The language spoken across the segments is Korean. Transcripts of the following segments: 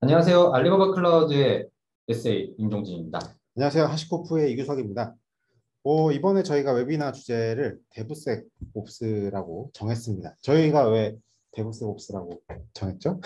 안녕하세요. 알리바바 클라우드의 SA 임종진입니다. 안녕하세요. 하시코프의 이규석입니다. 이번에 저희가 웨비나 주제를 데브섹옵스라고 정했습니다. 저희가 왜 데브섹옵스라고 정했죠?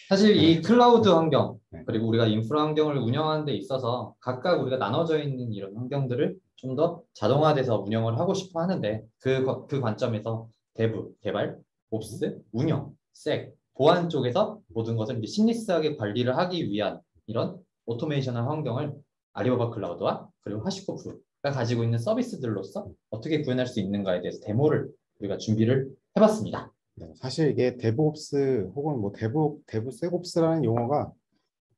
사실 네. 이 클라우드 환경, 네. 그리고 우리가 인프라 환경을 운영하는 데 있어서 각각 우리가 나눠져 있는 이런 환경들을 좀 더 자동화돼서 운영을 하고 싶어 하는데 그 관점에서 데브, 개발, 옵스, 운영, 색, 보안 쪽에서 모든 것을 이제 시니스하게 관리를 하기 위한 이런 오토메이션한 환경을 알리바바 클라우드와 그리고 하시코프가 가지고 있는 서비스들로서 어떻게 구현할 수 있는가에 대해서 데모를 우리가 준비를 해봤습니다. 네, 사실 이게 데브옵스 혹은 뭐 데브섹옵스라는 용어가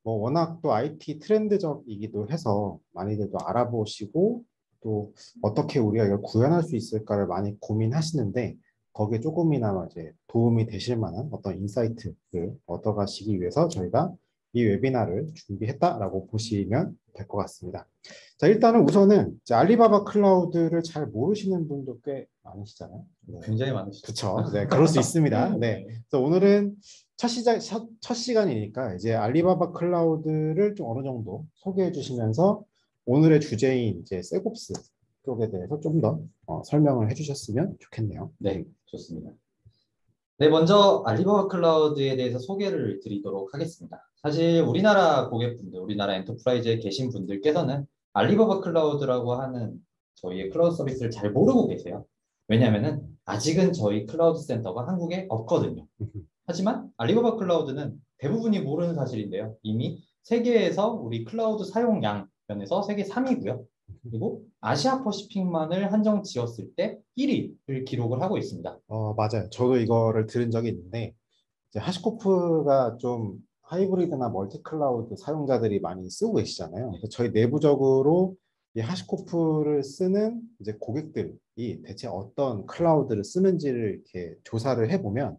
뭐 워낙 또 IT 트렌드적이기도 해서 많이들도 알아보시고 또 어떻게 우리가 이걸 구현할 수 있을까를 많이 고민하시는데 거기에 조금이나마 이제 도움이 되실 만한 어떤 인사이트를 얻어가시기 위해서 저희가 이 웨비나를 준비했다라고 보시면 될 것 같습니다. 자, 일단은 우선은 이제 알리바바 클라우드를 잘 모르시는 분도 꽤 많으시잖아요. 네. 굉장히 많으시죠. 그렇죠. 네, 그럴 수 있습니다. 네. 그래서 오늘은 첫 시간이니까 이제 알리바바 클라우드를 좀 어느 정도 소개해 주시면서 오늘의 주제인 이제 셋옵스 쪽에 대해서 좀 더 설명을 해 주셨으면 좋겠네요. 네, 좋습니다. 네, 먼저 알리바바 클라우드에 대해서 소개를 드리도록 하겠습니다. 사실 우리나라 고객분들, 우리나라 엔터프라이즈에 계신 분들께서는 알리바바 클라우드라고 하는 저희의 클라우드 서비스를 잘 모르고 계세요. 왜냐하면 아직은 저희 클라우드 센터가 한국에 없거든요. 하지만 알리바바 클라우드는 대부분이 모르는 사실인데요. 이미 세계에서 우리 클라우드 사용량 면에서 세계 3위고요. 그리고 아시아 퍼시픽만을 한정 지었을 때 1위를 기록을 하고 있습니다. 맞아요. 저도 이거를 들은 적이 있는데 이제 하시코프가 좀 하이브리드나 멀티 클라우드 사용자들이 많이 쓰고 계시잖아요. 그래서 저희 내부적으로 이 하시코프를 쓰는 이제 고객들이 대체 어떤 클라우드를 쓰는지를 이렇게 조사를 해보면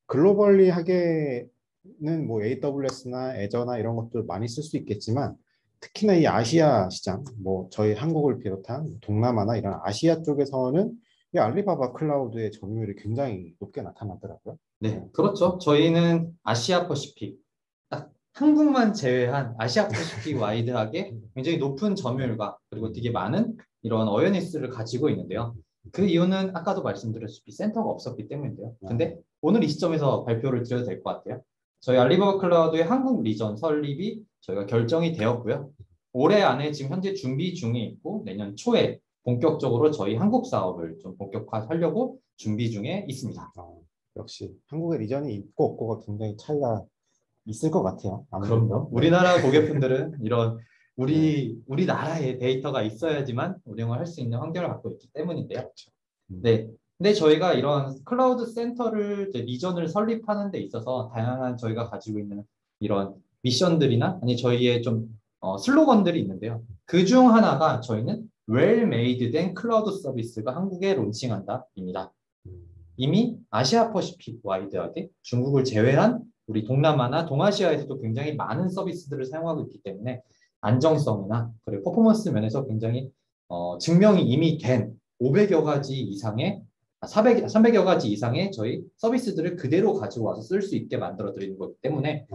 글로벌리 하게는 뭐 AWS나 애저나 이런 것들 많이 쓸 수 있겠지만 특히나 이 아시아 시장, 뭐 저희 한국을 비롯한 동남아나 이런 아시아 쪽에서는 이 알리바바 클라우드의 점유율이 굉장히 높게 나타나더라고요. 네, 그렇죠. 저희는 아시아 퍼시픽, 딱 한국만 제외한 아시아 퍼시픽 와이드하게 굉장히 높은 점유율과 그리고 되게 많은 이런 어웨니스를 가지고 있는데요. 그 이유는 아까도 말씀드렸다시피 센터가 없었기 때문인데요. 근데 오늘 이 시점에서 발표를 드려도 될 것 같아요. 저희 알리바바 클라우드의 한국 리전 설립이 저희가 결정이 되었고요. 올해 안에 지금 현재 준비 중에 있고 내년 초에 본격적으로 저희 한국 사업을 좀 본격화하려고 준비 중에 있습니다. 역시 한국의 리전이 있고 없고가 굉장히 차이가 있을 것 같아요. 그럼요. 네. 우리나라 고객분들은 이런 우리나라에 데이터가 있어야지만 운영을 할 수 있는 환경을 갖고 있기 때문인데요. 그렇죠. 네. 근데 저희가 이런 클라우드 센터를 이제 리전을 설립하는 데 있어서 다양한 저희가 가지고 있는 이런 미션들이나 아니 저희의 좀 슬로건들이 있는데요. 그 중 하나가 저희는 well made 된 클라우드 서비스가 한국에 론칭한다입니다. 이미 아시아 퍼시픽 와이드하게 중국을 제외한 우리 동남아나 동아시아에서도 굉장히 많은 서비스들을 사용하고 있기 때문에 안정성이나 그리고 퍼포먼스 면에서 굉장히 증명이 이미 된 500여 가지 이상의 300여 가지 이상의 저희 서비스들을 그대로 가지고 와서 쓸 수 있게 만들어 드리는 거기 때문에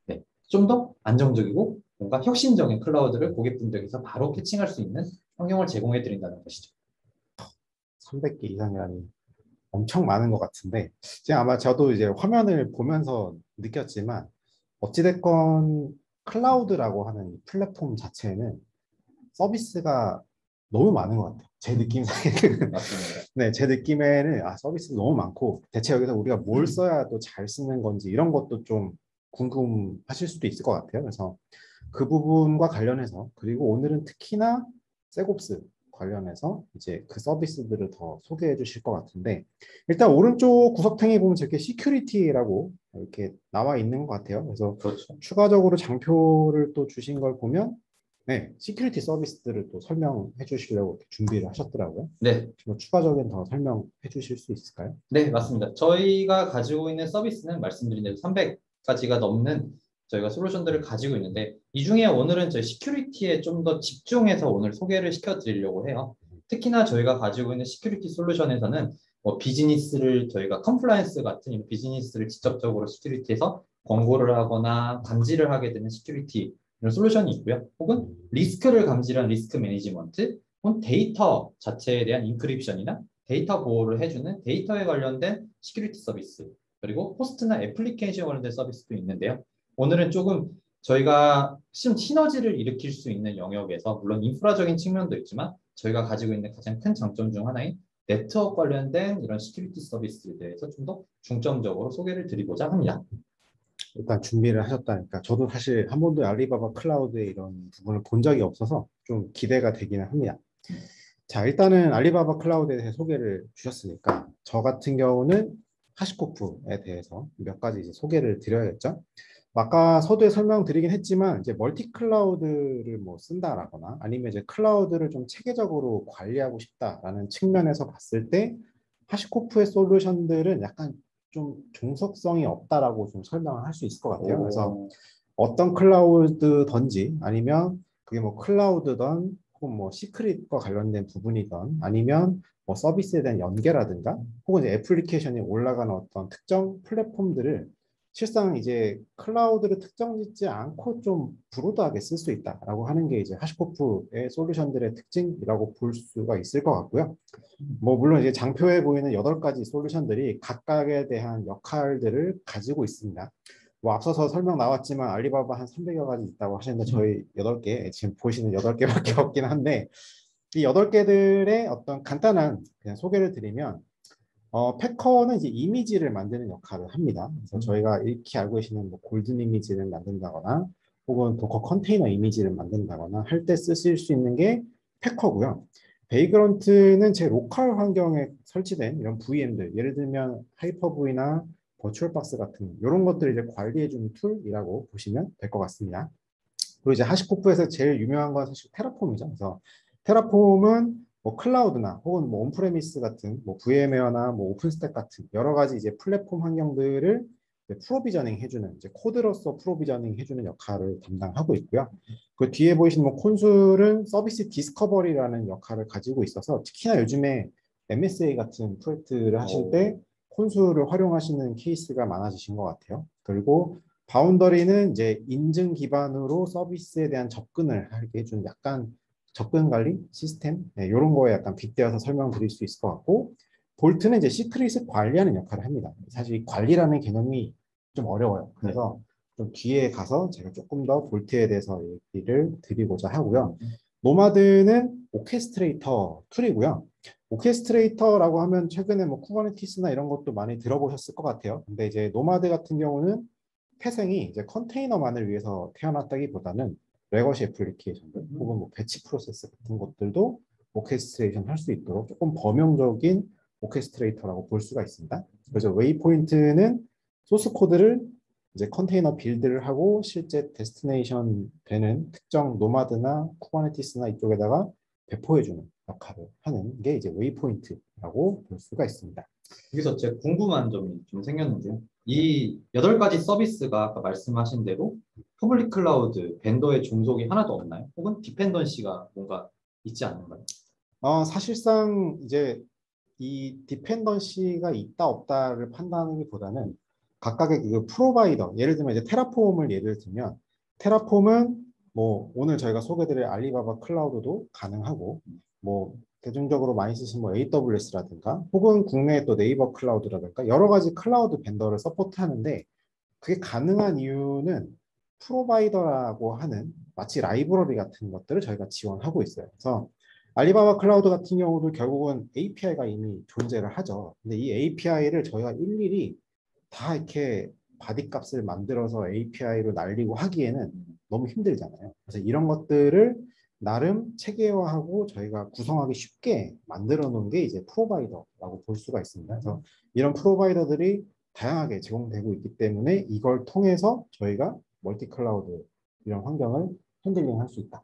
네, 좀 더 안정적이고 뭔가 혁신적인 클라우드를 고객분들께서 바로 캐칭할 수 있는 환경을 제공해 드린다는 것이죠. 300개 이상이라니 엄청 많은 것 같은데 지금 아마 저도 이제 화면을 보면서 느꼈지만 어찌됐건 클라우드라고 하는 플랫폼 자체는 서비스가 너무 많은 것 같아요. 제 느낌상에는. 맞습니다. 네, 제 느낌에는 서비스 너무 많고 대체 여기서 우리가 뭘 써야 또 잘 쓰는 건지 이런 것도 좀 궁금하실 수도 있을 것 같아요. 그래서 그 부분과 관련해서 그리고 오늘은 특히나 셋옵스 관련해서 이제 그 서비스들을 더 소개해 주실 것 같은데 일단 오른쪽 구석탱이 보면 저렇게 시큐리티라고 이렇게 나와 있는 것 같아요. 그래서 그렇죠. 추가적으로 장표를 또 주신 걸 보면 네, 시큐리티 서비스들을 또 설명해 주시려고 이렇게 준비를 하셨더라고요. 네. 뭐 추가적인 더 설명해 주실 수 있을까요? 네, 맞습니다. 저희가 가지고 있는 서비스는 말씀드린 대로 300가지가 넘는 저희가 솔루션들을 가지고 있는데 이 중에 오늘은 저희 시큐리티에 좀 더 집중해서 오늘 소개를 시켜드리려고 해요. 특히나 저희가 가지고 있는 시큐리티 솔루션에서는 뭐 비즈니스를 저희가 컴플라이언스 같은 비즈니스를 직접적으로 시큐리티에서 권고를 하거나 감지를 하게 되는 시큐리티 이런 솔루션이 있고요. 혹은 리스크를 감지한 리스크 매니지먼트, 혹은 데이터 자체에 대한 인크립션이나 데이터 보호를 해주는 데이터에 관련된 시큐리티 서비스, 그리고 호스트나 애플리케이션 관련된 서비스도 있는데요. 오늘은 조금 저희가 시너지를 일으킬 수 있는 영역에서 물론 인프라적인 측면도 있지만 저희가 가지고 있는 가장 큰 장점 중 하나인 네트워크 관련된 이런 시큐리티 서비스에 대해서 좀 더 중점적으로 소개를 드리고자 합니다. 일단 준비를 하셨다니까 저도 사실 한 번도 알리바바 클라우드의 이런 부분을 본 적이 없어서 좀 기대가 되기는 합니다. 자, 일단은 알리바바 클라우드에 대해 소개를 주셨으니까 저 같은 경우는 하시코프에 대해서 몇 가지 이제 소개를 드려야겠죠. 아까 서두에 설명드리긴 했지만 이제 멀티 클라우드를 뭐 쓴다라거나 아니면 이제 클라우드를 좀 체계적으로 관리하고 싶다라는 측면에서 봤을 때 하시코프의 솔루션들은 약간 좀 종속성이 없다라고 좀 설명을 할 수 있을 것 같아요. 그래서 어떤 클라우드든지 아니면 그게 뭐 클라우드든 혹은 뭐 시크릿과 관련된 부분이든 아니면 뭐 서비스에 대한 연계라든가 혹은 이제 애플리케이션이 올라가는 어떤 특정 플랫폼들을 실상 이제 클라우드를 특정 짓지 않고 좀 브로드하게 쓸 수 있다라고 하는 게 이제 하시코프의 솔루션들의 특징이라고 볼 수가 있을 것 같고요. 뭐 물론 이제 장표에 보이는 8가지 솔루션들이 각각에 대한 역할들을 가지고 있습니다. 뭐 앞서서 설명 나왔지만 알리바바 한 300여 가지 있다고 하시는데 저희 8개 지금 보시는 8개밖에 없긴 한데 이 8개들의 어떤 간단한 그냥 소개를 드리면 패커는 이제 이미지를 만드는 역할을 합니다. 그래서 저희가 이렇게 알고 계시는 뭐 골든 이미지를 만든다거나 혹은 도커 컨테이너 이미지를 만든다거나 할 때 쓰실 수 있는 게 패커고요. 베이그런트는 제 로컬 환경에 설치된 이런 VM들, 예를 들면 하이퍼V나 버추얼박스 같은 이런 것들을 이제 관리해주는 툴이라고 보시면 될 것 같습니다. 그리고 이제 하시코프에서 제일 유명한 건 사실 테라폼이죠. 그래서 테라폼은 뭐 클라우드나 혹은 뭐 온프레미스 같은 뭐 VM웨어나 뭐 오픈스택 같은 여러 가지 이제 플랫폼 환경들을 프로비저닝 해주는 이제 코드로서 프로비저닝 해주는 역할을 담당하고 있고요. 그 뒤에 보이시는 뭐 콘솔은 서비스 디스커버리라는 역할을 가지고 있어서 특히나 요즘에 MSA 같은 프로젝트를 하실 때 콘솔을 활용하시는 케이스가 많아지신 것 같아요. 그리고 바운더리는 이제 인증 기반으로 서비스에 대한 접근을 하게 해주는 약간 접근 관리 시스템 이런 거에 약간 빗대어서 설명드릴 수 있을 것 같고 볼트는 이제 시크릿을 관리하는 역할을 합니다. 사실 관리라는 개념이 좀 어려워요. 그래서 좀 뒤에 가서 제가 조금 더 볼트에 대해서 얘기를 드리고자 하고요. 노마드는 오케스트레이터 툴이고요. 오케스트레이터라고 하면 최근에 뭐 쿠버네티스나 이런 것도 많이 들어보셨을 것 같아요. 근데 이제 노마드 같은 경우는 태생이 이제 컨테이너만을 위해서 태어났다기보다는 레거시 애플리케이션들 혹은 뭐 배치 프로세스 같은 것들도 오케스트레이션 할 수 있도록 조금 범용적인 오케스트레이터라고 볼 수가 있습니다. 그래서 웨이포인트는 소스 코드를 이제 컨테이너 빌드를 하고 실제 데스티네이션 되는 특정 노마드나 쿠버네티스나 이쪽에다가 배포해주는 역할을 하는 게 이제 웨이포인트라고 볼 수가 있습니다. 여기서 제가 궁금한 점이 좀 생겼는데요. 이 8가지 서비스가 아까 말씀하신 대로 퍼블릭 클라우드 벤더의 종속이 하나도 없나요? 혹은 디펜던시가 뭔가 있지 않는가요? 사실상 이제 이 디펜던시가 있다 없다를 판단하기보다는 각각의 그 프로바이더, 예를 들면 이제 테라폼을 예를 들면 테라폼은 뭐 오늘 저희가 소개드릴 알리바바 클라우드도 가능하고 뭐 대중적으로 많이 쓰시는 뭐 AWS라든가 혹은 국내에 또 네이버 클라우드라든가 여러 가지 클라우드 벤더를 서포트하는데 그게 가능한 이유는 프로바이더라고 하는 마치 라이브러리 같은 것들을 저희가 지원하고 있어요. 그래서 알리바바 클라우드 같은 경우도 결국은 API가 이미 존재를 하죠. 근데 이 API를 저희가 일일이 다 이렇게 바디값을 만들어서 API로 날리고 하기에는 너무 힘들잖아요. 그래서 이런 것들을 나름 체계화하고 저희가 구성하기 쉽게 만들어 놓은 게 이제 프로바이더라고 볼 수가 있습니다. 그래서 이런 프로바이더들이 다양하게 제공되고 있기 때문에 이걸 통해서 저희가 멀티 클라우드 이런 환경을 핸들링 할 수 있다.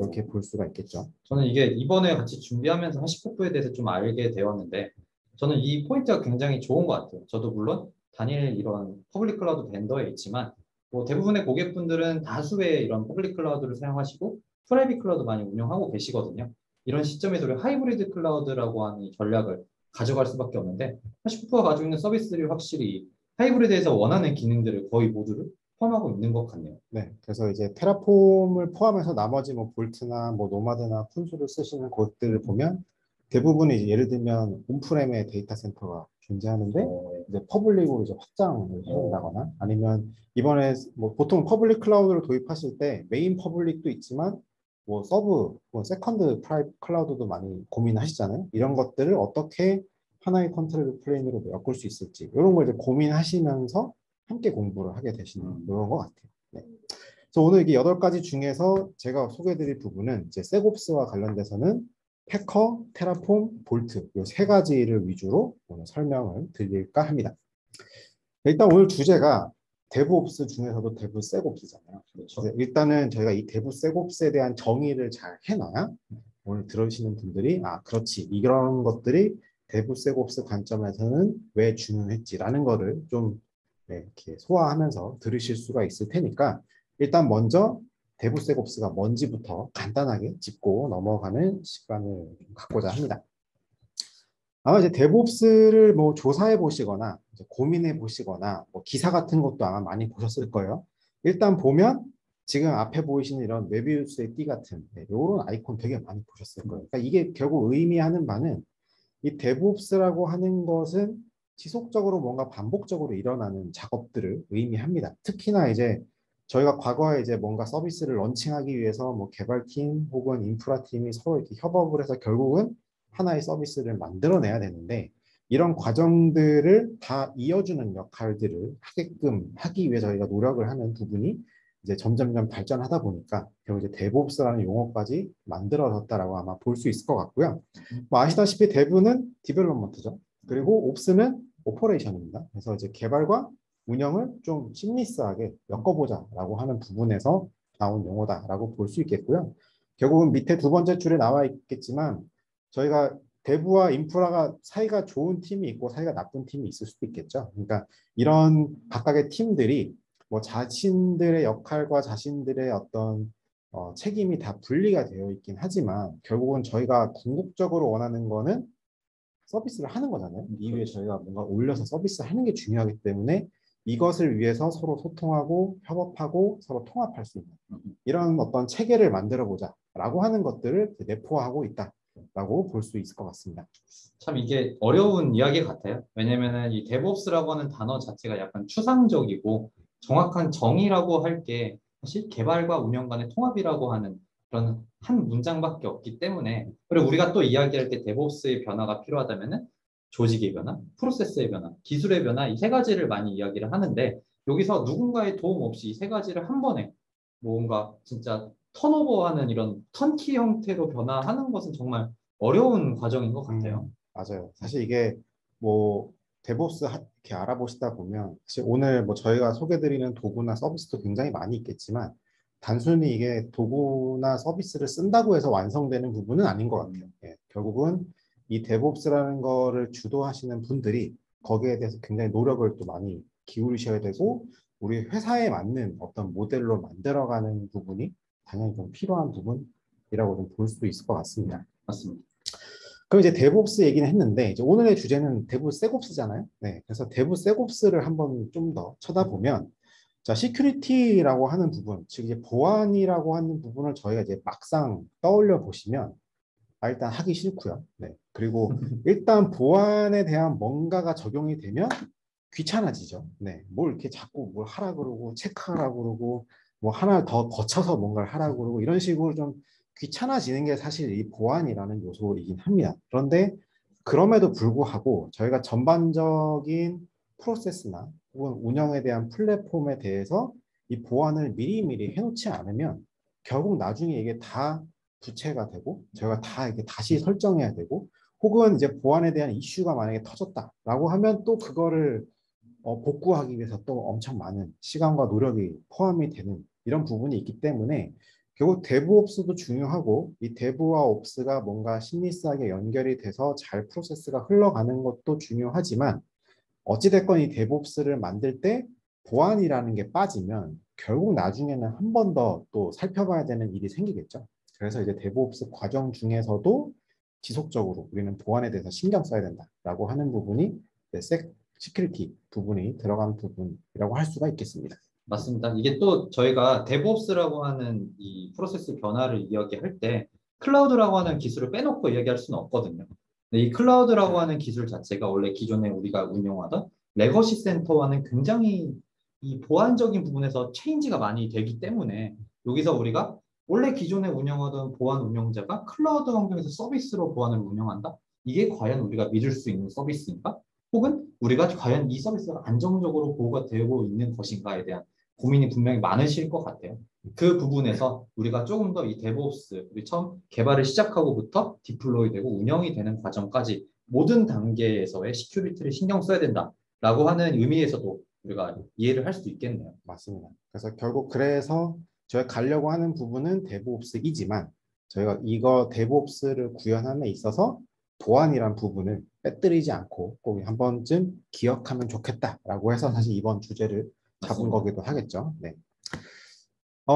이렇게 볼 수가 있겠죠. 저는 이게 이번에 같이 준비하면서 하시코프에 대해서 좀 알게 되었는데 저는 이 포인트가 굉장히 좋은 것 같아요. 저도 물론 단일 이런 퍼블릭 클라우드 벤더에 있지만 뭐 대부분의 고객분들은 다수의 이런 퍼블릭 클라우드를 사용하시고 프라이빗 클라우드 많이 운영하고 계시거든요. 이런 시점에서 우리 하이브리드 클라우드라고 하는 이 전략을 가져갈 수밖에 없는데 하시코프가 가지고 있는 서비스들이 확실히 하이브리드에서 원하는 기능들을 거의 모두를 포함하고 있는 것 같네요. 네, 그래서 이제 테라폼을 포함해서 나머지 뭐 볼트나 뭐 노마드나 푼수를 쓰시는 곳들을 보면 대부분이 이제 예를 들면 온프렘의 데이터 센터가 존재하는데 이제 퍼블릭으로 이제 확장을 해준다거나 아니면 이번에 뭐 보통 퍼블릭 클라우드를 도입하실 때 메인 퍼블릭도 있지만 뭐 서브, 뭐 세컨드 프라이빗 클라우드도 많이 고민하시잖아요. 이런 것들을 어떻게 하나의 컨트롤 플레인으로 엮을 수 있을지 이런 걸 이제 고민하시면서 함께 공부를 하게 되시는 이런 것 같아요. 네. 그래서 오늘 이게 8가지 중에서 제가 소개해드릴 부분은 이제 셋옵스와 관련돼서는 패커, 테라폼, 볼트 이 3가지를 위주로 오늘 설명을 드릴까 합니다. 일단 오늘 주제가 데브옵스 중에서도 데브셋옵스잖아요. 그렇죠. 일단은 저희가 이 데브셋옵스에 대한 정의를 잘 해놔야 오늘 들으시는 분들이 아 그렇지 이런 것들이 데브셋옵스 관점에서는 왜 중요했지라는 거를 좀 네, 이렇게 소화하면서 들으실 수가 있을 테니까 일단 먼저 데브셋옵스가 뭔지부터 간단하게 짚고 넘어가는 시간을 갖고자 합니다. 아마 이제 데브옵스를 뭐 조사해 보시거나 고민해 보시거나 뭐 기사 같은 것도 아마 많이 보셨을 거예요. 일단 보면 지금 앞에 보이시는 이런 웨비우스의 띠 같은 이런 아이콘 되게 많이 보셨을 거예요. 그러니까 이게 결국 의미하는 바는 이 데브옵스라고 하는 것은 지속적으로 뭔가 반복적으로 일어나는 작업들을 의미합니다. 특히나 이제 저희가 과거에 이제 뭔가 서비스를 런칭하기 위해서 뭐 개발팀 혹은 인프라팀이 서로 이렇게 협업을 해서 결국은 하나의 서비스를 만들어내야 되는데 이런 과정들을 다 이어주는 역할들을 하게끔 하기 위해 저희가 노력을 하는 부분이 이제 점점점 발전하다 보니까 결국 이제 데브옵스라는 용어까지 만들어졌다라고 아마 볼 수 있을 것 같고요. 뭐 아시다시피 데브는 디벨롭먼트죠. 그리고 옵스는 오퍼레이션입니다. 그래서 이제 개발과 운영을 좀 심리스하게 엮어보자라고 하는 부분에서 나온 용어다라고 볼 수 있겠고요. 결국은 밑에 2번째 줄에 나와 있겠지만 저희가 대부와 인프라가 사이가 좋은 팀이 있고 사이가 나쁜 팀이 있을 수도 있겠죠. 그러니까 이런 각각의 팀들이 뭐 자신들의 역할과 자신들의 어떤 책임이 다 분리가 되어 있긴 하지만 결국은 저희가 궁극적으로 원하는 거는 서비스를 하는 거잖아요. 이 위에 저희가 뭔가 올려서 서비스를 하는 게 중요하기 때문에 이것을 위해서 서로 소통하고 협업하고 서로 통합할 수 있는 이런 어떤 체계를 만들어 보자라고 하는 것들을 내포하고 있다라고 볼 수 있을 것 같습니다. 참 이게 어려운 이야기 같아요. 왜냐면은 이 데브옵스라고 하는 단어 자체가 약간 추상적이고 정확한 정의라고 할 게 사실 개발과 운영 간의 통합이라고 하는 그런 한 문장밖에 없기 때문에 그리고 우리가 또 이야기할 때 데브옵스의 변화가 필요하다면은 조직의 변화, 프로세스의 변화, 기술의 변화 이 3가지를 많이 이야기를 하는데 여기서 누군가의 도움 없이 이 3가지를 한 번에 뭔가 진짜 턴오버하는 이런 턴키 형태로 변화하는 것은 정말 어려운 과정인 것 같아요. 맞아요. 사실 이게 뭐 데브옵스 이렇게 알아보시다 보면 사실 오늘 뭐 저희가 소개드리는 도구나 서비스도 굉장히 많이 있겠지만 단순히 이게 도구나 서비스를 쓴다고 해서 완성되는 부분은 아닌 것 같아요. 예, 결국은 이 데브옵스라는 거를 주도하시는 분들이 거기에 대해서 굉장히 노력을 또 많이 기울이셔야 되고 우리 회사에 맞는 어떤 모델로 만들어가는 부분이 당연히 좀 필요한 부분이라고 좀 볼 수 있을 것 같습니다. 맞습니다. 그럼 이제 데브옵스 얘기는 했는데 이제 오늘의 주제는 데브셋옵스잖아요. 네, 그래서 데브셋옵스를 한번 좀 더 쳐다보면 자 시큐리티라고 하는 부분, 즉 이제 보안이라고 하는 부분을 저희가 이제 막상 떠올려 보시면 아, 일단 하기 싫고요. 네, 그리고 일단 보안에 대한 뭔가가 적용이 되면 귀찮아지죠. 네, 뭘 이렇게 자꾸 뭘 하라 그러고 체크하라 그러고 뭐 하나 더 거쳐서 뭔가를 하라 그러고 이런 식으로 좀 귀찮아지는 게 사실 이 보안이라는 요소이긴 합니다. 그런데 그럼에도 불구하고 저희가 전반적인 프로세스나 혹은 운영에 대한 플랫폼에 대해서 이 보안을 미리미리 해놓지 않으면 결국 나중에 이게 다 부채가 되고 저희가 다 이렇게 다시 설정해야 되고 혹은 이제 보안에 대한 이슈가 만약에 터졌다라고 하면 또 그거를 복구하기 위해서 또 엄청 많은 시간과 노력이 포함이 되는 이런 부분이 있기 때문에 결국 데브옵스도 중요하고 이 데브와 옵스가 뭔가 심리스하게 연결이 돼서 잘 프로세스가 흘러가는 것도 중요하지만 어찌됐건 이 데브옵스를 만들 때 보안이라는 게 빠지면 결국 나중에는 한 번 더 또 살펴봐야 되는 일이 생기겠죠. 그래서 이제 데브옵스 과정 중에서도 지속적으로 우리는 보안에 대해서 신경 써야 된다라고 하는 부분이 시큐리티 부분이 들어간 부분이라고 할 수가 있겠습니다. 맞습니다. 이게 또 저희가 DevOps라고 하는 이 프로세스 변화를 이야기할 때 클라우드라고 하는 기술을 빼놓고 이야기할 수는 없거든요. 근데 이 클라우드라고 하는 기술 자체가 원래 기존에 우리가 운영하던 레거시 센터와는 굉장히 이 보안적인 부분에서 체인지가 많이 되기 때문에 여기서 우리가 원래 기존에 운영하던 보안 운영자가 클라우드 환경에서 서비스로 보안을 운영한다? 이게 과연 우리가 믿을 수 있는 서비스인가? 혹은 우리가 과연 이 서비스가 안정적으로 보호가 되고 있는 것인가에 대한 고민이 분명히 많으실 것 같아요. 그 부분에서 우리가 조금 더 이 데브옵스, 우리 처음 개발을 시작하고부터 디플로이 되고 운영이 되는 과정까지 모든 단계에서의 시큐리티를 신경 써야 된다라고 하는 의미에서도 우리가 이해를 할 수도 있겠네요. 맞습니다. 그래서 결국 그래서 저희가 가려고 하는 부분은 데브옵스이지만 저희가 이거 데브옵스를 구현함에 있어서 보안이란 부분을 빼뜨리지 않고 꼭 한 번쯤 기억하면 좋겠다라고 해서 사실 이번 주제를 잡은 맞습니다. 거기도 하겠죠. 네.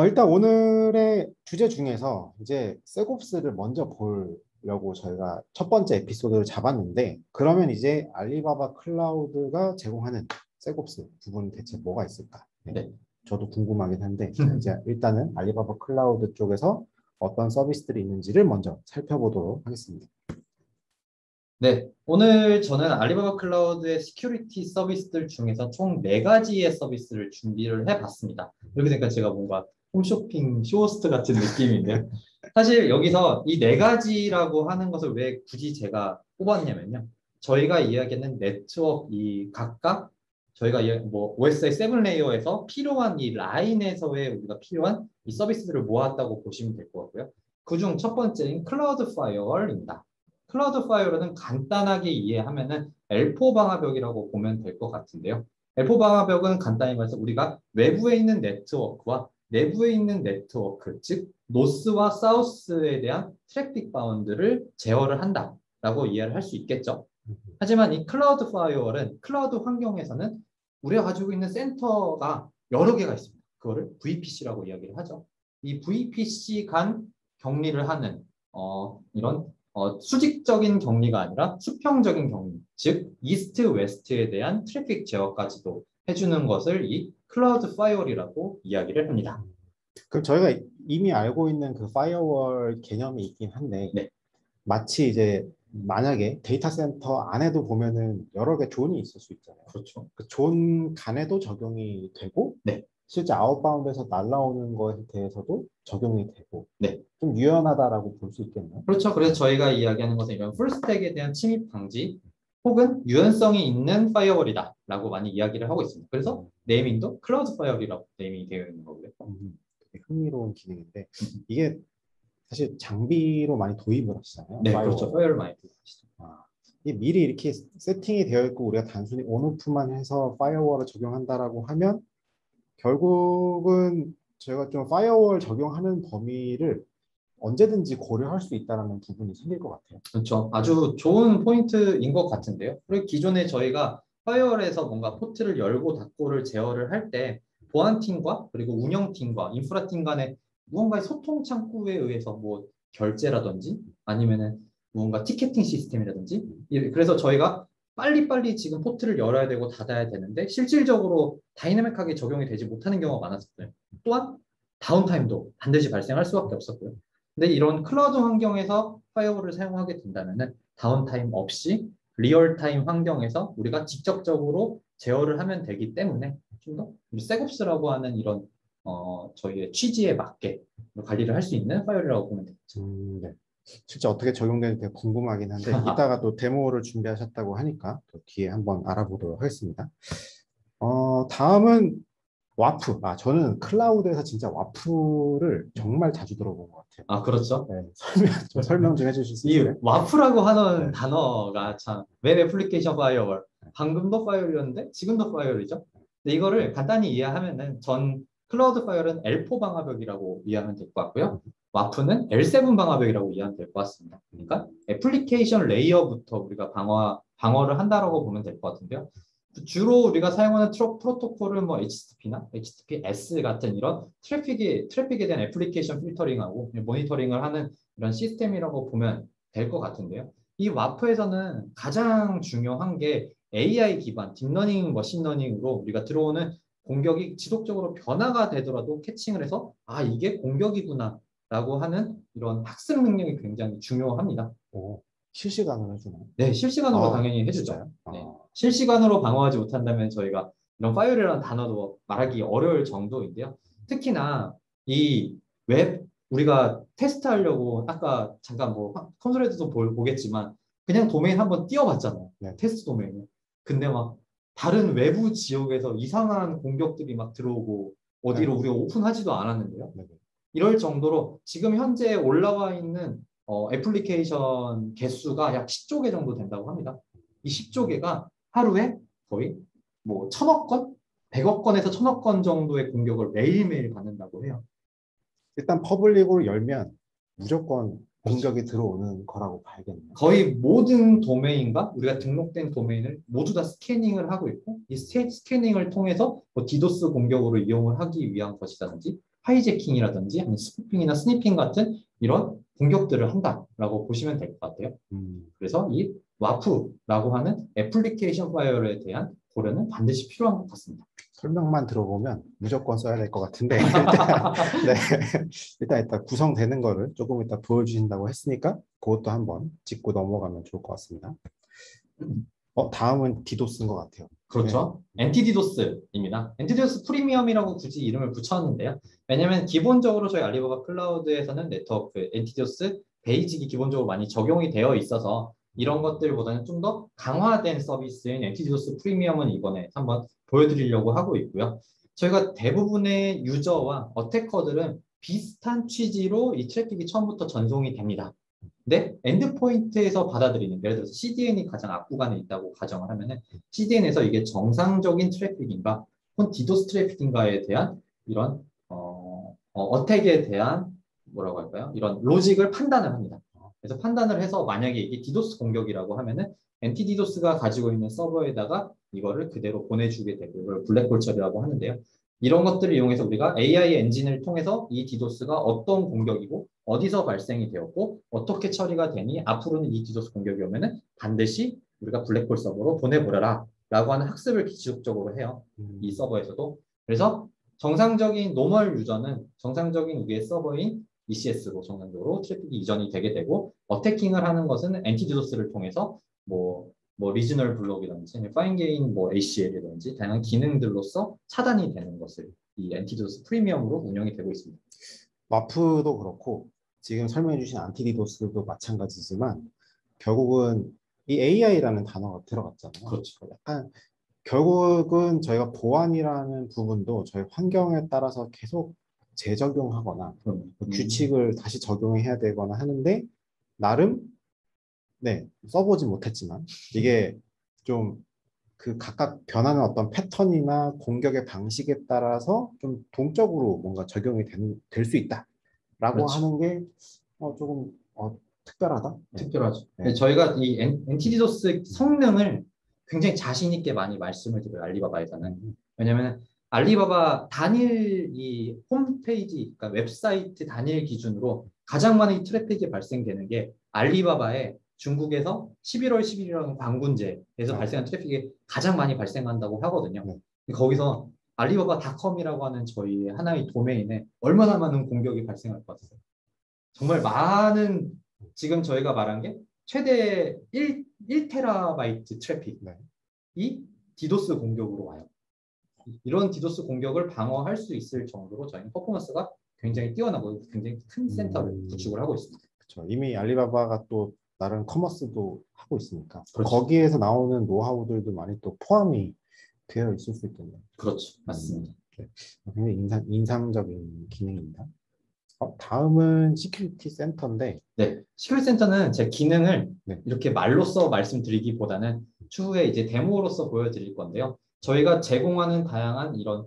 일단 오늘의 주제 중에서 이제 셋옵스를 먼저 보려고 저희가 첫 번째 에피소드를 잡았는데 그러면 이제 알리바바 클라우드가 제공하는 셋옵스 부분 대체 뭐가 있을까? 네. 네. 저도 궁금하긴 한데 이제 일단은 알리바바 클라우드 쪽에서 어떤 서비스들이 있는지를 먼저 살펴보도록 하겠습니다. 네, 오늘 저는 알리바바 클라우드의 시큐리티 서비스들 중에서 총 4가지의 서비스를 준비를 해봤습니다. 이렇게 되니까 제가 뭔가 홈쇼핑 쇼호스트 같은 느낌인데요. 사실 여기서 이 4가지라고 하는 것을 왜 굳이 제가 뽑았냐면요. 저희가 이야기하는 네트워크 이 각각 저희가 뭐 OSI 7 레이어에서 필요한 이 라인에서의 우리가 필요한 이 서비스들을 모았다고 보시면 될 것 같고요. 그중 첫 번째인 클라우드 파이어월입니다. 클라우드 파이어는 간단하게 이해하면은 L4 방화벽이라고 보면 될 것 같은데요. L4 방화벽은 간단히 말해서 우리가 외부에 있는 네트워크와 내부에 있는 네트워크, 즉 노스와 사우스에 대한 트래픽 바운드를 제어를 한다라고 이해를 할 수 있겠죠. 하지만 이 클라우드 파이어월은 클라우드 환경에서는 우리가 가지고 있는 센터가 여러 개가 있습니다. 그거를 VPC라고 이야기를 하죠. 이 VPC 간 격리를 하는 이런 수직적인 격리가 아니라 수평적인 격리, 즉 이스트 웨스트에 대한 트래픽 제어까지도 해주는 것을 이 클라우드 파이어월이라고 이야기를 합니다. 그럼 저희가 이미 알고 있는 그 파이어월 개념이 있긴 한데 네. 마치 이제 만약에 데이터 센터 안에도 보면은 여러 개 존이 있을 수 있잖아요. 그렇죠. 그 존 간에도 적용이 되고 네. 실제 아웃바운드에서 날라오는 것에 대해서도 적용이 되고 네. 좀 유연하다라고 볼 수 있겠네요. 그렇죠. 그래서 저희가 이야기하는 것은 이런 풀스택에 대한 침입 방지 혹은 유연성이 있는 파이어월이다라고 많이 이야기를 하고 있습니다. 그래서 네이밍도 클라우드 파이어월이라고 네이밍이 되어 있는 거고요. 되게 흥미로운 기능인데 이게 사실 장비로 많이 도입을 하시잖아요. 네, 그렇죠. 파이어월 많이 도입하시죠. 이게 미리 이렇게 세팅이 되어 있고 우리가 단순히 온오프만 해서 파이어월을 적용한다라고 하면 결국은 저희가 좀 파이어월 적용하는 범위를 언제든지 고려할 수 있다는 부분이 생길 것 같아요. 그렇죠. 아주 좋은 포인트인 것 같은데요. 그리고 기존에 저희가 파이어월에서 뭔가 포트를 열고 닫고를 제어를 할 때 보안팀과 그리고 운영팀과 인프라팀 간의 무언가의 소통 창구에 의해서 뭐 결제라든지 아니면은 무언가 티켓팅 시스템이라든지 그래서 저희가 빨리빨리 지금 포트를 열어야 되고 닫아야 되는데 실질적으로 다이내믹하게 적용이 되지 못하는 경우가 많았었어요. 또한 다운타임도 반드시 발생할 수밖에 없었고요. 근데 이런 클라우드 환경에서 파이어월을 사용하게 된다면 다운타임 없이 리얼타임 환경에서 우리가 직접적으로 제어를 하면 되기 때문에 좀 더 셋옵스라고 하는 이런 저희의 취지에 맞게 관리를 할 수 있는 파이어월이라고 보면 되겠죠. 네. 실제 어떻게 적용되는지 되게 궁금하긴 한데 이따가 또 데모를 준비하셨다고 하니까 또 뒤에 한번 알아보도록 하겠습니다. 다음은 와프. 저는 클라우드에서 진짜 와프를 정말 자주 들어본 것 같아요. 아, 그렇죠. 네, 설명 좀 해주실 수 이 있어요? 와프라고 하는 네. 단어가 참 웹 애플리케이션 파이어월 방금도 파이어월이었는데 지금도 파이어월이죠. 근데 이거를 간단히 이해하면은 전 클라우드 파이어는 L4 방화벽이라고 이해하면 될 것 같고요. 와프는 L7 방화벽이라고 이해하면 될 것 같습니다. 그러니까 애플리케이션 레이어부터 우리가 방어를 한다라고 보면 될 것 같은데요. 주로 우리가 사용하는 프로토콜은 뭐 HTTP나 HTTPS 같은 이런 트래픽에 대한 애플리케이션 필터링하고 모니터링을 하는 이런 시스템이라고 보면 될 것 같은데요. 이 와프에서는 가장 중요한 게 AI 기반 딥러닝, 머신러닝으로 우리가 들어오는 공격이 지속적으로 변화가 되더라도 캐칭을 해서 아 이게 공격이구나 라고 하는 이런 학습 능력이 굉장히 중요합니다. 오, 실시간으로 해주나요? 네, 실시간으로 아, 당연히 해주죠. 진짜요? 네. 아, 실시간으로 방어하지 못한다면 저희가 이런 파이어이라는 단어도 말하기 어려울 정도인데요. 특히나 이 웹, 우리가 테스트하려고 아까 잠깐 뭐 콘솔에서도 보겠지만 그냥 도메인 한번 띄워봤잖아요. 네. 테스트 도메인을. 근데 막 다른 외부 지역에서 이상한 공격들이 막 들어오고 어디로 네. 우리가 오픈하지도 않았는데요. 네. 이럴 정도로 지금 현재 올라와 있는 애플리케이션 개수가 약 10조 개 정도 된다고 합니다. 이 10조 개가 하루에 거의 뭐 1000억 건? 100억 건에서 1000억 건 정도의 공격을 매일매일 받는다고 해요. 일단 퍼블릭으로 열면 무조건 그렇죠. 공격이 들어오는 거라고 봐야겠네요. 거의 모든 도메인과 우리가 등록된 도메인을 모두 다 스캐닝을 하고 있고 이 스캐닝을 통해서 뭐 디도스 공격으로 이용을 하기 위한 것이라든지 하이제킹이라든지 아니면 스푸핑이나 스니핑 같은 이런 공격들을 한다라고 보시면 될 것 같아요. 그래서 이 와프라고 하는 애플리케이션 파이어에 대한 고려는 반드시 필요한 것 같습니다. 설명만 들어보면 무조건 써야 될 것 같은데 일단, 네. 일단 구성되는 거를 조금 이따 보여주신다고 했으니까 그것도 한번 짚고 넘어가면 좋을 것 같습니다. 다음은 디도스인 것 같아요. 그렇죠. 엔티디도스입니다. 엔티디도스 프리미엄이라고 굳이 이름을 붙였는데요. 왜냐하면 기본적으로 저희 알리바바 클라우드에서는 네트워크 엔티디도스 베이직이 기본적으로 많이 적용이 되어 있어서 이런 것들보다는 좀 더 강화된 서비스인 엔티디도스 프리미엄은 이번에 한번 보여드리려고 하고 있고요. 저희가 대부분의 유저와 어태커들은 비슷한 취지로 이 트래픽이 처음부터 전송이 됩니다. 근데 엔드포인트에서 받아들이는 예를 들어서 CDN이 가장 앞구간에 있다고 가정을 하면은 CDN에서 이게 정상적인 트래픽인가 혹은 디도스 트래픽인가에 대한 이런 어택에 대한 뭐라고 할까요? 이런 로직을 판단을 합니다. 그래서 판단을 해서 만약에 이게 디도스 공격이라고 하면은 엔티디도스가 가지고 있는 서버에다가 이거를 그대로 보내주게 되고 이걸 블랙홀 처리라고 하는데요. 이런 것들을 이용해서 우리가 AI 엔진을 통해서 이 디도스가 어떤 공격이고 어디서 발생이 되었고 어떻게 처리가 되니 앞으로는 이 디도스 공격이 오면은 반드시 우리가 블랙홀 서버로 보내버려라 라고 하는 학습을 지속적으로 해요. 이 서버에서도. 그래서 정상적인 노멀 유저는 정상적인 우리의 서버인 ECS로 정상적으로 트래픽이 이전이 되게 되고 어태킹을 하는 것은 엔티디도스를 통해서 뭐 리지널 블록이라든지 파인게인 뭐 ACL이라든지 다양한 기능들로서 차단이 되는 것을 이 엔티디도스 프리미엄으로 운영이 되고 있습니다. 와프도 그렇고 지금 설명해 주신 안티디도스도 마찬가지지만 결국은 이 AI라는 단어가 들어갔잖아요. 그렇죠. 약간 결국은 저희가 보안이라는 부분도 저희 환경에 따라서 계속 재적용하거나 규칙을 다시 적용해야 되거나 하는데 나름 네 써보지 못했지만 이게 좀 그 각각 변하는 어떤 패턴이나 공격의 방식에 따라서 좀 동적으로 뭔가 적용이 될 수 있다라고 그렇죠. 하는 게 조금 특별하다. 특별하죠. 네. 저희가 이 엔티디도스 성능을 굉장히 자신 있게 많이 말씀을 드려요. 알리바바에서는. 왜냐하면 알리바바 단일 이 홈페이지, 그러니까 웹사이트 단일 기준으로 가장 많은 트래픽이 발생되는 게 알리바바의 중국에서 11월 11일이라는 광군제에서 발생한 트래픽이 가장 많이 발생한다고 하거든요. 거기서 알리바바닷컴이라고 하는 저희 하나의 도메인에 얼마나 많은 공격이 발생할 것 같아요. 정말 많은 지금 저희가 말한 게 최대 1테라바이트 트래픽이 디도스 공격으로 와요. 이런 디도스 공격을 방어할 수 있을 정도로 저희는 퍼포먼스가 굉장히 뛰어나고 굉장히 큰 센터를 구축을 하고 있습니다. 그렇죠. 이미 알리바바가 또 나름 커머스도 하고 있으니까 그렇죠. 거기에서 나오는 노하우들도 많이 또 포함이 되어 있을 수 있겠네요. 그렇죠. 맞습니다. 네. 굉장히 인상적인 기능입니다. 다음은 시큐리티 센터인데 네, 시큐리티 센터는 제 기능을 이렇게 말로써 말씀드리기보다는 추후에 이제 데모로서 보여드릴 건데요. 저희가 제공하는 다양한 이런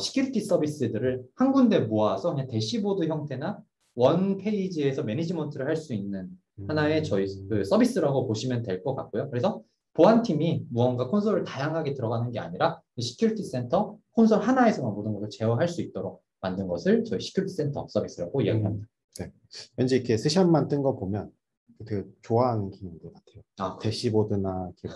시큐리티 서비스들을 한 군데 모아서 그냥 대시보드 형태나 원 페이지에서 매니지먼트를 할 수 있는 하나의 저희 그 서비스라고 보시면 될 것 같고요. 그래서 보안팀이 무언가 콘솔을 다양하게 들어가는 게 아니라 시큐리티 센터 콘솔 하나에서만 모든 것을 제어할 수 있도록 만든 것을 저희 시큐리티 센터 서비스라고 이야기합니다. 네. 왠지 이렇게 스샷만 뜬 거 보면 되게 좋아하는 기능들 같아요. 아, 대시보드나 이렇게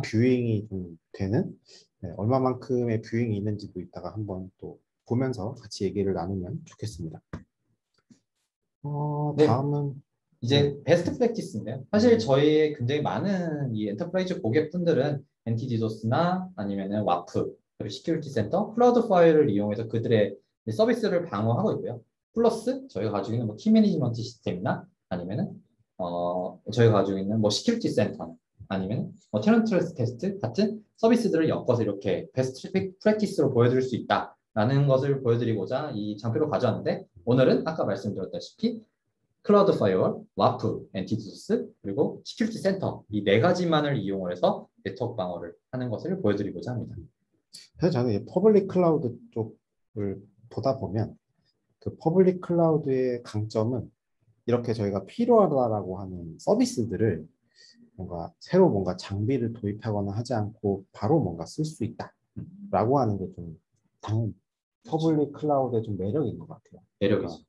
뷰잉이 좀 되는 네, 얼마만큼의 뷰잉이 있는지도 이따가 한번 또 보면서 같이 얘기를 나누면 좋겠습니다. 네. 다음은 네, 이제 베스트 프랙티스인데요. 사실 저희 굉장히 많은 이 엔터프라이즈 고객분들은 엔티디도스나 아니면은 와프, 그리고 시큐리티 센터, 클라우드 파일을 이용해서 그들의 서비스를 방어하고 있고요. 플러스 저희가 가지고 있는 뭐 키 매니지먼트 시스템이나 아니면은 저희가 가지고 있는 뭐 시큐리티 센터 아니면 뭐 테넌트 트러스트 테스트 같은 서비스들을 엮어서 이렇게 베스트 프랙티스로 보여드릴 수 있다라는 것을 보여드리고자 이 장표를 가져왔는데 오늘은 아까 말씀드렸다시피 클라우드 파이어월, 와프, 엔티디도스, 그리고 시큐리티 센터 이 네 가지만을 이용을 해서 네트워크 방어를 하는 것을 보여드리고자 합니다. 사실 저는 이 퍼블릭 클라우드 쪽을 보다 보면 그 퍼블릭 클라우드의 강점은 이렇게 저희가 필요하다라고 하는 서비스들을 뭔가 장비를 도입하거나 하지 않고 바로 뭔가 쓸 수 있다라고 하는 게 좀 퍼블릭 클라우드의 좀 매력인 것 같아요. 매력이죠. 그러니까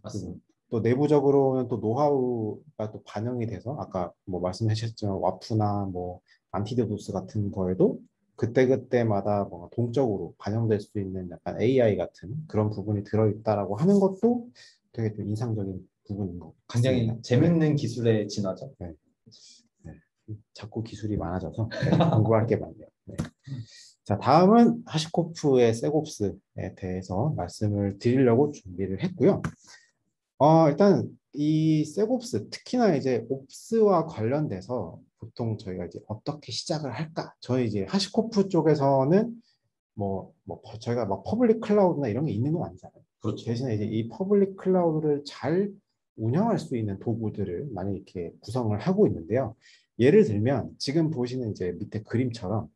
맞습니다. 또 내부적으로는 또 노하우가 또 반영이 돼서 아까 뭐 말씀하셨지만 와프나 뭐 안티도스 같은 거에도 그때그때마다 뭔가 동적으로 반영될 수 있는 약간 AI 같은 그런 부분이 들어있다라고 하는 것도 되게 좀 인상적인 부분인 것 같습니다. 굉장히 재밌는 기술의 진화죠. 네. 네. 자꾸 기술이 많아져서 공부할 게 많네요. 네. 자, 다음은 하시코프의 셋옵스에 대해서 말씀을 드리려고 준비를 했고요. 일단 이 셋옵스 특히나 이제 옵스와 관련돼서 보통 저희가 이제 어떻게 시작을 할까? 저희 이제 하시코프 쪽에서는 저희가 막 퍼블릭 클라우드나 이런 게 있는 건 아니잖아요. 그렇죠. 대신에 이제 이 퍼블릭 클라우드를 잘 운영할 수 있는 도구들을 많이 이렇게 구성을 하고 있는데요. 예를 들면 지금 보시는 이제 밑에 그림처럼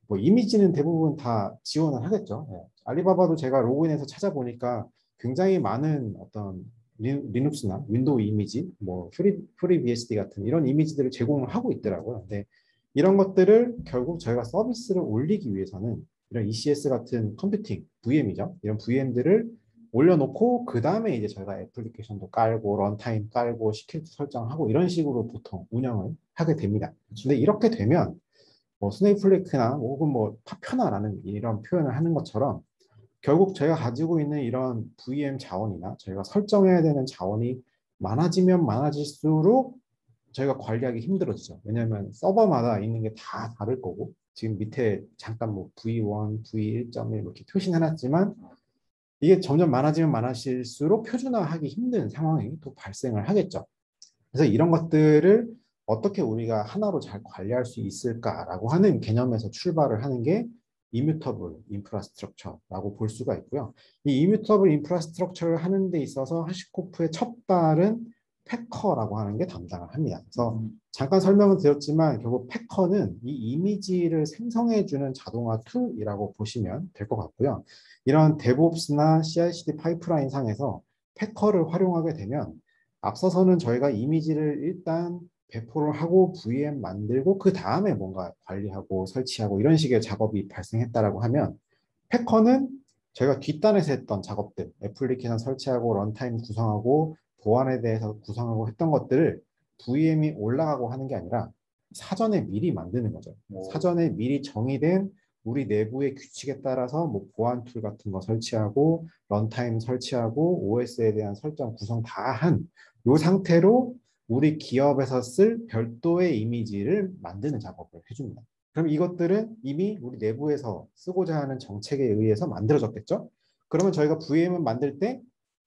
뭐 이미지는 대부분 다 지원을 하겠죠. 예. 알리바바도 제가 로그인해서 찾아보니까 굉장히 많은 어떤 리눅스나 윈도우 이미지, 뭐 FreeBSD 같은 이런 이미지들을 제공을 하고 있더라고요. 근데 이런 것들을 결국 저희가 서비스를 올리기 위해서는 이런 ECS 같은 컴퓨팅, VM이죠. 이런 VM들을 올려놓고 그 다음에 이제 저희가 애플리케이션도 깔고 런타임 깔고 시큐리티 설정하고 이런 식으로 보통 운영을 하게 됩니다. 근데 이렇게 되면 뭐 스네이플레이크나 혹은 뭐 파편화라는 이런 표현을 하는 것처럼 결국 저희가 가지고 있는 이런 VM 자원이나 저희가 설정해야 되는 자원이 많아지면 많아질수록 저희가 관리하기 힘들어지죠. 왜냐하면 서버마다 있는 게 다 다를 거고 지금 밑에 잠깐 뭐 V1, V1.1 이렇게 표시는 해놨지만 이게 점점 많아지면 많아질수록 표준화하기 힘든 상황이 또 발생을 하겠죠. 그래서 이런 것들을 어떻게 우리가 하나로 잘 관리할 수 있을까라고 하는 개념에서 출발을 하는 게 이뮤터블 인프라스트럭처라고 볼 수가 있고요. 이 이뮤터블 인프라스트럭처를 하는 데 있어서 하시코프의 첫 발은 패커라고 하는 게 담당을 합니다. 그래서 잠깐 설명은 드렸지만 결국 패커는 이 이미지를 생성해주는 자동화 툴이라고 보시면 될 것 같고요. 이런 데브옵스나 CI/CD 파이프라인 상에서 패커를 활용하게 되면 앞서서는 저희가 이미지를 일단 배포를 하고 VM 만들고 그 다음에 뭔가 관리하고 설치하고 이런 식의 작업이 발생했다라고 하면 패커는 저희가 뒷단에서 했던 작업들 애플리케이션 설치하고 런타임 구성하고 보안에 대해서 구성하고 했던 것들을 VM이 올라가고 하는 게 아니라 사전에 미리 만드는 거죠. 사전에 미리 정의된 우리 내부의 규칙에 따라서 뭐 보안 툴 같은 거 설치하고 런타임 설치하고 OS에 대한 설정 구성 다 한 이 상태로 우리 기업에서 쓸 별도의 이미지를 만드는 작업을 해줍니다. 그럼 이것들은 이미 우리 내부에서 쓰고자 하는 정책에 의해서 만들어졌겠죠? 그러면 저희가 VM을 만들 때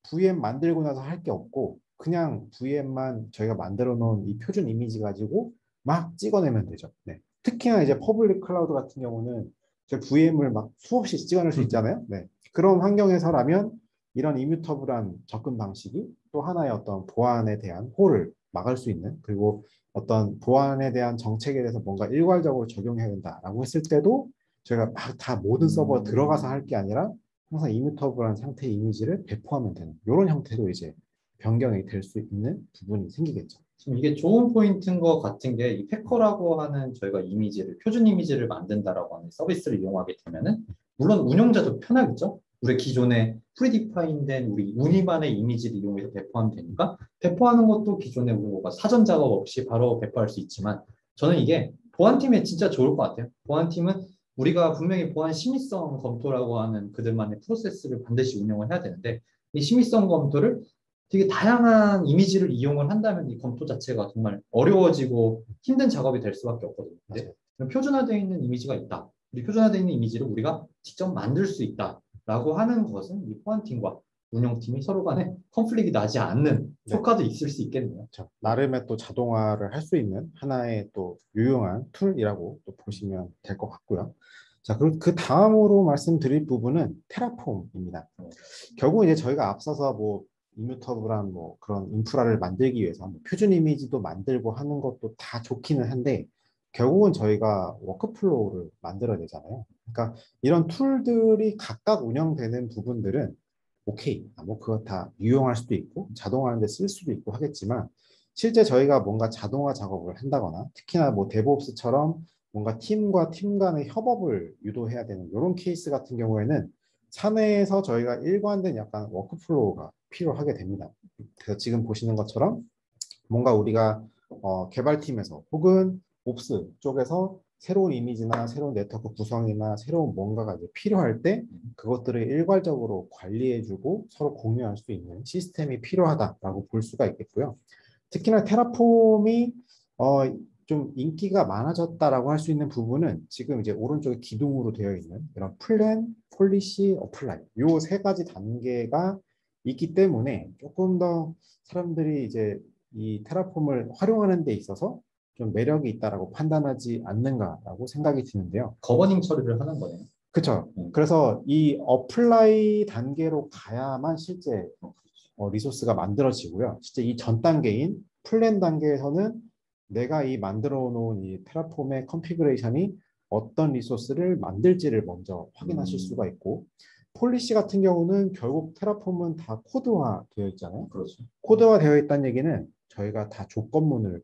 VM 만들고 나서 할 게 없고 그냥 VM만 저희가 만들어 놓은 이 표준 이미지 가지고 막 찍어내면 되죠. 네. 특히나 이제 퍼블릭 클라우드 같은 경우는 저희 VM을 막 수없이 찍어낼 수 있잖아요. 네. 그런 환경에서라면 이런 이뮤터블한 접근 방식이 또 하나의 어떤 보안에 대한 홀을 막을 수 있는 그리고 어떤 보안에 대한 정책에 대해서 뭔가 일괄적으로 적용해야 된다라고 했을 때도 저희가 막 다 모든 서버 들어가서 할 게 아니라 항상 이뮤터블한 상태의 이미지를 배포하면 되는 이런 형태로 이제 변경이 될 수 있는 부분이 생기겠죠. 지금 이게 좋은 포인트인 것 같은 게 이 패커라고 하는 저희가 이미지를 표준 이미지를 만든다라고 하는 서비스를 이용하게 되면은 물론 운영자도 편하겠죠. 우리 기존에 프리디파인된 우리 무늬만의 이미지를 이용해서 배포하면 되니까 배포하는 것도 기존에 뭐가 사전 작업 없이 바로 배포할 수 있지만 저는 이게 보안팀에 진짜 좋을 것 같아요. 보안팀은 우리가 분명히 보안 심의성 검토라고 하는 그들만의 프로세스를 반드시 운영을 해야 되는데 이 심의성 검토를 되게 다양한 이미지를 이용을 한다면 이 검토 자체가 정말 어려워지고 힘든 작업이 될 수밖에 없거든요. 근데 표준화되어 있는 이미지가 있다. 우리 표준화되어 있는 이미지를 우리가 직접 만들 수 있다라고 하는 것은 이 보안팀과 운영팀이 서로 간에 컨플릭이 나지 않는 네. 효과도 있을 수 있겠네요. 그렇죠. 나름의 또 자동화를 할 수 있는 하나의 또 유용한 툴이라고 또 보시면 될 것 같고요. 자, 그리고 그 다음으로 말씀드릴 부분은 테라폼입니다. 결국 이제 저희가 앞서서 뭐 이뮤터블한 뭐 그런 인프라를 만들기 위해서 뭐 표준 이미지도 만들고 하는 것도 다 좋기는 한데 결국은 저희가 워크플로우를 만들어야 되잖아요. 그러니까 이런 툴들이 각각 운영되는 부분들은 오케이, 뭐 그거 다 유용할 수도 있고 자동화하는데 쓸 수도 있고 하겠지만 실제 저희가 뭔가 자동화 작업을 한다거나 특히나 뭐 데브옵스처럼 뭔가 팀과 팀 간의 협업을 유도해야 되는 이런 케이스 같은 경우에는 사내에서 저희가 일관된 약간 워크플로우가 필요하게 됩니다. 그래서 지금 보시는 것처럼 뭔가 우리가 개발팀에서 혹은 옵스 쪽에서 새로운 이미지나 새로운 네트워크 구성이나 새로운 뭔가가 이제 필요할 때 그것들을 일괄적으로 관리해주고 서로 공유할 수 있는 시스템이 필요하다라고 볼 수가 있겠고요. 특히나 테라폼이 좀 인기가 많아졌다라고 할 수 있는 부분은 지금 이제 오른쪽에 기둥으로 되어 있는 이런 플랜, 폴리시, 어플라이 요 세 가지 단계가 있기 때문에 조금 더 사람들이 이제 이 테라폼을 활용하는 데 있어서 좀 매력이 있다라고 판단하지 않는가라고 생각이 드는데요. 거버닝 처리를 하는 거네요. 그렇죠. 그래서 이 어플라이 단계로 가야만 실제 리소스가 만들어지고요. 진짜 이 전 단계인 플랜 단계에서는 내가 이 만들어 놓은 이 테라폼의 컨피그레이션이 어떤 리소스를 만들지를 먼저 확인하실 수가 있고 폴리시 같은 경우는 결국 테라폼은 다 코드화 되어 있잖아요. 그렇죠. 코드화 되어 있다는 얘기는 저희가 다 조건문을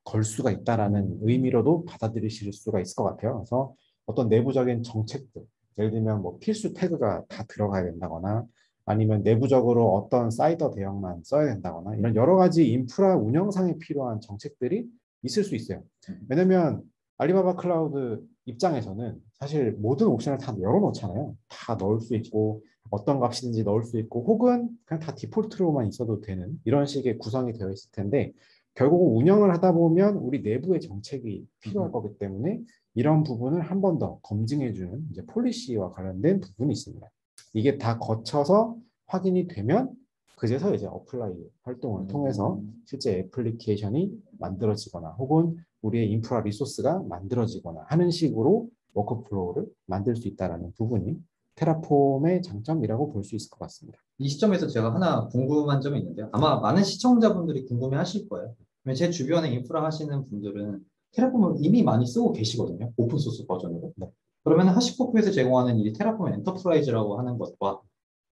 걸 수가 있다라는 의미로도 받아들이실 수가 있을 것 같아요. 그래서 어떤 내부적인 정책들, 예를 들면 뭐 필수 태그가 다 들어가야 된다거나 아니면 내부적으로 어떤 사이더 대형만 써야 된다거나 이런 여러 가지 인프라 운영상에 필요한 정책들이 있을 수 있어요. 왜냐면 알리바바 클라우드 입장에서는 사실 모든 옵션을 다 열어놓잖아요. 다 넣을 수 있고 어떤 값이든지 넣을 수 있고 혹은 그냥 다 디폴트로만 있어도 되는 이런 식의 구성이 되어 있을 텐데 결국 운영을 하다 보면 우리 내부의 정책이 필요할 거기 때문에 이런 부분을 한 번 더 검증해주는 이제 폴리시와 관련된 부분이 있습니다. 이게 다 거쳐서 확인이 되면 그제서 이제 어플라이 활동을 통해서 실제 애플리케이션이 만들어지거나 혹은 우리의 인프라 리소스가 만들어지거나 하는 식으로 워크플로우를 만들 수 있다는 부분이 테라폼의 장점이라고 볼 수 있을 것 같습니다. 이 시점에서 제가 하나 궁금한 점이 있는데요. 아마 많은 시청자분들이 궁금해 하실 거예요. 제 주변에 인프라 하시는 분들은 테라폼을 이미 많이 쓰고 계시거든요. 오픈소스 버전으로. 네. 그러면 하시코프에서 제공하는 이 테라폼 엔터프라이즈라고 하는 것과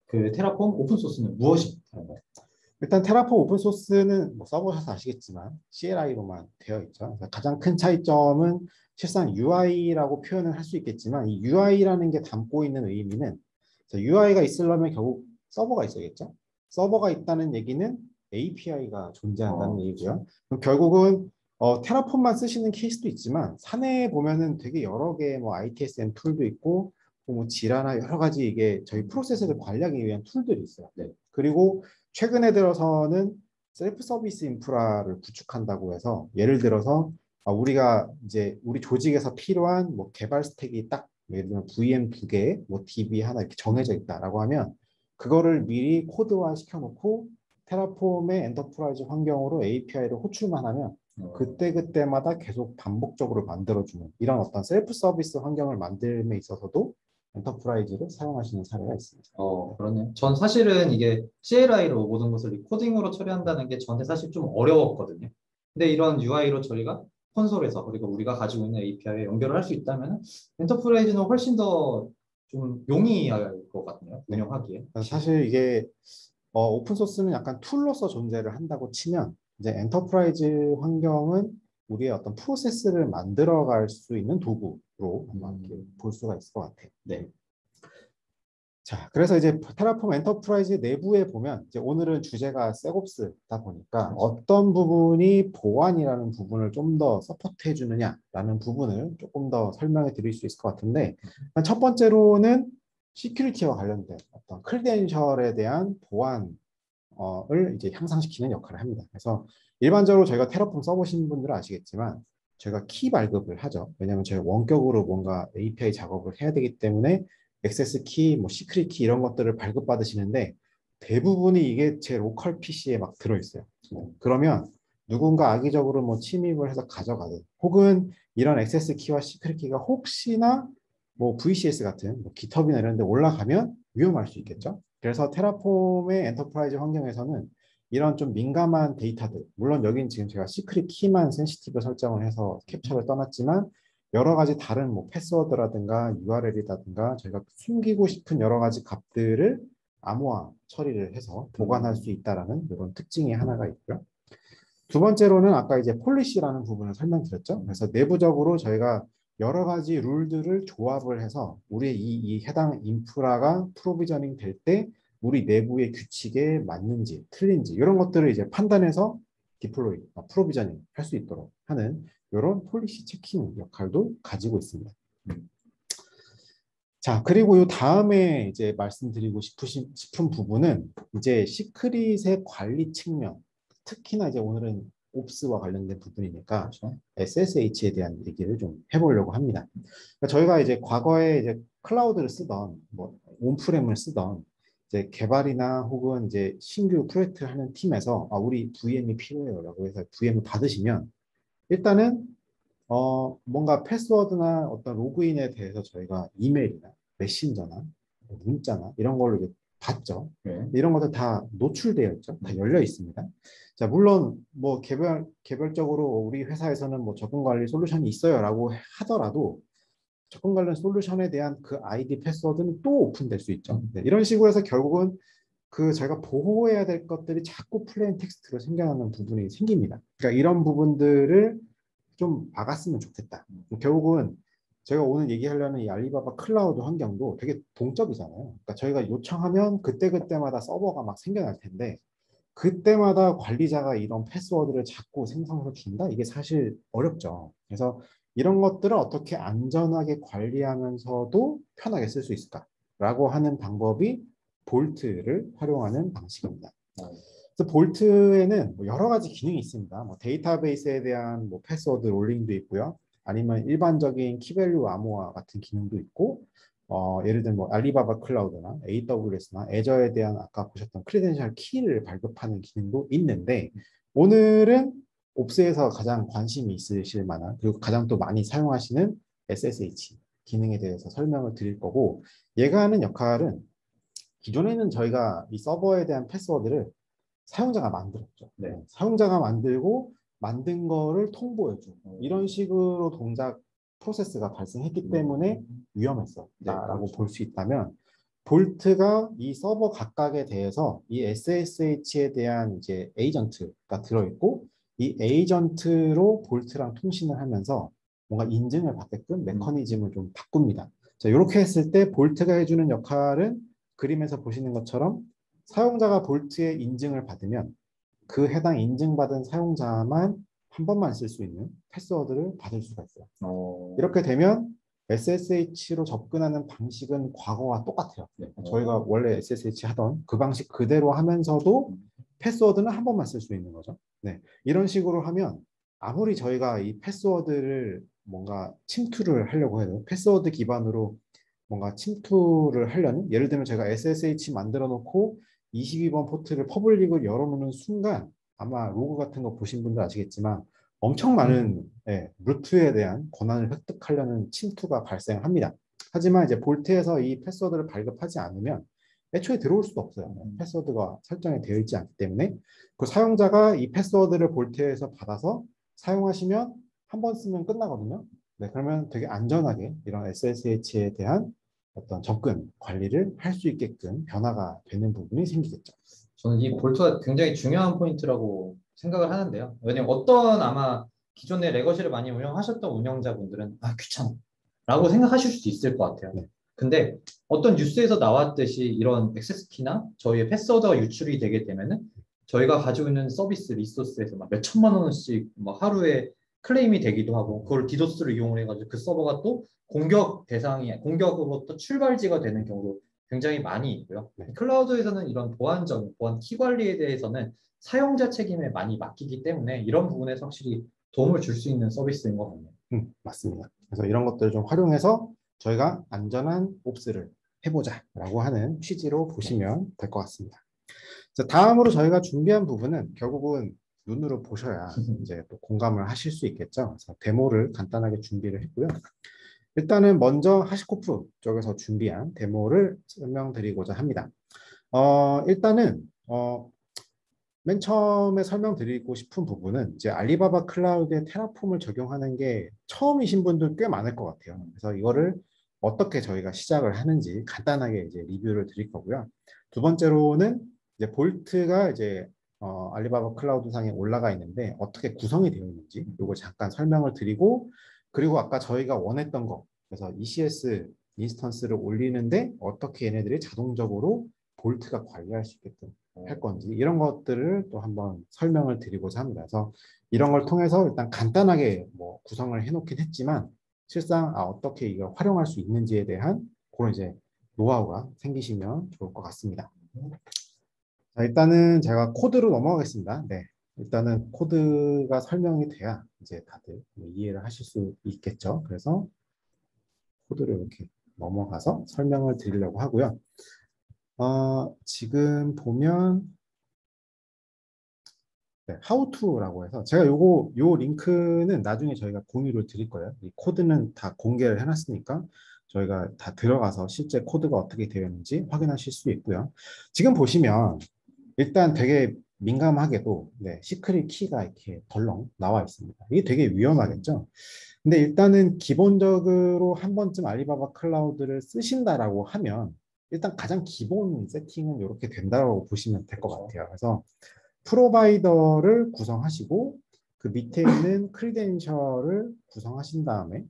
그 테라폼 오픈소스는 무엇이 다른가요? 일단 테라폼 오픈소스는 뭐 써보셔서 아시겠지만 CLI로만 되어 있죠. 가장 큰 차이점은 실상 UI라고 표현을 할 수 있겠지만 이 UI라는 게 담고 있는 의미는 UI가 있으려면 결국 서버가 있어야겠죠. 서버가 있다는 얘기는 API가 존재한다는 얘기고요. 그럼 결국은 테라폼만 쓰시는 케이스도 있지만 사내에 보면은 되게 여러 개의 뭐 ITSM 툴도 있고 뭐 지라나 여러 가지 이게 저희 프로세스를 관리하기 위한 툴들이 있어요. 네. 그리고 최근에 들어서는 셀프 서비스 인프라를 구축한다고 해서 예를 들어서 우리가 이제 우리 조직에서 필요한 뭐 개발 스택이 딱 예를 들면 VM 2개, 뭐 DB 하나 이렇게 정해져 있다라고 하면 그거를 미리 코드화 시켜놓고 테라폼의 엔터프라이즈 환경으로 API를 호출만 하면 그때그때마다 계속 반복적으로 만들어주는 이런 어떤 셀프 서비스 환경을 만들음에 있어서도 엔터프라이즈를 사용하시는 사례가 있습니다. 그러네요. 전 사실은 이게 CLI로 모든 것을 리코딩으로 처리한다는 게 저한테 사실 좀 어려웠거든요. 근데 이런 UI로 저희가 콘솔에서 그리고 우리가 가지고 있는 API에 연결을 할 수 있다면 엔터프라이즈는 훨씬 더 좀 용이할 것 같네요. 운영하기에. 사실 이게 오픈소스는 약간 툴로서 존재를 한다고 치면 이제 엔터프라이즈 환경은 우리의 어떤 프로세스를 만들어갈 수 있는 도구로 볼 수가 있을 것 같아요. 네. 자, 그래서 이제 테라폼 엔터프라이즈 내부에 보면 이제 오늘은 주제가 셋옵스다 보니까 어떤 부분이 보안이라는 부분을 좀 더 서포트해 주느냐라는 부분을 조금 더 설명해 드릴 수 있을 것 같은데 첫 번째로는 시큐리티와 관련된 어떤 크리덴셜에 대한 보안을 이제 향상시키는 역할을 합니다. 그래서 일반적으로 저희가 테라폼 써보신 분들은 아시겠지만 저희가 키 발급을 하죠. 왜냐하면 저희가 원격으로 뭔가 API 작업을 해야 되기 때문에 액세스 키, 뭐 시크릿 키 이런 것들을 발급받으시는데 대부분이 이게 제 로컬 PC에 막 들어있어요. 그러면 누군가 악의적으로 뭐 침입을 해서 가져가든 혹은 이런 액세스 키와 시크릿 키가 혹시나 뭐 VCS 같은 뭐 GitHub이나 이런 데 올라가면 위험할 수 있겠죠. 그래서 테라폼의 엔터프라이즈 환경에서는 이런 좀 민감한 데이터들, 물론 여긴 지금 제가 시크릿 키만 센시티브 설정을 해서 캡처를 떠났지만 여러 가지 다른 뭐 패스워드라든가 URL이라든가 저희가 숨기고 싶은 여러 가지 값들을 암호화 처리를 해서 보관할 수 있다라는 이런 특징이 하나가 있고요. 두 번째로는 아까 이제 폴리시라는 부분을 설명드렸죠. 그래서 내부적으로 저희가 여러 가지 룰들을 조합을 해서 우리 이 해당 인프라가 프로비저닝 될 때 우리 내부의 규칙에 맞는지 틀린지 이런 것들을 이제 판단해서 디플로이, 프로비저닝 할 수 있도록 하는 이런 폴리시 체킹 역할도 가지고 있습니다. 자, 그리고 이 다음에 이제 말씀드리고 싶은 부분은 이제 시크릿의 관리 측면, 특히나 이제 오늘은 옵스와 관련된 부분이니까 그렇죠. SSH에 대한 얘기를 좀 해보려고 합니다. 그러니까 저희가 이제 과거에 이제 클라우드를 쓰던 뭐 온프렘을 쓰던 이제 개발이나 혹은 이제 신규 프로젝트를 하는 팀에서 우리 VM이 필요해요라고 해서 VM을 받으시면 일단은 뭔가 패스워드나 어떤 로그인에 대해서 저희가 이메일이나 메신저나 문자나 이런 걸로 이제 봤죠. 네. 이런 것들 다 노출되어 있죠. 다 열려 있습니다. 자, 물론 뭐 개별적으로 우리 회사에서는 뭐 접근 관리 솔루션이 있어요라고 하더라도 접근 관련 솔루션에 대한 그 아이디 패스워드는 또 오픈될 수 있죠. 네, 이런 식으로 해서 결국은 그 저희가 보호해야 될 것들이 자꾸 플레인 텍스트로 생겨나는 부분이 생깁니다. 그러니까 이런 부분들을 좀 막았으면 좋겠다. 결국은 제가 오늘 얘기하려는 이 알리바바 클라우드 환경도 되게 동적이잖아요. 그러니까 저희가 요청하면 그때그때마다 서버가 막 생겨날 텐데 그때마다 관리자가 이런 패스워드를 자꾸 생성해서 준다? 이게 사실 어렵죠. 그래서 이런 것들을 어떻게 안전하게 관리하면서도 편하게 쓸 수 있을까라고 하는 방법이 볼트를 활용하는 방식입니다. 그래서 볼트에는 뭐 여러 가지 기능이 있습니다. 뭐 데이터베이스에 대한 뭐 패스워드 롤링도 있고요. 아니면 일반적인 키밸류 암호화 같은 기능도 있고, 예를 들면 뭐 알리바바 클라우드나 AWS나 애저에 대한 아까 보셨던 크리덴셜 키를 발급하는 기능도 있는데 오늘은 옵스에서 가장 관심이 있으실 만한 그리고 가장 또 많이 사용하시는 SSH 기능에 대해서 설명을 드릴 거고 얘가 하는 역할은 기존에는 저희가 이 서버에 대한 패스워드를 사용자가 만들었죠. 네. 사용자가 만들고 만든 거를 통보해주고 이런 식으로 동작 프로세스가 발생했기 때문에 위험했었다라고 볼 수 있다면 볼트가 이 서버 각각에 대해서 이 SSH에 대한 이제 에이전트가 들어있고 이 에이전트로 볼트랑 통신을 하면서 뭔가 인증을 받게끔 메커니즘을 좀 바꿉니다. 자, 이렇게 했을 때 볼트가 해주는 역할은 그림에서 보시는 것처럼 사용자가 볼트의 인증을 받으면 그 해당 인증받은 사용자만 한 번만 쓸 수 있는 패스워드를 받을 수가 있어요. 이렇게 되면 SSH로 접근하는 방식은 과거와 똑같아요. 네. 저희가 원래 SSH 하던 그 방식 그대로 하면서도 패스워드는 한 번만 쓸 수 있는 거죠. 네. 이런 식으로 하면 아무리 저희가 이 패스워드를 뭔가 침투를 하려고 해도 패스워드 기반으로 뭔가 침투를 하려는 예를 들면 제가 SSH 만들어 놓고 22번 포트를 퍼블릭을 열어놓는 순간 아마 로그 같은 거 보신 분들 아시겠지만 엄청 많은 루트에 대한 권한을 획득하려는 침투가 발생합니다. 하지만 이제 볼트에서 이 패스워드를 발급하지 않으면 애초에 들어올 수도 없어요. 패스워드가 설정이 되어 있지 않기 때문에 그 사용자가 이 패스워드를 볼트에서 받아서 사용하시면 한 번 쓰면 끝나거든요. 네, 그러면 되게 안전하게 이런 SSH에 대한 어떤 접근 관리를 할 수 있게끔 변화가 되는 부분이 생기겠죠. 저는 이 볼트가 굉장히 중요한 포인트라고 생각을 하는데요. 왜냐면 어떤 아마 기존에 레거시를 많이 운영하셨던 운영자분들은 귀찮아 라고 생각하실 수도 있을 것 같아요. 네. 근데 어떤 뉴스에서 나왔듯이 이런 액세스 키나 저희의 패스워드가 유출이 되게 되면은 저희가 가지고 있는 서비스 리소스에서 막 몇 천만 원씩 막 하루에 클레임이 되기도 하고 그걸 디도스를 이용을 해가지고 그 서버가 또 공격 대상이 공격으로부터 출발지가 되는 경우도 굉장히 많이 있고요. 네. 클라우드에서는 이런 보안적, 보안 키 관리에 대해서는 사용자 책임에 많이 맡기기 때문에 이런 부분에서 확실히 도움을 줄 수 있는 서비스인 것 같네요. 맞습니다. 그래서 이런 것들을 좀 활용해서 저희가 안전한 옵스를 해보자라고 하는 취지로 보시면 될 것 같습니다. 자, 다음으로 저희가 준비한 부분은 결국은 눈으로 보셔야 이제 또 공감을 하실 수 있겠죠. 그래서 데모를 간단하게 준비를 했고요. 일단은 먼저 하시코프 쪽에서 준비한 데모를 설명드리고자 합니다. 일단은 맨 처음에 설명드리고 싶은 부분은 이제 알리바바 클라우드에 테라폼을 적용하는 게 처음이신 분들 꽤 많을 것 같아요. 그래서 이거를 어떻게 저희가 시작을 하는지 간단하게 이제 리뷰를 드릴 거고요. 두 번째로는 이제 볼트가 이제 알리바바 클라우드 상에 올라가 있는데 어떻게 구성이 되어 있는지 이걸 잠깐 설명을 드리고, 그리고 아까 저희가 원했던 거, 그래서 ECS 인스턴스를 올리는데 어떻게 얘네들이 자동적으로 볼트가 관리할 수 있게끔 할 건지 이런 것들을 또 한번 설명을 드리고자 합니다. 그래서 이런 걸 통해서 일단 간단하게 뭐 구성을 해놓긴 했지만 실상 어떻게 이걸 활용할 수 있는지에 대한 그런 이제 노하우가 생기시면 좋을 것 같습니다. 자, 일단은 제가 코드로 넘어가겠습니다. 네, 일단은 코드가 설명이 돼야 이제 다들 이해를 하실 수 있겠죠. 그래서 코드를 이렇게 넘어가서 설명을 드리려고 하고요. 지금 보면 네, how to라고 해서 제가 요 링크는 나중에 저희가 공유를 드릴 거예요. 이 코드는 다 공개를 해놨으니까 저희가 다 들어가서 실제 코드가 어떻게 되어 있는지 확인하실 수 있고요. 지금 보시면 일단 되게 민감하게도 네, 시크릿 키가 이렇게 덜렁 나와 있습니다. 이게 되게 위험하겠죠. 근데 일단은 기본적으로 한 번쯤 알리바바 클라우드를 쓰신다라고 하면 일단 가장 기본 세팅은 이렇게 된다고 보시면 될 것 같아요. 그래서 프로바이더를 구성하시고 그 밑에 있는 크리덴셜을 구성하신 다음에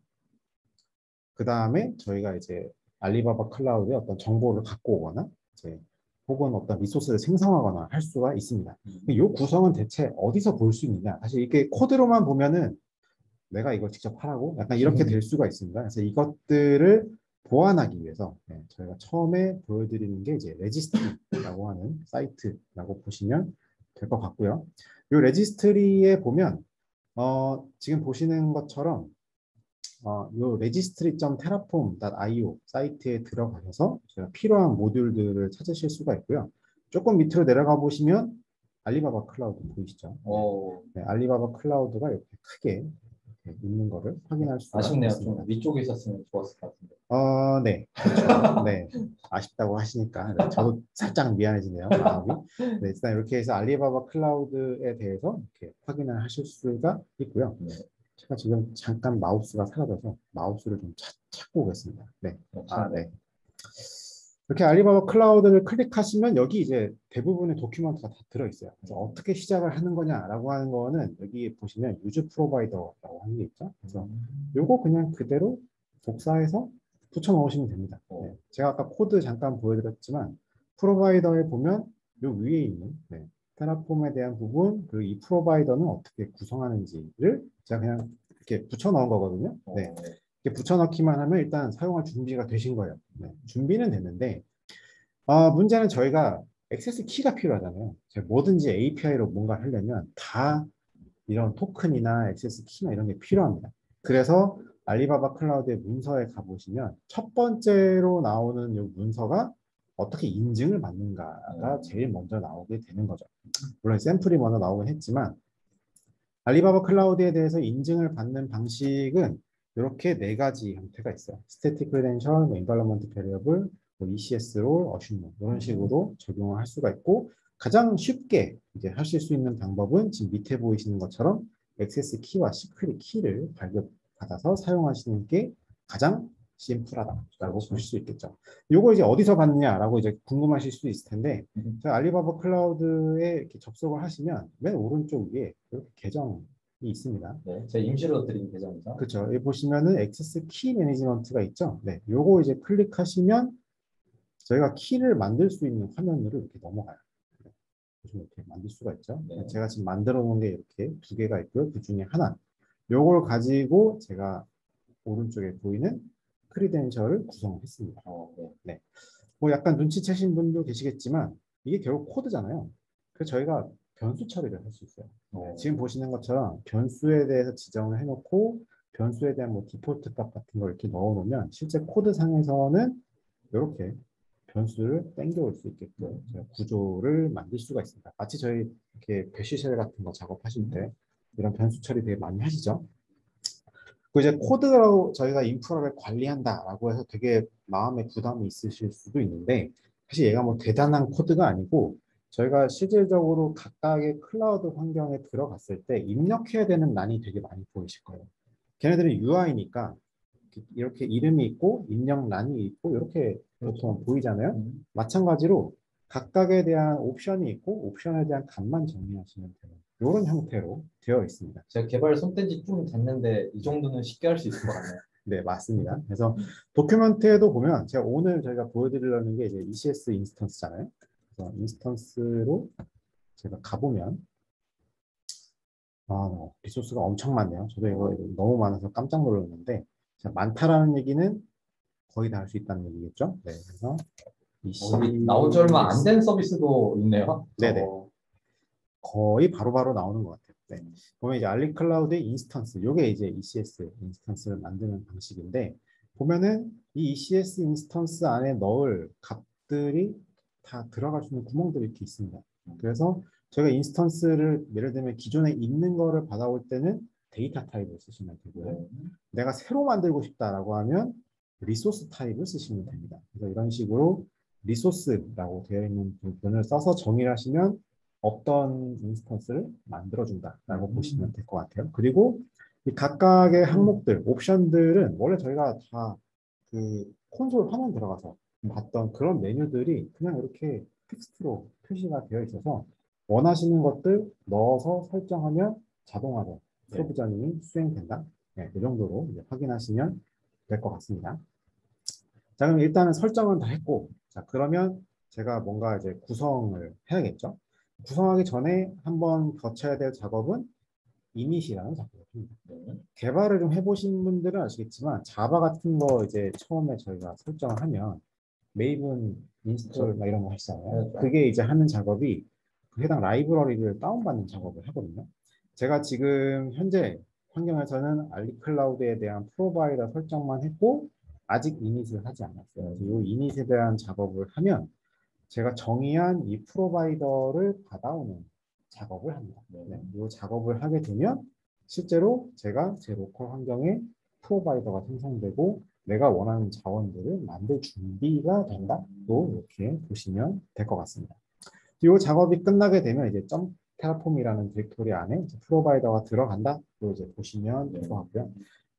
그 다음에 저희가 이제 알리바바 클라우드에 어떤 정보를 갖고 오거나 이제 혹은 어떤 리소스를 생성하거나 할 수가 있습니다. 이 구성은 대체 어디서 볼 수 있느냐? 사실 이게 코드로만 보면은 내가 이걸 직접 하라고 약간 이렇게 될 수가 있습니다. 그래서 이것들을 보완하기 위해서 저희가 처음에 보여드리는 게 이제 레지스트리라고 하는 사이트라고 보시면 될 것 같고요. 이 레지스트리에 보면 지금 보시는 것처럼 이 registry.terraform.io 사이트에 들어가셔서 제가 필요한 모듈들을 찾으실 수가 있고요. 조금 밑으로 내려가 보시면 알리바바 클라우드 보이시죠? 네, 알리바바 클라우드가 이렇게 크게 이렇게 있는 거를 확인할 수가 아쉽네요. 있습니다. 좀 위쪽에 있었으면 좋았을 것 같은데. 네, 그렇죠. 네, 아쉽다고 하시니까 네, 저도 살짝 미안해지네요, 마음이. 네, 일단 이렇게 해서 알리바바 클라우드에 대해서 이렇게 확인을 하실 수가 있고요. 제가 지금 잠깐 마우스가 사라져서 마우스를 좀 찾고 오겠습니다. 네, 네. 이렇게 알리바바 클라우드를 클릭하시면 여기 이제 대부분의 도큐먼트가 다 들어있어요. 그래서 어떻게 시작을 하는 거냐라고 하는 거는 여기 보시면 유즈 프로바이더라고 하는 게 있죠. 그래서 요거 그냥 그대로 복사해서 붙여 넣으시면 됩니다. 네. 제가 아까 코드 잠깐 보여드렸지만 프로바이더에 보면 요 위에 있는 테라폼에 대한 부분 그리고 이 프로바이더는 어떻게 구성하는지를 제가 그냥 이렇게 붙여 넣은 거거든요. 네. 이렇게 붙여 넣기만 하면 일단 사용할 준비가 되신 거예요. 네. 준비는 됐는데 문제는 저희가 액세스 키가 필요하잖아요. 뭐든지 API로 뭔가 하려면 다 이런 토큰이나 액세스 키나 이런 게 필요합니다. 그래서 알리바바 클라우드의 문서에 가보시면 첫 번째로 나오는 이 문서가 어떻게 인증을 받는가가 제일 먼저 나오게 되는 거죠. 물론 샘플이 먼저 나오긴 했지만 알리바바 클라우드에 대해서 인증을 받는 방식은 이렇게 네 가지 형태가 있어요. Static Credential, Environment Variable, ECS Role, Assume 이런 식으로 적용을 할 수가 있고 가장 쉽게 이제 하실 수 있는 방법은 지금 밑에 보이시는 것처럼 액세스 키와 시크릿 키를 발급받아서 사용하시는 게 가장 심플하다라고 보실 수 있겠죠. 이거 이제 어디서 받느냐라고 이제 궁금하실 수도 있을 텐데 알리바바 클라우드에 이렇게 접속을 하시면 맨 오른쪽 위에 이렇게 계정이 있습니다. 네, 제가 임시로 드린 계정이죠. 그렇죠. 여기 보시면은 액세스 키 매니지먼트가 있죠. 네, 요거 이제 클릭하시면 저희가 키를 만들 수 있는 화면으로 이렇게 넘어가요. 보시면 이렇게 만들 수가 있죠. 네. 제가 지금 만들어 놓은 게 이렇게 두 개가 있고요. 그 중에 하나. 요걸 가지고 제가 오른쪽에 보이는 크리덴셜을 구성했습니다. 네. 네. 뭐 약간 눈치채신 분도 계시겠지만 이게 결국 코드잖아요. 그래서 저희가 변수 처리를 할 수 있어요. 지금 보시는 것처럼 변수에 대해서 지정을 해놓고 변수에 대한 뭐 디폴트 값 같은 걸 이렇게 넣어놓으면 실제 코드상에서는 이렇게 변수를 땡겨올 수 있게끔 제가 구조를 만들 수가 있습니다. 마치 저희 이렇게 배쉬쉘 같은 거 작업하실 때 이런 변수 처리 되게 많이 하시죠. 그 이제 코드로 저희가 인프라를 관리한다라고 해서 되게 마음에 부담이 있으실 수도 있는데 사실 얘가 뭐 대단한 코드가 아니고 저희가 실질적으로 각각의 클라우드 환경에 들어갔을 때 입력해야 되는 난이 되게 많이 보이실 거예요. 걔네들은 UI니까 이렇게 이름이 있고 입력란이 있고 이렇게 보통 보이잖아요. 마찬가지로 각각에 대한 옵션이 있고 옵션에 대한 값만 정리하시면 되는 이런 형태로 되어 있습니다. 제가 개발 손뗀 지 좀 됐는데 이 정도는 쉽게 할 수 있을 것 같네요. 네, 맞습니다. 그래서 도큐멘트에도 보면 제가 오늘 저희가 보여드리려는 게 이제 ECS 인스턴스잖아요. 그래서 인스턴스로 제가 가보면 리소스가 엄청 많네요. 저도 이거 너무 많아서 깜짝 놀랐는데 많다라는 얘기는 거의 다 할 수 있다는 얘기겠죠. 네, 그래서 나온 지 얼마 안 된 서비스도 있네요. 네네. 거의 바로바로 나오는 것 같아요. 네. 보면 이제 알리클라우드의 인스턴스, 요게 이제 ECS 인스턴스를 만드는 방식인데 보면은 이 ECS 인스턴스 안에 넣을 값들이 다 들어갈 수 있는 구멍들이 이렇게 있습니다. 그래서 저희가 인스턴스를 예를 들면 기존에 있는 거를 받아올 때는 데이터 타입을 쓰시면 되고요. 내가 새로 만들고 싶다라고 하면 리소스 타입을 쓰시면 됩니다. 그래서 이런 식으로 리소스라고 되어 있는 부분을 써서 정의를 하시면 없던 인스턴스를 만들어준다라고 보시면 될 것 같아요. 그리고 이 각각의 항목들, 옵션들은 원래 저희가 다 그 콘솔 화면 들어가서 봤던 그런 메뉴들이 그냥 이렇게 텍스트로 표시가 되어 있어서 원하시는 것들 넣어서 설정하면 자동화로 프로비저닝이 수행된다. 네, 이 정도로 이제 확인하시면 될 것 같습니다. 자, 그럼 일단은 설정은 다 했고, 자, 그러면 제가 뭔가 이제 구성을 해야겠죠. 구성하기 전에 한번 거쳐야 될 작업은 이닛이라는 작업입니다. 개발을 좀 해보신 분들은 아시겠지만 자바 같은 거 이제 처음에 저희가 설정을 하면 메이븐 인스톨 막 이런 거 하시잖아요. 그게 이제 하는 작업이 그 해당 라이브러리를 다운받는 작업을 하거든요. 제가 지금 현재 환경에서는 알리클라우드에 대한 프로바이더 설정만 했고 아직 이닛을 하지 않았어요. 이 이닛에 대한 작업을 하면 제가 정의한 이 프로바이더를 받아오는 작업을 합니다. 네, 이 작업을 하게 되면 실제로 제가 제 로컬 환경에 프로바이더가 생성되고 내가 원하는 자원들을 만들 준비가 된다. 또 이렇게 보시면 될 것 같습니다. 이 작업이 끝나게 되면 이제 점 테라폼이라는 디렉토리 안에 프로바이더가 들어간다. 또 이제 보시면 될 것 같고요.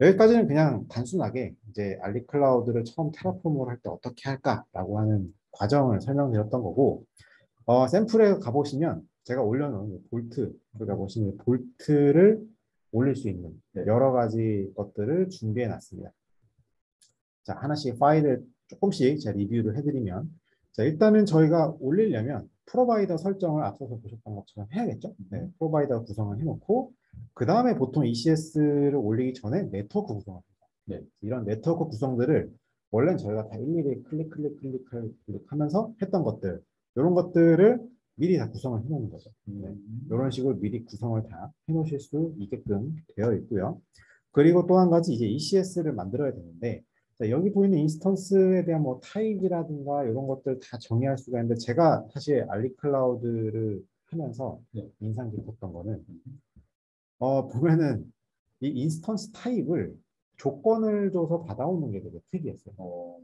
여기까지는 그냥 단순하게 이제 알리클라우드를 처음 테라폼을 할 때 어떻게 할까라고 하는 과정을 설명드렸던 거고, 샘플에 가보시면 제가 올려놓은 볼트, 여기 가보시면 볼트를 올릴 수 있는 여러 가지 것들을 준비해 놨습니다. 자, 하나씩 파일을 조금씩 제가 리뷰를 해드리면, 자, 일단은 저희가 올리려면 프로바이더 설정을 앞서서 보셨던 것처럼 해야겠죠? 네, 프로바이더 구성을 해놓고, 그 다음에 보통 ECS를 올리기 전에 네트워크 구성을 합니다. 네, 이런 네트워크 구성들을 원래는 저희가 다 일일이 클릭하면서 했던 것들, 이런 것들을 미리 다 구성을 해놓는 거죠. 네, 이런 식으로 미리 구성을 다 해놓으실 수 있게끔 되어 있고요. 그리고 또 한 가지 이제 ECS를 만들어야 되는데, 자, 여기 보이는 인스턴스에 대한 뭐 타입이라든가 이런 것들 다 정의할 수가 있는데 제가 사실 알리클라우드를 하면서 인상 깊었던 거는 보면은 이 인스턴스 타입을 조건을 줘서 받아오는 게 되게 특이했어요.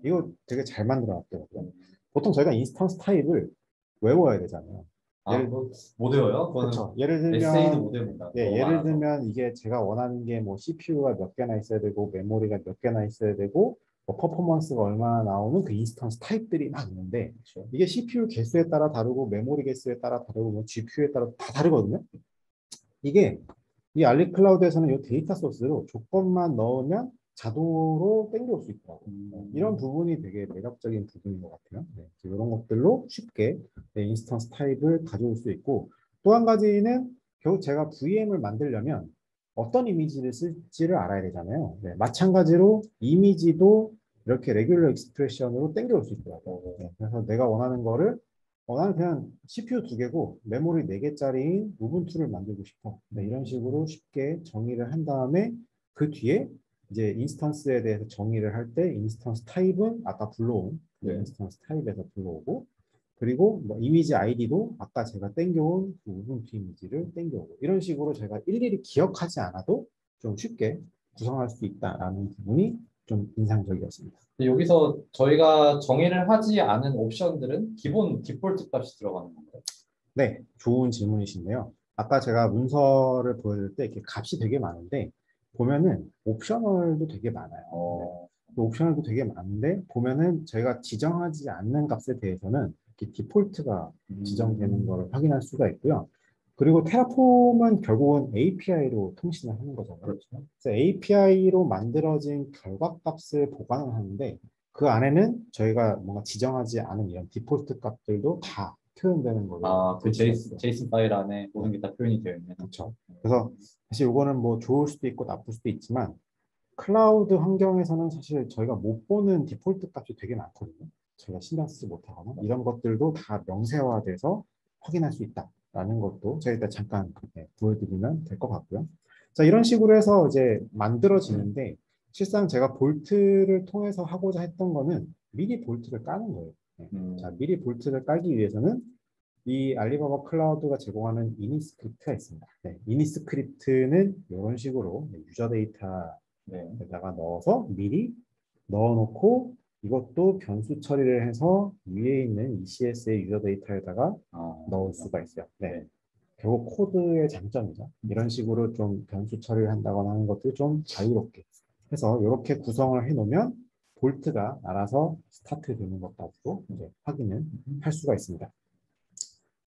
이거 되게 잘 만들어놨더라고요. 보통 저희가 인스턴스 타입을 외워야 되잖아요. 못 외워요? 그렇죠. 예를 들면 에세이도 못 외웁니다. 예를 들면 이게 제가 원하는 게 뭐 CPU가 몇 개나 있어야 되고 메모리가 몇 개나 있어야 되고 뭐 퍼포먼스가 얼마나 나오는 그 인스턴스 타입들이 막 있는데 그렇죠. 이게 CPU 개수에 따라 다르고 메모리 개수에 따라 다르고 뭐 GPU에 따라 다 다르거든요. 이게 이 알리클라우드에서는 이 데이터 소스로 조건만 넣으면 자동으로 땡겨올 수 있더라고요. 이런 부분이 되게 매력적인 부분인 것 같아요. 네, 이런 것들로 쉽게 인스턴스 타입을 가져올 수 있고 또 한 가지는 결국 제가 VM을 만들려면 어떤 이미지를 쓸지를 알아야 되잖아요. 네, 마찬가지로 이미지도 이렇게 레귤러 익스프레션으로 땡겨올 수 있더라고요. 네, 그래서 내가 원하는 거를 나는 그냥 CPU 2개고 메모리 4개짜리인 우분투를 만들고 싶어. 네, 이런 식으로 쉽게 정의를 한 다음에 그 뒤에 이제 인스턴스에 대해서 정의를 할 때 인스턴스 타입은 아까 불러온 인스턴스 타입에서 불러오고 그리고 뭐 이미지 아이디도 아까 제가 땡겨온 그 우분투 이미지를 땡겨오고 이런 식으로 제가 일일이 기억하지 않아도 좀 쉽게 구성할 수 있다라는 부분이 좀 인상적이었습니다. 여기서 저희가 정의를 하지 않은 옵션들은 기본 디폴트 값이 들어가는 건가요? 네, 좋은 질문이신데요. 아까 제가 문서를 보여드릴 때 이렇게 값이 되게 많은데 보면은 옵셔널도 되게 많아요. 네. 옵셔널도 되게 많은데 보면은 저희가 지정하지 않는 값에 대해서는 이렇게 디폴트가 지정되는 것을 확인할 수가 있고요. 그리고 테라폼은 결국은 API로 통신을 하는 거잖아요. 그렇죠. 그래서 API로 만들어진 결과값을 보관을 하는데 그 안에는 저희가 뭔가 지정하지 않은 이런 디폴트 값들도 다 표현되는 걸로 그 제이슨 파일 안에 모든 게 다 표현이 되어 있는. 그렇죠. 그래서 사실 이거는 뭐 좋을 수도 있고 나쁠 수도 있지만 클라우드 환경에서는 사실 저희가 못 보는 디폴트 값이 되게 많거든요. 저희가 신경 쓰지 못하거나 이런 것들도 다 명세화돼서 확인할 수 있다라는 것도 저희가 일단 잠깐 보여드리면 될 것 같고요. 자, 이런 식으로 해서 이제 만들어지는데 실상 제가 볼트를 통해서 하고자 했던 거는 미리 볼트를 까는 거예요. 자, 미리 볼트를 깔기 위해서는 이 알리바바 클라우드가 제공하는 이니스크립트가 있습니다. 네, 이니스크립트는 이런 식으로 유저 데이터에다가 넣어서 미리 넣어놓고 이것도 변수 처리를 해서 위에 있는 ECS의 유저 데이터에다가 넣을 수가 있어요. 네. 결국 코드의 장점이죠. 이런 식으로 좀 변수 처리를 한다거나 하는 것들 좀 자유롭게 해서 이렇게 구성을 해놓으면 볼트가 알아서 스타트 되는 것까지도 이제 확인을 할 수가 있습니다.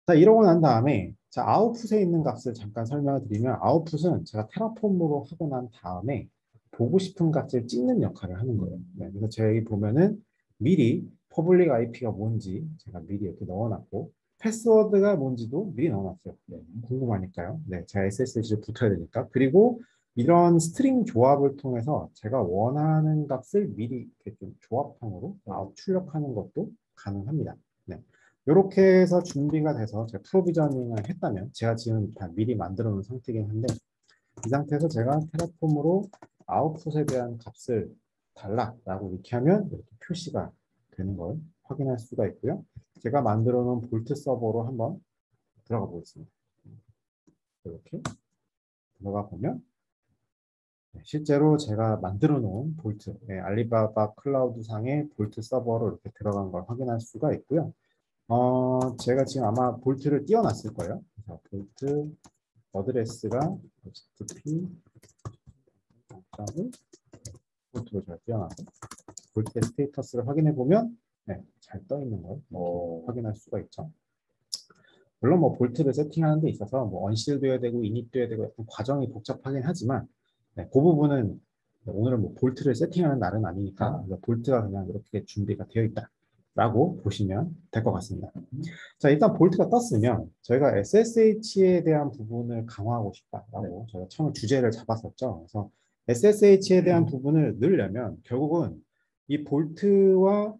자, 이러고 난 다음에 자, 아웃풋에 있는 값을 잠깐 설명을 드리면 아웃풋은 제가 테라폼으로 하고 난 다음에 보고 싶은 값을 찍는 역할을 하는 거예요. 네, 그래서 제가 여기 보면은 미리 퍼블릭 IP가 뭔지 제가 미리 이렇게 넣어놨고 패스워드가 뭔지도 미리 넣어놨어요. 네, 궁금하니까요. 네, 제가 SSH를 붙여야 되니까. 그리고 이런 스트링 조합을 통해서 제가 원하는 값을 미리 이렇게 좀 조합형으로 출력하는 것도 가능합니다. 네. 이렇게 해서 준비가 돼서 제가 프로비저닝을 했다면 제가 지금 다 미리 만들어 놓은 상태이긴 한데 이 상태에서 제가 테라폼으로 아웃풋에 대한 값을 달라라고 이렇게 하면 이렇게 표시가 되는 걸 확인할 수가 있고요. 제가 만들어 놓은 볼트 서버로 한번 들어가 보겠습니다. 이렇게 들어가 보면 실제로 제가 만들어 놓은 볼트, 알리바바 클라우드 상의 볼트 서버로 이렇게 들어간 걸 확인할 수가 있고요. 제가 지금 아마 볼트를 띄워놨을 거예요. 그래서 볼트 어드레스가 http 볼트로 잘 띄워놔서 볼트의 스테이터스를 확인해 보면 잘 떠 있는 걸 확인할 수가 있죠. 물론 뭐 볼트를 세팅하는 데 있어서 뭐 언실도 해야 되고 이닛도 해야 되고 약간 과정이 복잡하긴 하지만 그 부분은 오늘은 뭐 볼트를 세팅하는 날은 아니니까 볼트가 그냥 이렇게 준비가 되어 있다. 라고 보시면 될 것 같습니다. 자, 일단 볼트가 떴으면 저희가 SSH에 대한 부분을 강화하고 싶다라고 저희가 처음 주제를 잡았었죠. 그래서 SSH에 대한 부분을 넣으려면 결국은 이 볼트와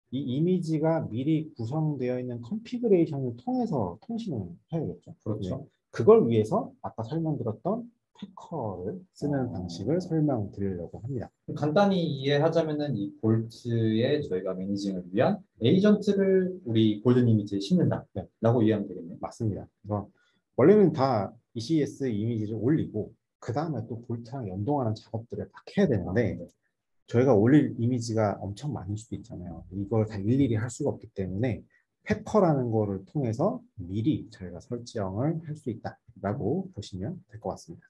이 이미지가 미리 구성되어 있는 컨피그레이션을 통해서 통신을 해야겠죠. 그렇죠. 네. 그걸 위해서 아까 설명드렸던 패커를 쓰는 방식을 설명드리려고 합니다. 간단히 이해하자면은 이 볼트에 저희가 매니징을 위한 에이전트를 우리 골든 이미지에 심는다라고 이해하면 되겠네요. 맞습니다. 그래서 원래는 다 ECS 이미지를 올리고 그 다음에 또 볼트랑 연동하는 작업들을 막 해야 되는데 저희가 올릴 이미지가 엄청 많을 수도 있잖아요. 이걸 다 일일이 할 수가 없기 때문에 패커라는 거를 통해서 미리 저희가 설정을 할 수 있다라고 보시면 될 것 같습니다.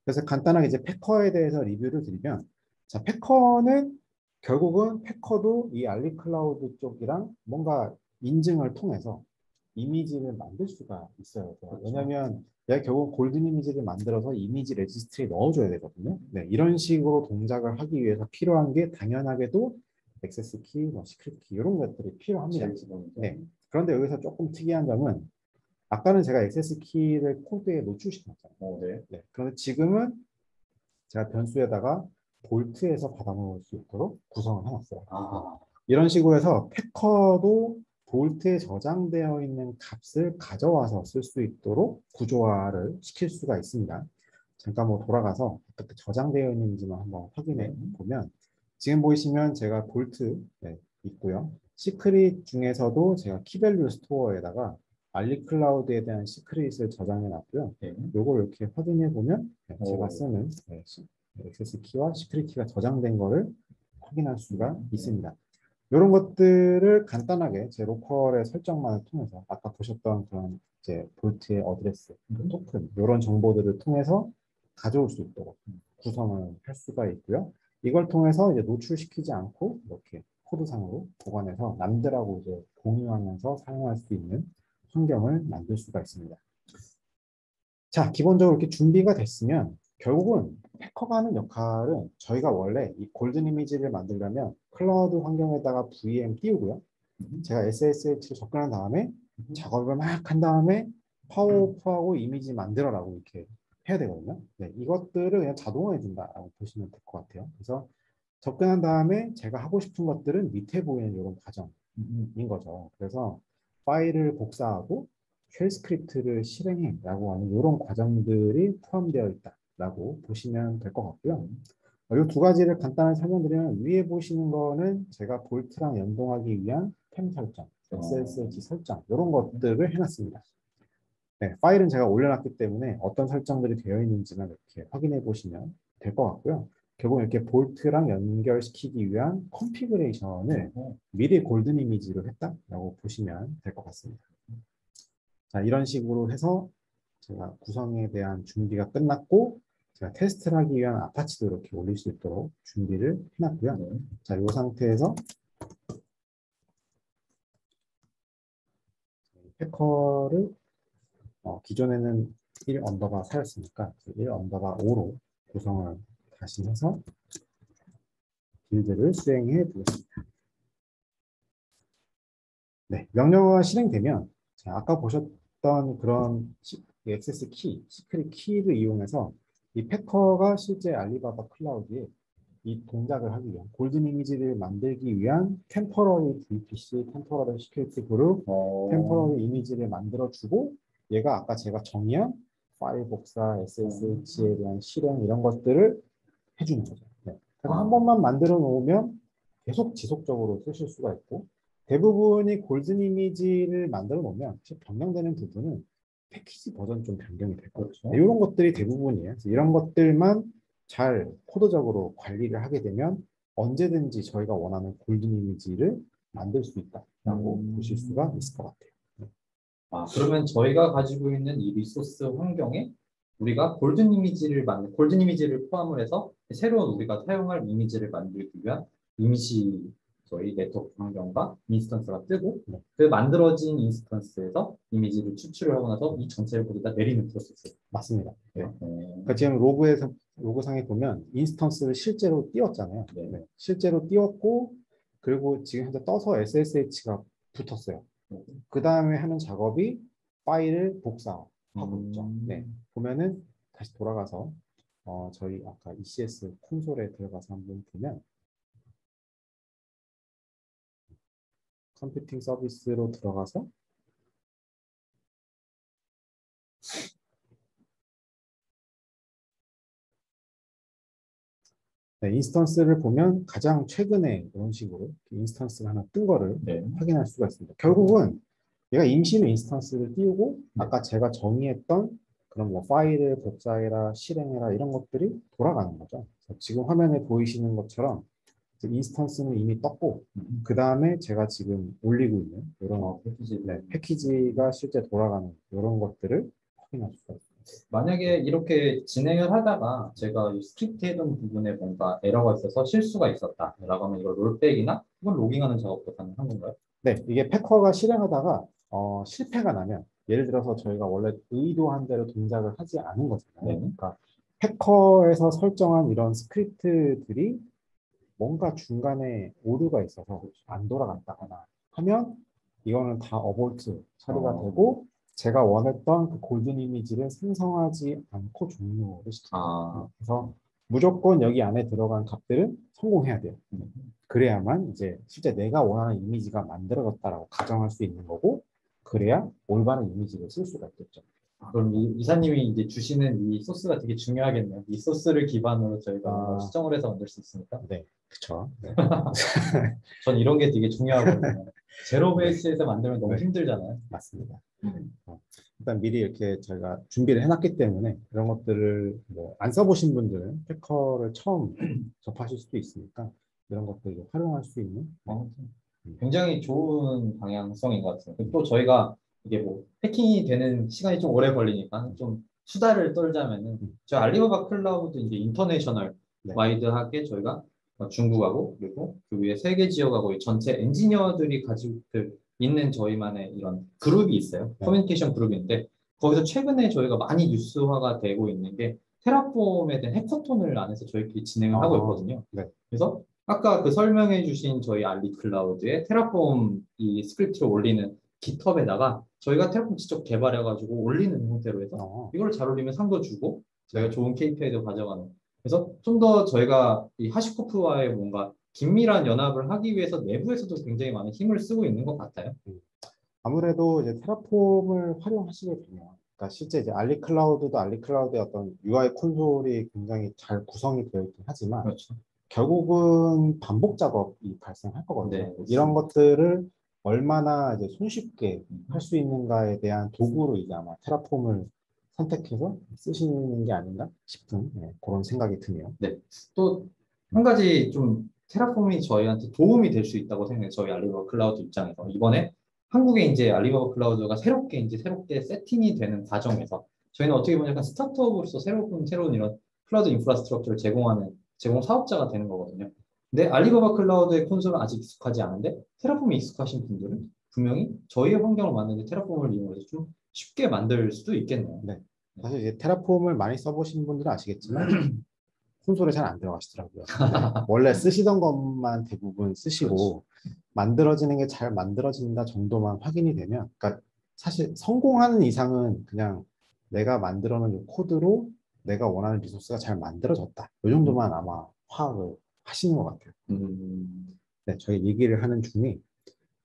그래서 간단하게 이제 패커에 대해서 리뷰를 드리면 자, 패커는 결국은 패커도 이 알리클라우드 쪽이랑 뭔가 인증을 통해서 이미지를 만들 수가 있어요. 그렇죠. 왜냐하면 내가 결국 골든 이미지를 만들어서 이미지 레지스트리에 넣어줘야 되거든요. 네, 이런 식으로 동작을 하기 위해서 필요한 게 당연하게도 액세스 키, 뭐 시크릿 키 이런 것들이 필요합니다. 네. 그런데 여기서 조금 특이한 점은 아까는 제가 액세스 키를 코드에 노출시켰잖아요. 네. 네. 그런데 지금은 제가 변수에다가 볼트에서 받아놓을 수 있도록 구성을 해놨어요. 아. 이런 식으로 해서 패커도 볼트에 저장되어 있는 값을 가져와서 쓸 수 있도록 구조화를 시킬 수가 있습니다. 잠깐 뭐 돌아가서 어떻게 저장되어 있는지만 한번 확인해 보면 지금 보이시면 제가 볼트 있고요. 시크릿 중에서도 제가 키밸류 스토어에다가 알리클라우드에 대한 시크릿을 저장해 놨고요. 요걸 이렇게 확인해 보면 제가 쓰는 액세스 키와 시크릿 키가 저장된 거를 확인할 수가 있습니다. 이런 것들을 간단하게 제 로컬의 설정만을 통해서 아까 보셨던 그런 이제 볼트의 어드레스, 토큰 이런 정보들을 통해서 가져올 수 있도록 구성을 할 수가 있고요. 이걸 통해서 이제 노출시키지 않고 이렇게 코드상으로 보관해서 남들하고 이제 공유하면서 사용할 수 있는 환경을 만들 수가 있습니다. 자, 기본적으로 이렇게 준비가 됐으면 결국은 패커가 하는 역할은 저희가 원래 이 골든 이미지를 만들려면 클라우드 환경에다가 VM 띄우고요. 제가 SSH를 접근한 다음에 작업을 막 한 다음에 파워오프하고 이미지 만들어라고 이렇게 해야 되거든요. 네, 이것들을 그냥 자동화해 준다라고 보시면 될 것 같아요. 그래서 접근한 다음에 제가 하고 싶은 것들은 밑에 보이는 이런 과정인 거죠. 그래서 파일을 복사하고 쉘 스크립트를 실행해라고 하는 이런 과정들이 포함되어 있다라고 보시면 될 것 같고요. 이 두 가지를 간단하게 설명드리면 위에 보시는 거는 제가 볼트랑 연동하기 위한 템 설정, XSH 설정 이런 것들을 해놨습니다. 네, 파일은 제가 올려놨기 때문에 어떤 설정들이 되어 있는지만 이렇게 확인해 보시면 될 것 같고요. 결국 이렇게 볼트랑 연결시키기 위한 컨피그레이션을 미리 골든 이미지로 했다라고 보시면 될 것 같습니다. 자, 이런 식으로 해서 제가 구성에 대한 준비가 끝났고 제가 테스트를 하기 위한 아파치도 이렇게 올릴 수 있도록 준비를 해놨고요. 자, 이 상태에서 패커를 기존에는 1 언더바 4였으니까 1 언더바 5로 구성을 다시 해서 빌드를 수행해 보겠습니다. 네, 명령어가 실행되면 자, 아까 보셨던 그런 액세스 키, 시크릿 키를 이용해서 이 패커가 실제 알리바바 클라우드에 이 동작을 하기 위한 골든 이미지를 만들기 위한 템퍼러리 VPC, 템퍼러리 시큐리티 그룹, 템퍼러리 이미지를 만들어주고 얘가 아까 제가 정의한 파일 복사, SSH에 대한 실행 이런 것들을 해주는 거죠. 네. 그래서 한 번만 만들어 놓으면 계속 지속적으로 쓰실 수가 있고 대부분이 골든 이미지를 만들어 놓으면 변경되는 부분은 패키지 버전 좀 변경이 될 거예요. 그렇죠. 네, 이런 것들이 대부분이에요. 그래서 이런 것들만 잘 코드적으로 관리를 하게 되면 언제든지 저희가 원하는 골든 이미지를 만들 수 있다라고 보실 수가 있을 것 같아요. 네. 그러면 저희가 가지고 있는 이 리소스 환경에 우리가 골든 이미지를 포함을 해서 새로운 우리가 사용할 이미지를 만들기 위한 이미지 저희 네트워크 환경과 인스턴스가 뜨고 그 만들어진 인스턴스에서 이미지를 추출을 하고 나서 이 전체를 모두 다 내리는 프로세스. 맞습니다. 네. 그러니까 지금 로그상에 보면 인스턴스를 실제로 띄웠잖아요. 네. 실제로 띄웠고 그리고 지금 현재 떠서 SSH가 붙었어요. 그 다음에 하는 작업이 파일을 복사하고 있죠. 네. 보면은 다시 돌아가서 저희 아까 ECS 콘솔에 들어가서 한번 보면 컴퓨팅 서비스로 들어가서 네, 인스턴스를 보면 가장 최근에 이런 식으로 인스턴스가 하나 뜬 거를 확인할 수가 있습니다. 결국은 얘가 임시로 인스턴스를 띄우고 아까 제가 정의했던 그런 뭐 파일을 복사해라, 실행해라 이런 것들이 돌아가는 거죠. 지금 화면에 보이시는 것처럼 인스턴스는 이미 떴고 그 다음에 제가 지금 올리고 있는 이런 패키지가 실제 돌아가는 이런 것들을 확인할 수가 있습니다. 만약에 이렇게 진행을 하다가 제가 이 스크립트 해둔 부분에 뭔가 에러가 있어서 실수가 있었다라고 하면 이걸 롤백이나 혹은 로깅하는 작업도 가능한 건가요? 네, 이게 패커가 실행하다가 실패가 나면 예를 들어서 저희가 원래 의도한 대로 동작을 하지 않은 거잖아요. 네. 그러니까 해커에서 설정한 이런 스크립트들이 뭔가 중간에 오류가 있어서 안 돌아갔다거나 하면 이거는 다 어볼트 처리가 되고 제가 원했던 그 골든 이미지를 생성하지 않고 종료를 시킵니다. 아, 그래서 무조건 여기 안에 들어간 값들은 성공해야 돼요. 그래야만 이제 실제 내가 원하는 이미지가 만들어졌다라고 가정할 수 있는 거고 그래야 올바른 이미지를 쓸 수가 있겠죠. 그럼 이사님이 이제 주시는 이 소스가 되게 중요하겠네요. 이 소스를 기반으로 저희가 뭔가 수정을 해서 만들 수 있으니까. 네, 그렇죠. 네. 전 이런 게 되게 중요하거든요. 제로 네. 베이스에서 만들면 너무 네. 힘들잖아요. 맞습니다. 일단 미리 이렇게 저희가 준비를 해놨기 때문에 이런 것들을 뭐 안 써보신 분들은 패커를 처음 접하실 수도 있으니까 이런 것들을 활용할 수 있는 어, 굉장히 좋은 방향성인 것 같아요. 또 저희가 이게 뭐 해킹이 되는 시간이 좀 오래 걸리니까 좀 수다를 떨자면은 저 알리바바 클라우드 이제 인터내셔널 네. 와이드하게 저희가 중국하고 그리고 그 위에 세계 지역하고 이 전체 엔지니어들이 가지고 있는 저희만의 이런 그룹이 있어요. 네. 커뮤니케이션 그룹인데 거기서 최근에 저희가 많이 뉴스화가 되고 있는 게 테라폼에 대한 해커톤을 안에서 저희끼리 진행을 하고 있거든요. 네. 그래서 아까 그 설명해 주신 저희 알리 클라우드에 테라폼 이 스크립트를 올리는 깃허브에다가 저희가 테라폼 직접 개발해 가지고 올리는 형태로 해서 이걸 잘 올리면 상도 주고 저희가 좋은 KPI도 가져가는 그래서 좀 더 저희가 이 하시코프와의 뭔가 긴밀한 연합을 하기 위해서 내부에서도 굉장히 많은 힘을 쓰고 있는 것 같아요. 아무래도 이제 테라폼을 활용하시게 되면, 그러니까 실제 이제 알리 클라우드도 알리 클라우드의 어떤 UI 콘솔이 굉장히 잘 구성이 되어 있긴 하지만, 그렇죠. 결국은 반복 작업이 발생할 거거든요. 네, 이런 것들을 얼마나 이제 손쉽게 할 수 있는가에 대한 도구로 이제 아마 테라폼을 선택해서 쓰시는 게 아닌가 싶은 그런 생각이 드네요. 네. 또 한 가지 좀 테라폼이 저희한테 도움이 될 수 있다고 생각해요. 저희 알리바바 클라우드 입장에서. 이번에 한국에 이제 알리바바 클라우드가 새롭게 세팅이 되는 과정에서 저희는 어떻게 보면 약간 스타트업으로서 새로운 이런 클라우드 인프라스트럭처를 제공 사업자가 되는 거거든요. 근데 알리바바 클라우드의 콘솔은 아직 익숙하지 않은데 테라폼이 익숙하신 분들은 분명히 저희의 환경을 만드는데 테라폼을 이용해서 좀 쉽게 만들 수도 있겠네요. 네. 사실 이제 테라폼을 많이 써보신 분들은 아시겠지만 콘솔에 잘 안 들어가시더라고요. 네. 원래 쓰시던 것만 대부분 쓰시고 만들어지는 게 잘 만들어진다 정도만 확인이 되면, 그러니까 사실 성공하는 이상은 그냥 내가 만들어 놓은 코드로 내가 원하는 리소스가 잘 만들어졌다. 이 정도만 아마 파악을 하시는 것 같아요. 네, 저희 얘기를 하는 중에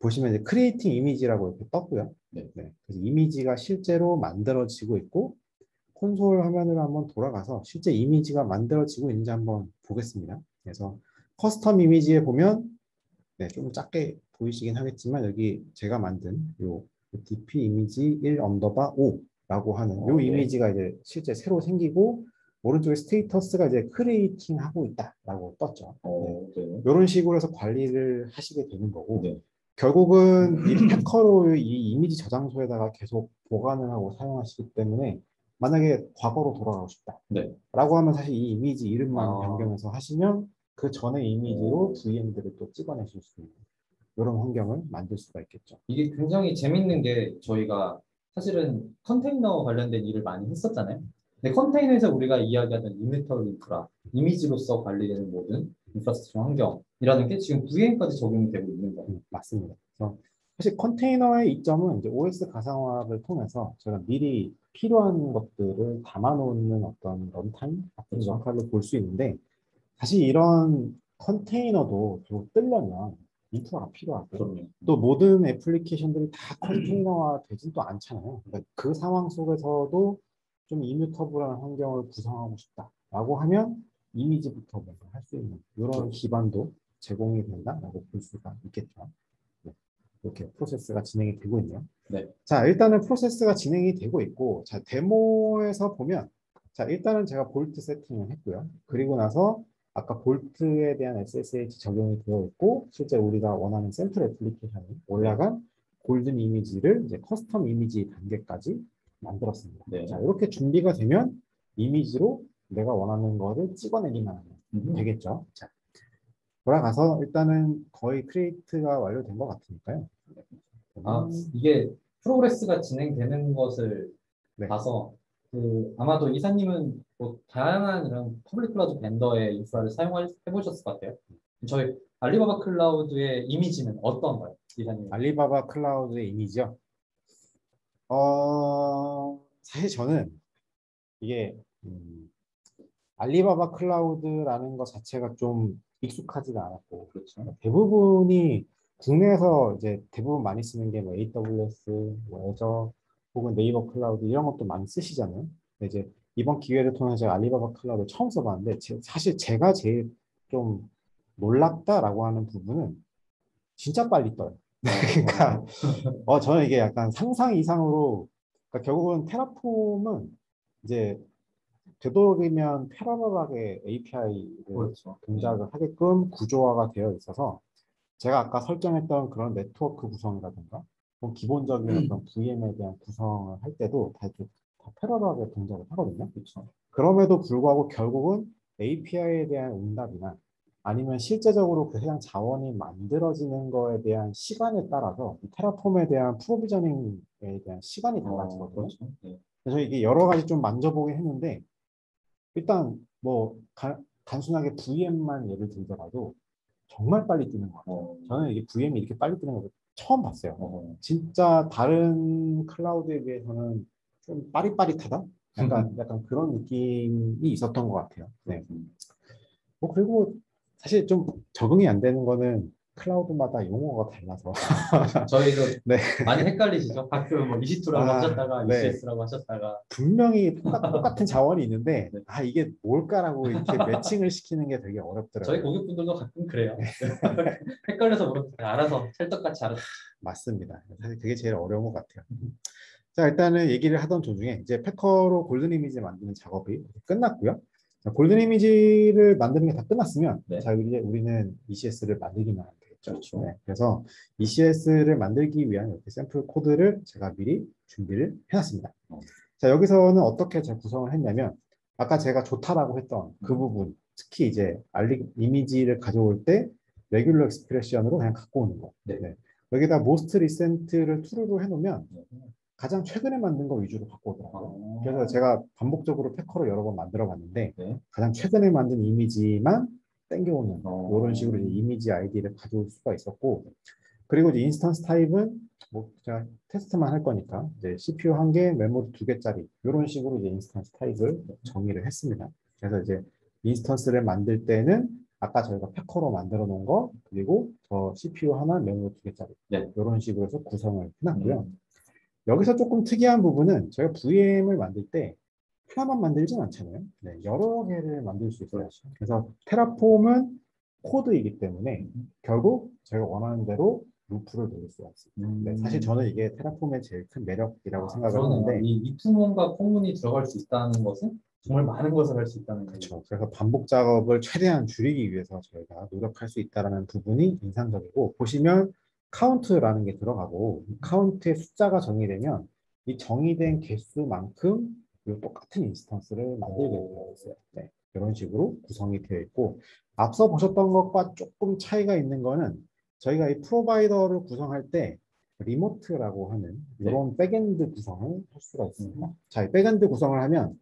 보시면 이제 크리에이팅 이미지라고 이렇게 떴고요. 네. 네, 그래서 이미지가 실제로 만들어지고 있고 콘솔 화면으로 한번 돌아가서 실제 이미지가 만들어지고 있는지 한번 보겠습니다. 그래서 커스텀 이미지에 보면 네, 좀 작게 보이시긴 하겠지만 여기 제가 만든 요 DP 이미지 1 언더바 5라고 하는 요 네. 이미지가 이제 실제 새로 생기고 오른쪽에 스테이터스가 이제 크리에이팅 하고 있다라고 떴죠. 네. 이런 식으로 해서 관리를 하시게 되는 거고 네. 결국은 이 패커로 이 이미지 저장소에다가 계속 보관을 하고 사용하시기 때문에 만약에 과거로 돌아가고 싶다라고 하면 사실 이 이미지 이름만 변경해서 하시면 그 전의 이미지로 VM들을 또 찍어내실 수 있는 이런 환경을 만들 수가 있겠죠. 이게 굉장히 재밌는 게 저희가 사실은 컨테이너 관련된 일을 많이 했었잖아요. 근데 컨테이너에서 우리가 이야기하던 이미터 인프라, 이미지로서 관리되는 모든 인프라스트럭처 환경이라는 게 지금 VM까지 적용이 되고 있는 거예요. 맞습니다. 그래서 사실 컨테이너의 이점은 이제 OS 가상화를 통해서 저희가 미리 필요한 것들을 담아놓는 어떤 런타임 같은 역할을 볼 수 있는데 사실 이런 컨테이너도 결국 뜨려면 인프라가 필요하고 또 모든 애플리케이션들이 다 컨테이너화 되진 또 않잖아요. 그러니까 그 상황 속에서도 좀 이뮤터블한 환경을 구성하고 싶다라고 하면 이미지부터 뭔가 할 수 있는 이런 기반도 제공이 된다라고 볼 수가 있겠죠. 네. 이렇게 프로세스가 진행이 되고 있네요. 네. 자, 일단은 프로세스가 진행이 되고 있고, 자, 데모에서 보면, 자, 일단은 제가 볼트 세팅을 했고요. 그리고 나서 아까 볼트에 대한 SSH 적용이 되어 있고, 실제 우리가 원하는 샘플 애플리케이션이 올라간 골든 이미지를 이제 커스텀 이미지 단계까지 만들었습니다. 네. 자, 이렇게 준비가 되면 이미지로 내가 원하는 거를 찍어내기만 하면 되겠죠. 자, 돌아가서 일단은 거의 크리에이트가 완료된 것 같으니까요. 아, 이게 프로그레스가 진행되는 것을 네. 봐서 아마도 이사님은 뭐 다양한 이런 퍼블릭 클라우드 벤더의 인프라를 사용해보셨을 것 같아요. 저희 알리바바 클라우드의 이미지는 어떤가요, 이사님? 알리바바 클라우드의 이미지요. 사실 저는 이게 알리바바 클라우드라는 것 자체가 좀 익숙하지가 않았고, 그렇죠. 대부분이 국내에서 이제 대부분 많이 쓰는 게 뭐 AWS, 뭐 애저 혹은 네이버 클라우드 이런 것도 많이 쓰시잖아요. 근데 이제 이번 기회를 통해서 제가 알리바바 클라우드 처음 써봤는데 사실 제가 제일 좀 놀랍다라고 하는 부분은 진짜 빨리 떠요. 그러니까 저는 이게 약간 상상 이상으로, 그러니까 결국은 테라폼은 이제 되도록이면 패러럴하게 API를 그렇죠. 동작을 하게끔 구조화가 되어 있어서 제가 아까 설정했던 그런 네트워크 구성이라든가 뭐 기본적인 어떤 VM에 대한 구성을 할 때도 다 패러럴하게 동작을 하거든요. 그렇죠. 그럼에도 불구하고 결국은 API에 대한 응답이나 아니면 실제적으로 그 해당 자원이 만들어지는 거에 대한 시간에 따라서 이 테라폼에 대한 프로비저닝에 대한 시간이 달라지거든요. 그렇죠. 네. 그래서 이게 여러 가지 좀 만져보긴 했는데 일단 뭐 단순하게 VM만 예를 들더라도 정말 빨리 뜨는 것 같아요. 저는 이게 VM이 이렇게 빨리 뜨는 걸 처음 봤어요. 진짜 다른 클라우드에 비해서는 좀 빠릿빠릿하다? 약간 그런 느낌이 있었던 것 같아요. 네. 뭐 그리고 사실 좀 적응이 안 되는 거는 클라우드마다 용어가 달라서. 저희도 네. 많이 헷갈리시죠? 가끔 뭐 EC2라고 하셨다가 네. ECS라고 하셨다가 분명히 똑같은 자원이 있는데 네. 이게 뭘까라고 이렇게 매칭을 시키는 게 되게 저희 어렵더라고요. 고객분들도 가끔 그래요. 헷갈려서 물어보세요. 알아서 찰떡같이 알아서. 맞습니다. 사실 그게 제일 어려운 것 같아요. 자, 일단은 얘기를 하던 도중에 이제 패커로 골든 이미지 만드는 작업이 끝났고요. 자, 골든 이미지를 만드는 게 다 끝났으면 네. 자, 이제 우리는 ECS를 만들기만 하면 되겠죠. 그렇죠. 네, 그래서 ECS를 만들기 위한 이렇게 샘플 코드를 제가 미리 준비를 해놨습니다. 자, 여기서는 어떻게 제가 구성을 했냐면 아까 제가 좋다라고 했던 그 부분, 특히 이제 이미지를 가져올 때 레귤러 익스프레션으로 그냥 갖고 오는 거. 네. 네. 여기다 모스트 리센트를 true로 해놓으면 네. 가장 최근에 만든 거 위주로 갖고 오더라고요. 그래서 제가 반복적으로 패커로 여러 번 만들어 봤는데 네. 가장 최근에 만든 이미지만 땡겨오는 이런 식으로 이제 음. 이미지 아이디를 가져올 수가 있었고, 그리고 이제 인스턴스 타입은 뭐 제가 테스트만 할 거니까 이제 CPU 한 개, 메모리 두 개짜리 이런 식으로 이제 인스턴스 타입을 정의를 했습니다. 그래서 이제 인스턴스를 만들 때는 아까 저희가 패커로 만들어 놓은 거 그리고 저 CPU 하나, 메모리 두 개짜리 네. 이런 식으로 해서 구성을 해놨고요. 여기서 조금 특이한 부분은 저희가 VM을 만들 때 하나만 만들진 않잖아요. 네, 여러 개를 만들 수 있어요. 그래서 테라폼은 코드이기 때문에 결국 저희가 원하는 대로 루프를 돌릴 수가 있습니다. 네, 사실 저는 이게 테라폼의 제일 큰 매력이라고 생각을 그러네요. 하는데 이 이품원과 콩문이 들어갈 수 있다는 것은 정말 많은 것을 할 수 있다는 거죠. 그렇죠. 그래서 반복 작업을 최대한 줄이기 위해서 저희가 노력할 수 있다는 부분이 인상적이고, 보시면 카운트라는 게 들어가고 카운트의 숫자가 정의되면 이 정의된 개수만큼 이 똑같은 인스턴스를 만들게 되어 있어요. 네, 이런 식으로 구성이 되어 있고, 앞서 보셨던 것과 조금 차이가 있는 거는 저희가 이 프로바이더를 구성할 때 리모트라고 하는 이런 백엔드 구성을 할 수가 있습니다. 자, 이 백엔드 구성을 하면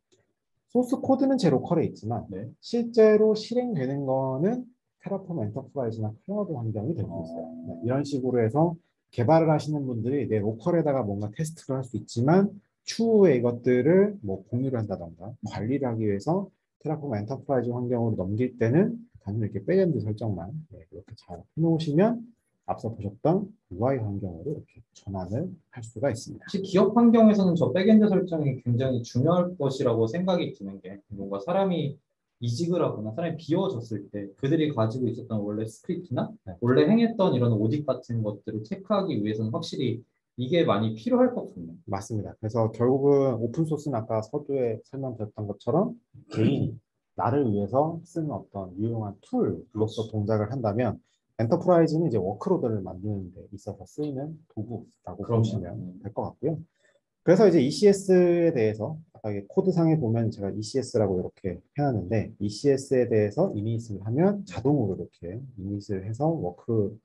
소스 코드는 제 로컬에 있지만 네. 실제로 실행되는 거는 테라폼 엔터프라이즈나 클라우드 환경이 될 수 있어요. 네, 이런 식으로 해서 개발을 하시는 분들이 내 로컬에다가 뭔가 테스트를 할 수 있지만 추후에 이것들을 뭐 공유를 한다던가 관리를 하기 위해서 테라폼 엔터프라이즈 환경으로 넘길 때는 단순히 이렇게 백엔드 설정만 이렇게 잘 해놓으시면 앞서 보셨던 UI 환경으로 이렇게 전환을 할 수가 있습니다. 혹시 기업 환경에서는 저 백엔드 설정이 굉장히 중요할 것이라고 생각이 드는 게 뭔가 사람이 이직을 하거나 사람이 비워졌을 때 그들이 가지고 있었던 원래 스크립트나 원래 행했던 이런 오딕 같은 것들을 체크하기 위해서는 확실히 이게 많이 필요할 것 같네요. 맞습니다. 그래서 결국은 오픈소스는 아까 서두에 설명드렸던 것처럼 개인이 나를 위해서 쓰는 어떤 유용한 툴로서 동작을 한다면 엔터프라이즈는 이제 워크로드를 만드는 데 있어서 쓰이는 도구라고 보시면 될 것 같고요. 그래서 이제 ECS에 대해서 아까 코드상에 보면 제가 ECS라고 이렇게 해놨는데 ECS에 대해서 이닛을 하면 자동으로 이렇게 이닛을 해서 워크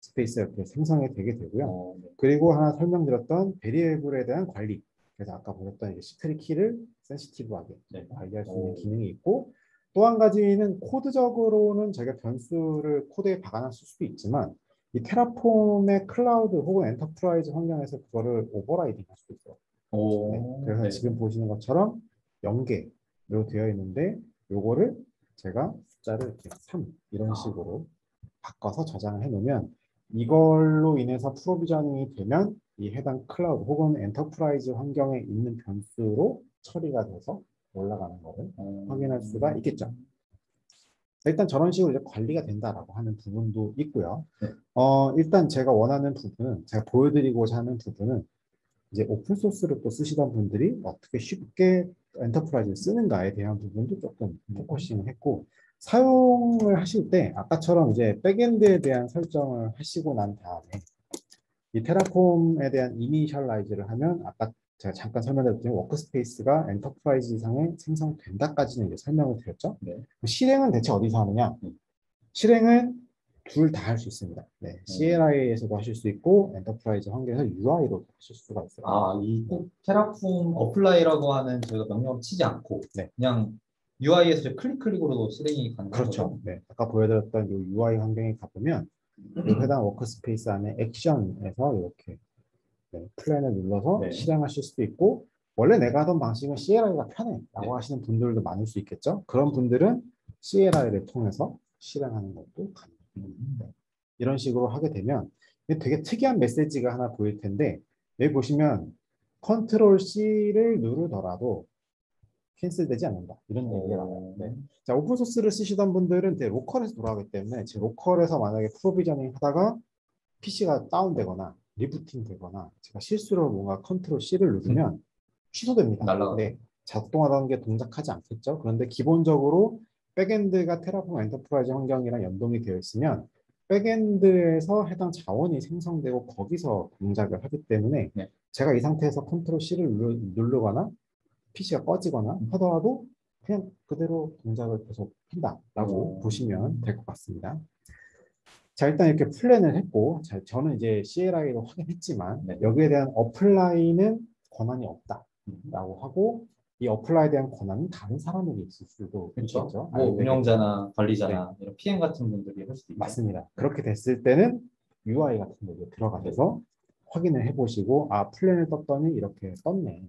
스페이스가 이렇게 생성이 되게 되고요. 네. 그리고 하나 설명드렸던 베리에이블에 대한 관리. 그래서 아까 보셨던 이제 시크릿 키를 센시티브하게 네. 관리할 수 있는 기능이 있고, 또 한 가지는 코드적으로는 저희가 변수를 코드에 박아놨을 수도 있지만 이 테라폼의 클라우드 혹은 엔터프라이즈 환경에서 그거를 오버라이딩 할 수도 있어요. 네, 그래서 네. 지금 보시는 것처럼 연계로 되어 있는데 요거를 제가 숫자를 이렇게 3 이런 식으로 바꿔서 저장을 해 놓으면 이걸로 인해서 프로비저닝이 되면 이 해당 클라우드 혹은 엔터프라이즈 환경에 있는 변수로 처리가 돼서 올라가는 것을 확인할 수가 있겠죠. 일단 저런 식으로 이제 관리가 된다라고 하는 부분도 있고요. 네. 일단 제가 원하는 부분은, 제가 보여드리고자 하는 부분은 이제 오픈 소스를 또 쓰시던 분들이 어떻게 쉽게 엔터프라이즈를 쓰는가에 대한 부분도 조금 포커싱을 했고, 사용을 하실 때 아까처럼 이제 백엔드에 대한 설정을 하시고 난 다음에 이 테라폼에 대한 이니셜라이즈를 하면 아까 제가 잠깐 설명드렸더니 워크스페이스가 엔터프라이즈 이상에 생성된다까지는 이제 설명을 드렸죠. 네. 실행은 대체 어디서 하느냐? 실행은 둘 다 할 수 있습니다. 네, CLI에서도 하실 수 있고 엔터프라이즈 환경에서 UI로 하실 수가 있어요. 아, 이 꼭 테라폼 어플라이라고 하는 저희가 명령 치지 않고 네. 그냥 UI에서 클릭으로도 실행이 가능한 그렇죠. 거죠? 네, 아까 보여드렸던 이 UI 환경에 가보면 이 해당 워크스페이스 안에 액션에서 이렇게 플랜을 눌러서 네. 실행하실 수도 있고, 원래 내가 하던 방식은 CLI가 편해 라고 네. 하시는 분들도 많을 수 있겠죠. 그런 분들은 CLI를 통해서 실행하는 것도 가능합니다. 이런 식으로 하게 되면 되게 특이한 메시지가 하나 보일 텐데, 여기 보시면 컨트롤 C를 누르더라도 캔슬되지 않는다 이런 얘기가 나와요. 네. 자, 오픈소스를 쓰시던 분들은 로컬에서 돌아가기 때문에 제 로컬에서 만약에 프로비저닝 하다가 PC가 다운되거나 리부팅 되거나 제가 실수로 뭔가 컨트롤 C를 누르면 취소됩니다. 날라가죠. 네, 작동하던 게 동작하지 않겠죠. 그런데 기본적으로 백엔드가 테라폼 엔터프라이즈 환경이랑 연동이 되어 있으면 백엔드에서 해당 자원이 생성되고 거기서 동작을 하기 때문에 네. 제가 이 상태에서 컨트롤 C를 누르거나 PC가 꺼지거나 하더라도 그냥 그대로 동작을 계속 한다라고 보시면 될 것 같습니다. 자, 일단 이렇게 플랜을 했고, 자, 저는 이제 CLI로 확인했지만 네. 여기에 대한 어플라이는 권한이 없다라고 하고, 이 어플라이에 대한 권한은 다른 사람에게 있을 수도 그렇죠? 있겠죠. 뭐 아이들에게. 운영자나 관리자나 이런 PM 같은 분들이 할 수도 있죠. 맞습니다. 그렇게 됐을 때는 UI 같은 데로 들어가셔서 확인을 해보시고, 아, 플랜을 떴더니 이렇게 떴네.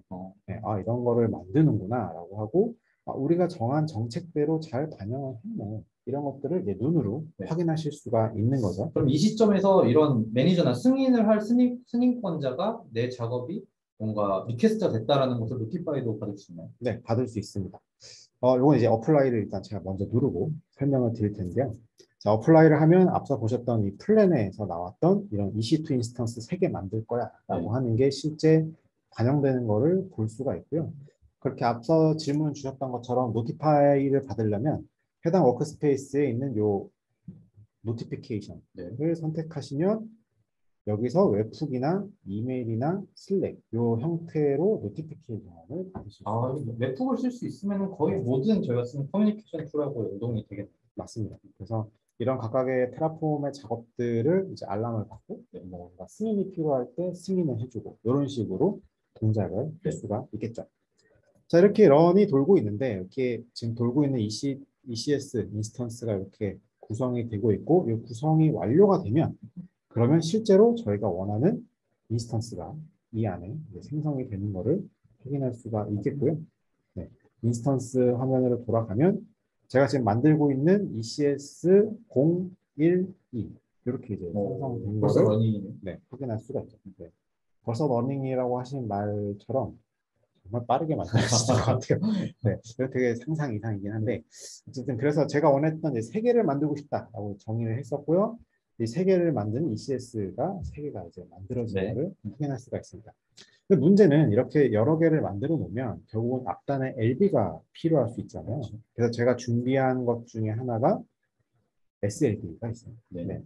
네, 아, 이런 거를 만드는구나 라고 하고, 아, 우리가 정한 정책대로 잘 반영을 했네. 이런 것들을 이제 눈으로 네. 확인하실 수가 있는 거죠. 그럼 이 시점에서 이런 매니저나 승인을 할 승인권자가 내 작업이 뭔가 리퀘스트가 됐다라는 것을 노티파이도 받을 수 있나요? 네, 받을 수 있습니다. 요건 이제 어플라이를 일단 제가 먼저 누르고 설명을 드릴 텐데요. 자, 어플라이를 하면 앞서 보셨던 이 플랜에서 나왔던 이런 EC2 인스턴스 3개 만들 거야 라고 하는 게 실제 반영되는 거를 볼 수가 있고요. 그렇게 앞서 질문 주셨던 것처럼 노티파이를 받으려면 해당 워크스페이스에 있는 요 노티피케이션을 선택하시면 여기서 웹훅이나 이메일이나 슬랙 요 형태로 노티피케이션을 받으실 수 있습니다. 웹훅을 쓸 수 있으면 거의 모든 저희가 쓰는 커뮤니케이션 툴하고 연동이 되겠네요. 맞습니다. 그래서 이런 각각의 테라폼의 작업들을 이제 알람을 받고 뭔가 승인이 필요할 때 승인을 해주고 이런 식으로 동작을 할 수가 있겠죠. 자, 이렇게 런이 돌고 있는데 이렇게 지금 돌고 있는 ECS 인스턴스가 이렇게 구성이 되고 있고 이 구성이 완료가 되면 그러면 실제로 저희가 원하는 인스턴스가 이 안에 생성이 되는 것을 확인할 수가 있겠고요. 네, 인스턴스 화면으로 돌아가면 제가 지금 만들고 있는 ECS 012 이렇게 이제 생성된 벌써 거를 러닝이네. 네, 확인할 수가 있죠. 네. 벌써 러닝이라고 하신 말처럼 정말 빠르게 만들어지는 것 같아요. 네, 되게 상상 이상이긴 한데 어쨌든 그래서 제가 원했던 이제 3개를 만들고 싶다라고 정의를 했었고요. 이 3개를 만든 ECS가 3개가 이제 만들어진 거를 확인할 수가 있습니다. 근데 문제는 이렇게 여러 개를 만들어 놓으면 결국은 앞단에 LB가 필요할 수 있잖아요. 그래서 제가 준비한 것 중에 하나가 SLB가 있어요. 네.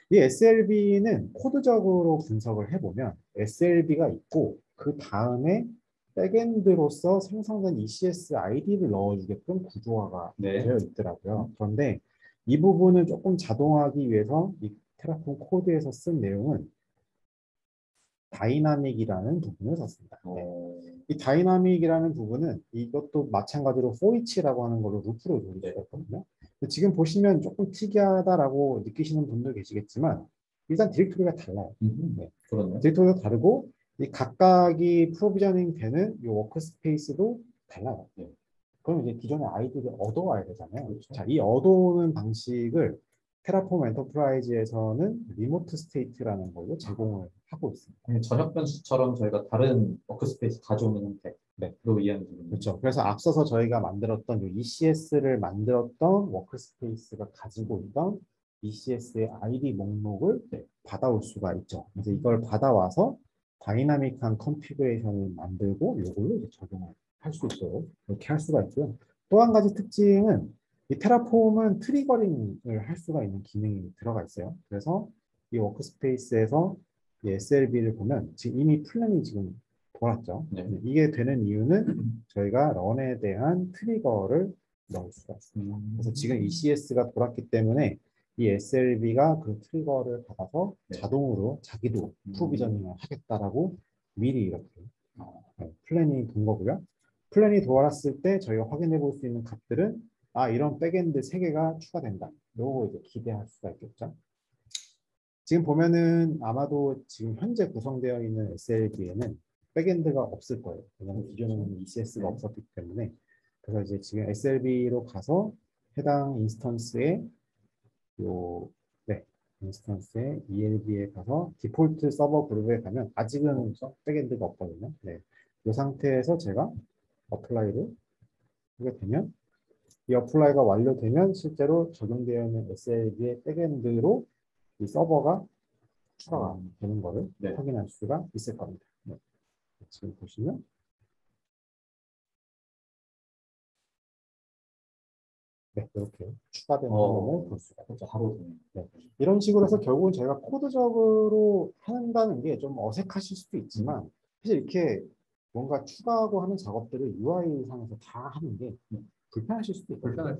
이 SLB는 코드적으로 분석을 해보면 SLB가 있고 그 다음에 백엔드로서 생성된 ECS 아이디를 넣어주게끔 구조화가 되어 있더라고요. 그런데 이 부분을 조금 자동화하기 위해서 이 테라폼 코드에서 쓴 내용은 다이나믹이라는 부분을 썼습니다. 이 다이나믹이라는 부분은 이것도 마찬가지로 포이치라고 하는 걸로 루프로 조릴 수가 있거든요. 지금 보시면 조금 특이하다라고 느끼시는 분도 계시겠지만 일단 디렉토리가 달라요. 그렇네요. 디렉토리가 다르고 이 각각이 프로비저닝 되는 이 워크스페이스도 달라요. 그럼 이제 기존의 아이디를 얻어와야 되잖아요. 그렇죠. 자, 이 얻어오는 방식을 테라폼 엔터프라이즈에서는 리모트 스테이트라는 걸로 제공을 하고 있습니다. 저녁 변수처럼 저희가 다른 워크스페이스 가져오는 형태로 이해하면 되겠네요. 그렇죠. 그래서 앞서서 저희가 만들었던 이 ECS를 만들었던 워크스페이스가 가지고 있던 ECS의 아이디 목록을 받아올 수가 있죠. 그래서 이걸 받아와서 다이나믹한 컨피그레이션을 만들고 이걸로 이제 적용을 할 수 있도록 이렇게 할 수가 있고요. 또 한 가지 특징은 이 테라폼은 트리거링을 할 수가 있는 기능이 들어가 있어요. 그래서 이 워크스페이스에서 이 SLB를 보면 지금 이미 플랜이 지금 돌았죠. 이게 되는 이유는 저희가 런에 대한 트리거를 넣을 수가 있습니다. 그래서 지금 ECS가 돌았기 때문에 이 SLB가 그 트리거를 받아서 자동으로 자기도 프로비저닝을 하겠다라고 미리 이렇게 플랜이 된 거고요. 플랜이 돌았을 때 저희가 확인해 볼 수 있는 값들은 이런 백엔드 3개가 추가된다. 요거 이제 기대할 수가 있겠죠. 지금 보면은 아마도 지금 현재 구성되어 있는 SLB에는 백엔드가 없을 거예요. 왜냐하면 기존에는 ECS가 없었기 때문에. 그래서 이제 지금 SLB로 가서 해당 인스턴스에 인스턴스에 ELB에 가서 디폴트 서버 그룹에 가면 아직은 백엔드가 없거든요. 이 상태에서 제가 어플라이를 하게 되면 이 어플라이가 완료되면 실제로 적용되어 있는 SLB의 백엔드로 이 서버가 추가가 되는 것을 확인할 수가 있을 겁니다. 지금 보시면 이렇게 추가된 화면을 볼 수가 있죠. 바로 이런 식으로 해서 결국은 제가 코드적으로 한다는 게 좀 어색하실 수도 있지만 사실 이렇게 뭔가 추가하고 하는 작업들을 UI 상에서 다 하는 게 불편하실 수도 있거든요.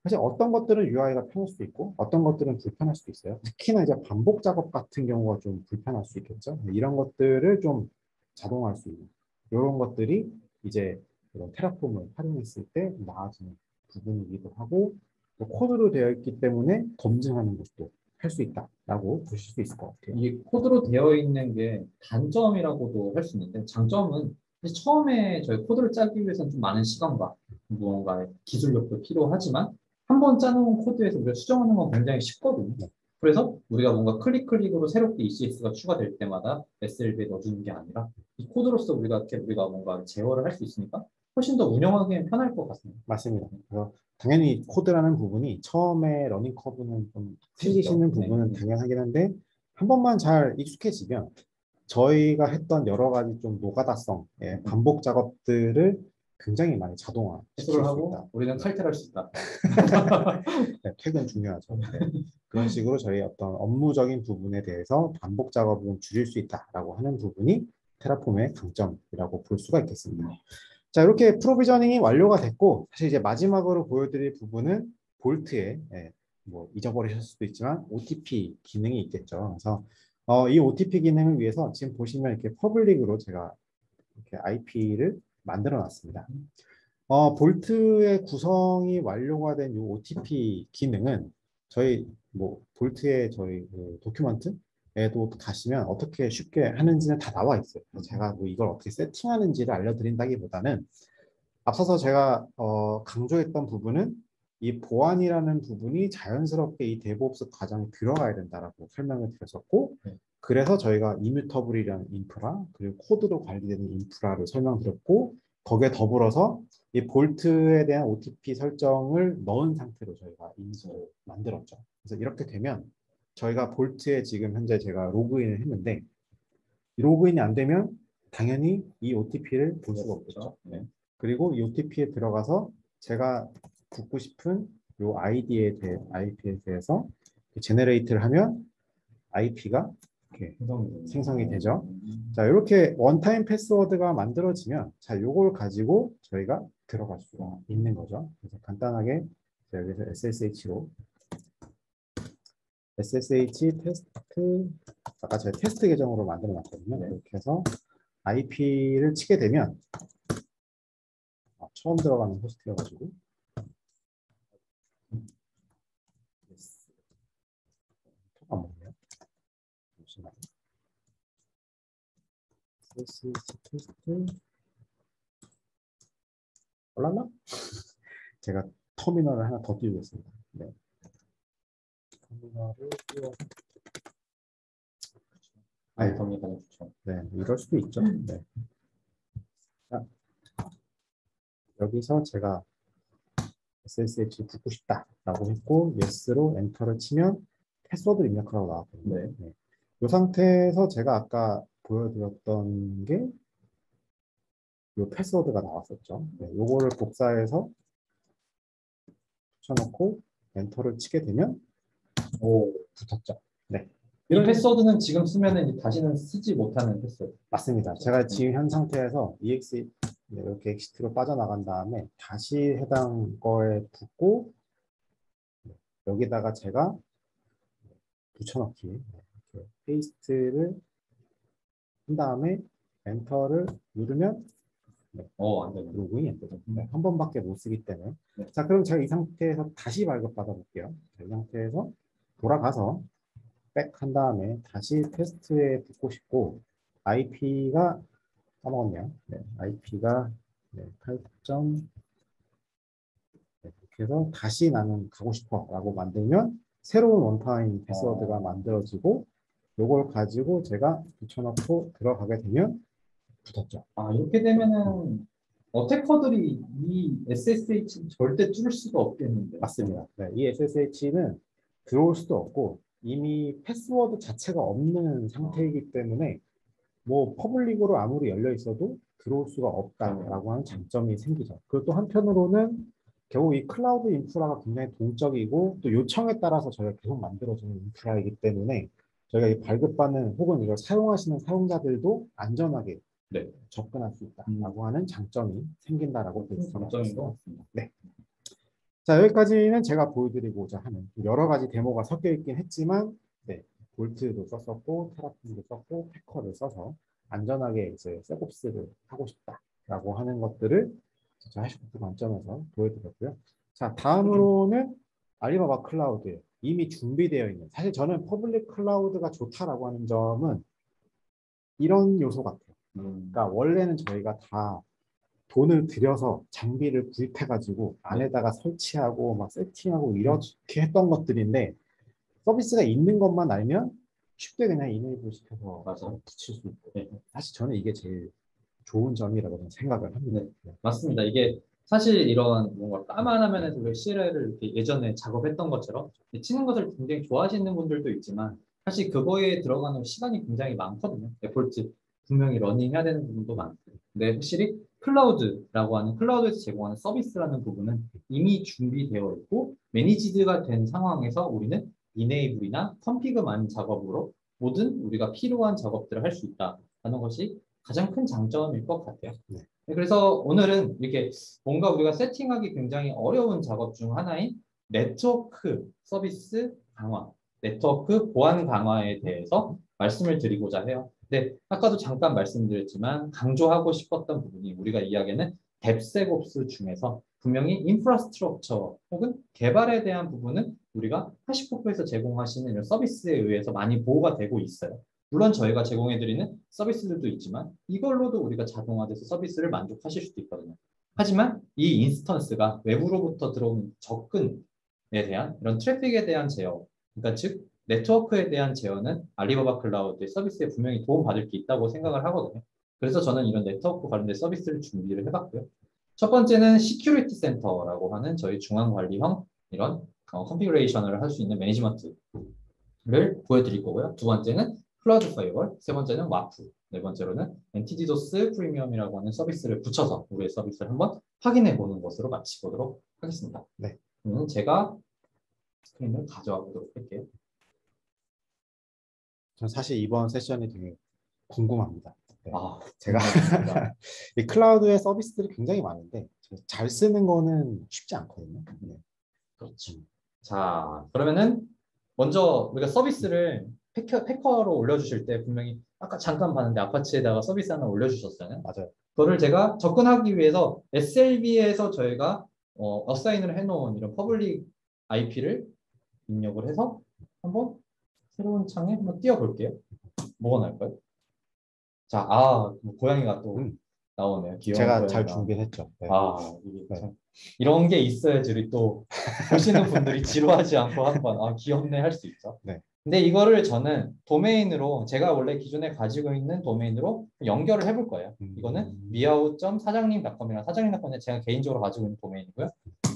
사실 어떤 것들은 UI가 편할 수도 있고 어떤 것들은 불편할 수도 있어요. 특히나 이제 반복 작업 같은 경우가 좀 불편할 수 있겠죠. 이런 것들을 좀 자동화할 수 있는 이런 것들이 이제 이런 테라폼을 활용했을 때 나아지는 부분이기도 하고 또 코드로 되어 있기 때문에 검증하는 것도 할 수 있다라고 보실 수 있을 것 같아요. 이게 코드로 되어 있는 게 단점이라고도 할 수 있는데 장점은 사실 처음에 저희 코드를 짜기 위해서는 좀 많은 시간과 무언가의 기술력도 필요하지만 한 번 짜놓은 코드에서 우리가 수정하는 건 굉장히 쉽거든요. 그래서 우리가 뭔가 클릭으로 새롭게 ECS가 추가될 때마다 SLB에 넣어주는 게 아니라 이 코드로서 우리가 뭔가 제어를 할 수 있으니까 훨씬 더 운영하기엔 편할 것 같습니다. 맞습니다. 그래서 당연히 코드라는 부분이 처음에 러닝 커브는 좀 생기시는 부분은 당연하긴 한데 한 번만 잘 익숙해지면 저희가 했던 여러 가지 좀 노가다성, 반복 작업들을 굉장히 많이 자동화 시킬 수 있다. 우리는 칼퇴할 수 있다. 퇴근 중요하죠. 그런 식으로 저희 어떤 업무적인 부분에 대해서 반복 작업을 줄일 수 있다라고 하는 부분이 테라폼의 강점이라고 볼 수가 있겠습니다. 자, 이렇게 프로비저닝이 완료가 됐고 사실 이제 마지막으로 보여드릴 부분은 볼트에 뭐 잊어버리실 수도 있지만 OTP 기능이 있겠죠. 그래서 이 OTP 기능을 위해서 지금 보시면 이렇게 퍼블릭으로 제가 이렇게 IP를 만들어 놨습니다. 볼트의 구성이 완료가 된 이 OTP 기능은 저희 뭐 볼트의 저희 도큐먼트에도 가시면 어떻게 쉽게 하는지는 다 나와 있어요. 제가 뭐 이걸 어떻게 세팅하는지를 알려드린다기보다는 앞서서 제가 강조했던 부분은 이 보안이라는 부분이 자연스럽게 이 데브옵스 과정에 들어가야 된다라고 설명을 드렸었고 그래서 저희가 이뮤터블이라는 인프라 그리고 코드로 관리되는 인프라를 설명드렸고 거기에 더불어서 이 볼트에 대한 OTP 설정을 넣은 상태로 저희가 이미지를 만들었죠. 그래서 이렇게 되면 저희가 볼트에 지금 현재 제가 로그인을 했는데 로그인이 안 되면 당연히 이 OTP를 볼 수가 없겠죠. 그리고 이 OTP에 들어가서 제가 붙고 싶은 이 IP에 대해서 제너레이트를 하면 IP가 이렇게 생성이 되죠. 자, 이렇게 원타임 패스워드가 만들어지면 자, 이걸 가지고 저희가 들어갈 수가 있는 거죠. 그래서 간단하게 여기서 SSH로 SSH 테스트, 아까 제가 테스트 계정으로 만들어 놨거든요. 네. 이렇게 해서 IP를 치게 되면 처음 들어가는 호스트여가지고 안 먹네요. 잠시만요. SSH 테스트 올랐나? 제가 터미널을 하나 더 띄우겠습니다. 네. 터미널을 띄워. 아니, 겁니다. 좋죠. 네, 이럴 수도 있죠. 네. 자, 여기서 제가 SSH 붙고 싶다라고 했고 yes로 엔터를 치면 패스워드 입력하라고 나왔거든요. 네. 네. 이 상태에서 제가 아까 보여드렸던 게 이 패스워드가 나왔었죠. 네, 요거를 복사해서 붙여놓고 엔터를 치게 되면 오, 붙었죠. 네. 이 패스워드는 지금 쓰면은 다시는 쓰지 못하는 패스워드. 맞습니다. 제가 지금 현 상태에서 EX 이렇게 엑시트로 빠져나간 다음에 다시 해당 거에 붙고 여기다가 제가 붙여넣기 이렇게 페이스트를 한 다음에 엔터를 누르면 안 되네. 로그인이 안 되죠. 네, 한 번밖에 못 쓰기 때문에. 네. 자, 그럼 제가 이 상태에서 다시 발급받아 볼게요. 이 상태에서 돌아가서 백 한 다음에 다시 테스트에 붙고 싶고 IP가 까먹었네요. 네, IP가 8점 이렇게 해서 다시 나는 가고 싶어 라고 만들면 새로운 원타임 패스워드가 만들어지고 이걸 가지고 제가 붙여넣고 들어가게 되면 붙었죠. 이렇게 되면은 어태커들이 이 SSH 절대 뚫을 수가 없겠는데. 맞습니다. 네, 이 SSH는 들어올 수도 없고 이미 패스워드 자체가 없는 상태이기 때문에 뭐 퍼블릭으로 아무리 열려 있어도 들어올 수가 없다라고 하는 장점이 생기죠. 그리고 또 한편으로는 결국 이 클라우드 인프라가 굉장히 동적이고 또 요청에 따라서 저희가 계속 만들어지는 인프라이기 때문에 저희가 이 발급받는 혹은 이걸 사용하시는 사용자들도 안전하게 네. 접근할 수 있다라고 하는 장점이 생긴다라고 볼 수가 장점인 것 있습니다. 네. 자, 여기까지는 제가 보여드리고자 하는 여러 가지 데모가 섞여 있긴 했지만 네, 볼트도 썼었고 테라폼도 썼고 패커를 써서 안전하게 이제 셋옵스를 하고 싶다라고 하는 것들을 하시코프 관점에서 보여드렸고요. 자, 다음으로는 알리바바 클라우드 이미 준비되어 있는 사실 저는 퍼블릭 클라우드가 좋다라고 하는 점은 이런 요소 같아요. 그러니까 원래는 저희가 다 돈을 들여서 장비를 구입해가지고 안에다가 설치하고 막 세팅하고 이렇게 했던 것들인데 서비스가 있는 것만 알면 쉽게 그냥 이네이블 시켜서 붙일 수 있고 사실 저는 이게 제일 좋은 점이라고 저는 생각을 합니다. 네. 맞습니다. 이게 사실 이런 뭔가 까만 화면에서 우리 CLL을 이렇게 예전에 작업했던 것처럼 치는 것을 굉장히 좋아하시는 분들도 있지만 사실 그거에 들어가는 시간이 굉장히 많거든요. 데폴트 분명히 러닝해야 되는 부분도 많고 근데 확실히 클라우드라고 하는 클라우드에서 제공하는 서비스라는 부분은 이미 준비되어 있고 매니지드가 된 상황에서 우리는 이네이블이나 컨피그만 작업으로 모든 우리가 필요한 작업들을 할 수 있다는 것이 가장 큰 장점일 것 같아요. 네. 그래서 오늘은 이렇게 뭔가 우리가 세팅하기 굉장히 어려운 작업 중 하나인 네트워크 서비스 강화, 네트워크 보안 강화에 대해서 말씀을 드리고자 해요. 네, 아까도 잠깐 말씀드렸지만 강조하고 싶었던 부분이 우리가 이야기하는 뎁스옵스 중에서 분명히 인프라스트럭처 혹은 개발에 대한 부분은 우리가 하시코프에서 제공하시는 이런 서비스에 의해서 많이 보호가 되고 있어요. 물론 저희가 제공해드리는 서비스들도 있지만 이걸로도 우리가 자동화돼서 서비스를 만족하실 수도 있거든요. 하지만 이 인스턴스가 외부로부터 들어오는 접근에 대한 이런 트래픽에 대한 제어, 그러니까 즉 네트워크에 대한 제어는 알리바바 클라우드의 서비스에 분명히 도움받을 게 있다고 생각을 하거든요. 그래서 저는 이런 네트워크 관련된 서비스를 준비를 해봤고요. 첫 번째는 시큐리티 센터라고 하는 저희 중앙관리형 이런 컨피그레이션을 할 수 있는 매니지먼트를 보여드릴 거고요. 두 번째는 클라우드 파이어월, 세 번째는 와프, 네 번째로는 엔티디도스 프리미엄이라고 하는 서비스를 붙여서 우리의 서비스를 한번 확인해 보는 것으로 마치도록 하겠습니다. 네. 그러면 제가 스크린을 가져와 보도록 할게요. 전 사실 이번 세션이 되게 궁금합니다. 네. 제가 이 클라우드의 서비스들이 굉장히 많은데 잘 쓰는 거는 쉽지 않거든요. 네. 그렇죠. 자, 그러면은 먼저 우리가 서비스를 패커로 올려주실 때 분명히 아까 잠깐 봤는데 아파치에다가 서비스 하나 올려주셨잖아요. 맞아요. 그거를 제가 접근하기 위해서 SLB에서 저희가 어사인을 해놓은 이런 퍼블릭 IP를 입력을 해서 한번 새로운 창에 한번 띄워볼게요. 뭐가 나올까요? 자, 뭐 고양이가 또 나오네요. 귀여운 제가 고양이가. 잘 준비했죠. 네. 이게 네. 참 이런 게 있어야지 우리 또 보시는 분들이 지루하지 않고 한번 귀엽네 할 수 있죠. 네. 근데 이거를 저는 도메인으로 제가 원래 기존에 가지고 있는 도메인으로 연결을 해볼 거예요. 이거는 miao.사장님.com이랑 사장님.com은 제가 개인적으로 가지고 있는 도메인이고요.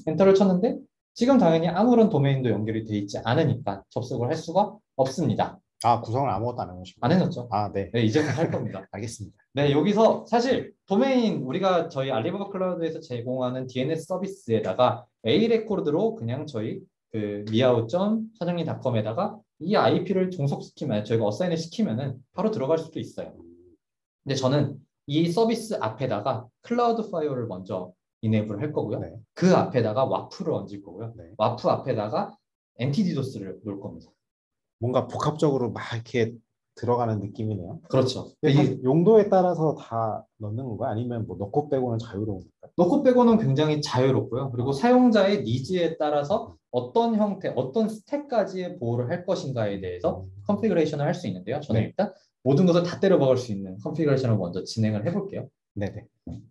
엔터를 쳤는데 지금 당연히 아무런 도메인도 연결이 돼 있지 않으니까 접속을 할 수가 없습니다. 구성을 아무것도 안 해놓으신 안 거예요? 해놓죠. 네. 네, 이제부터 할 겁니다. 알겠습니다. 네, 여기서 사실 도메인 우리가 저희 알리바바 클라우드에서 제공하는 DNS 서비스에다가 A 레코드로 그냥 저희 그 miao.사장님.com에다가 이 IP를 종속시키면 저희가 어사인을 시키면은 바로 들어갈 수도 있어요. 근데 저는 이 서비스 앞에다가 클라우드 파이어를 먼저 이네이블 할 거고요. 네. 그 앞에다가 와프를 얹을 거고요. 네. 와프 앞에다가 엔티디도스를 놓을 겁니다. 뭔가 복합적으로 막 이렇게 들어가는 느낌이네요. 그렇죠. 용도에 따라서 다 넣는 건가요? 아니면 뭐 넣고 빼고는 자유로운 건가요? 넣고 빼고는 굉장히 자유롭고요. 그리고 사용자의 니즈에 따라서 어떤 형태, 어떤 스택까지의 보호를 할 것인가에 대해서 컨피그레이션을 할 수 있는데요. 저는 네. 일단 모든 것을 다 때려 박을 수 있는 컨피그레이션을 먼저 진행을 해볼게요. 네네.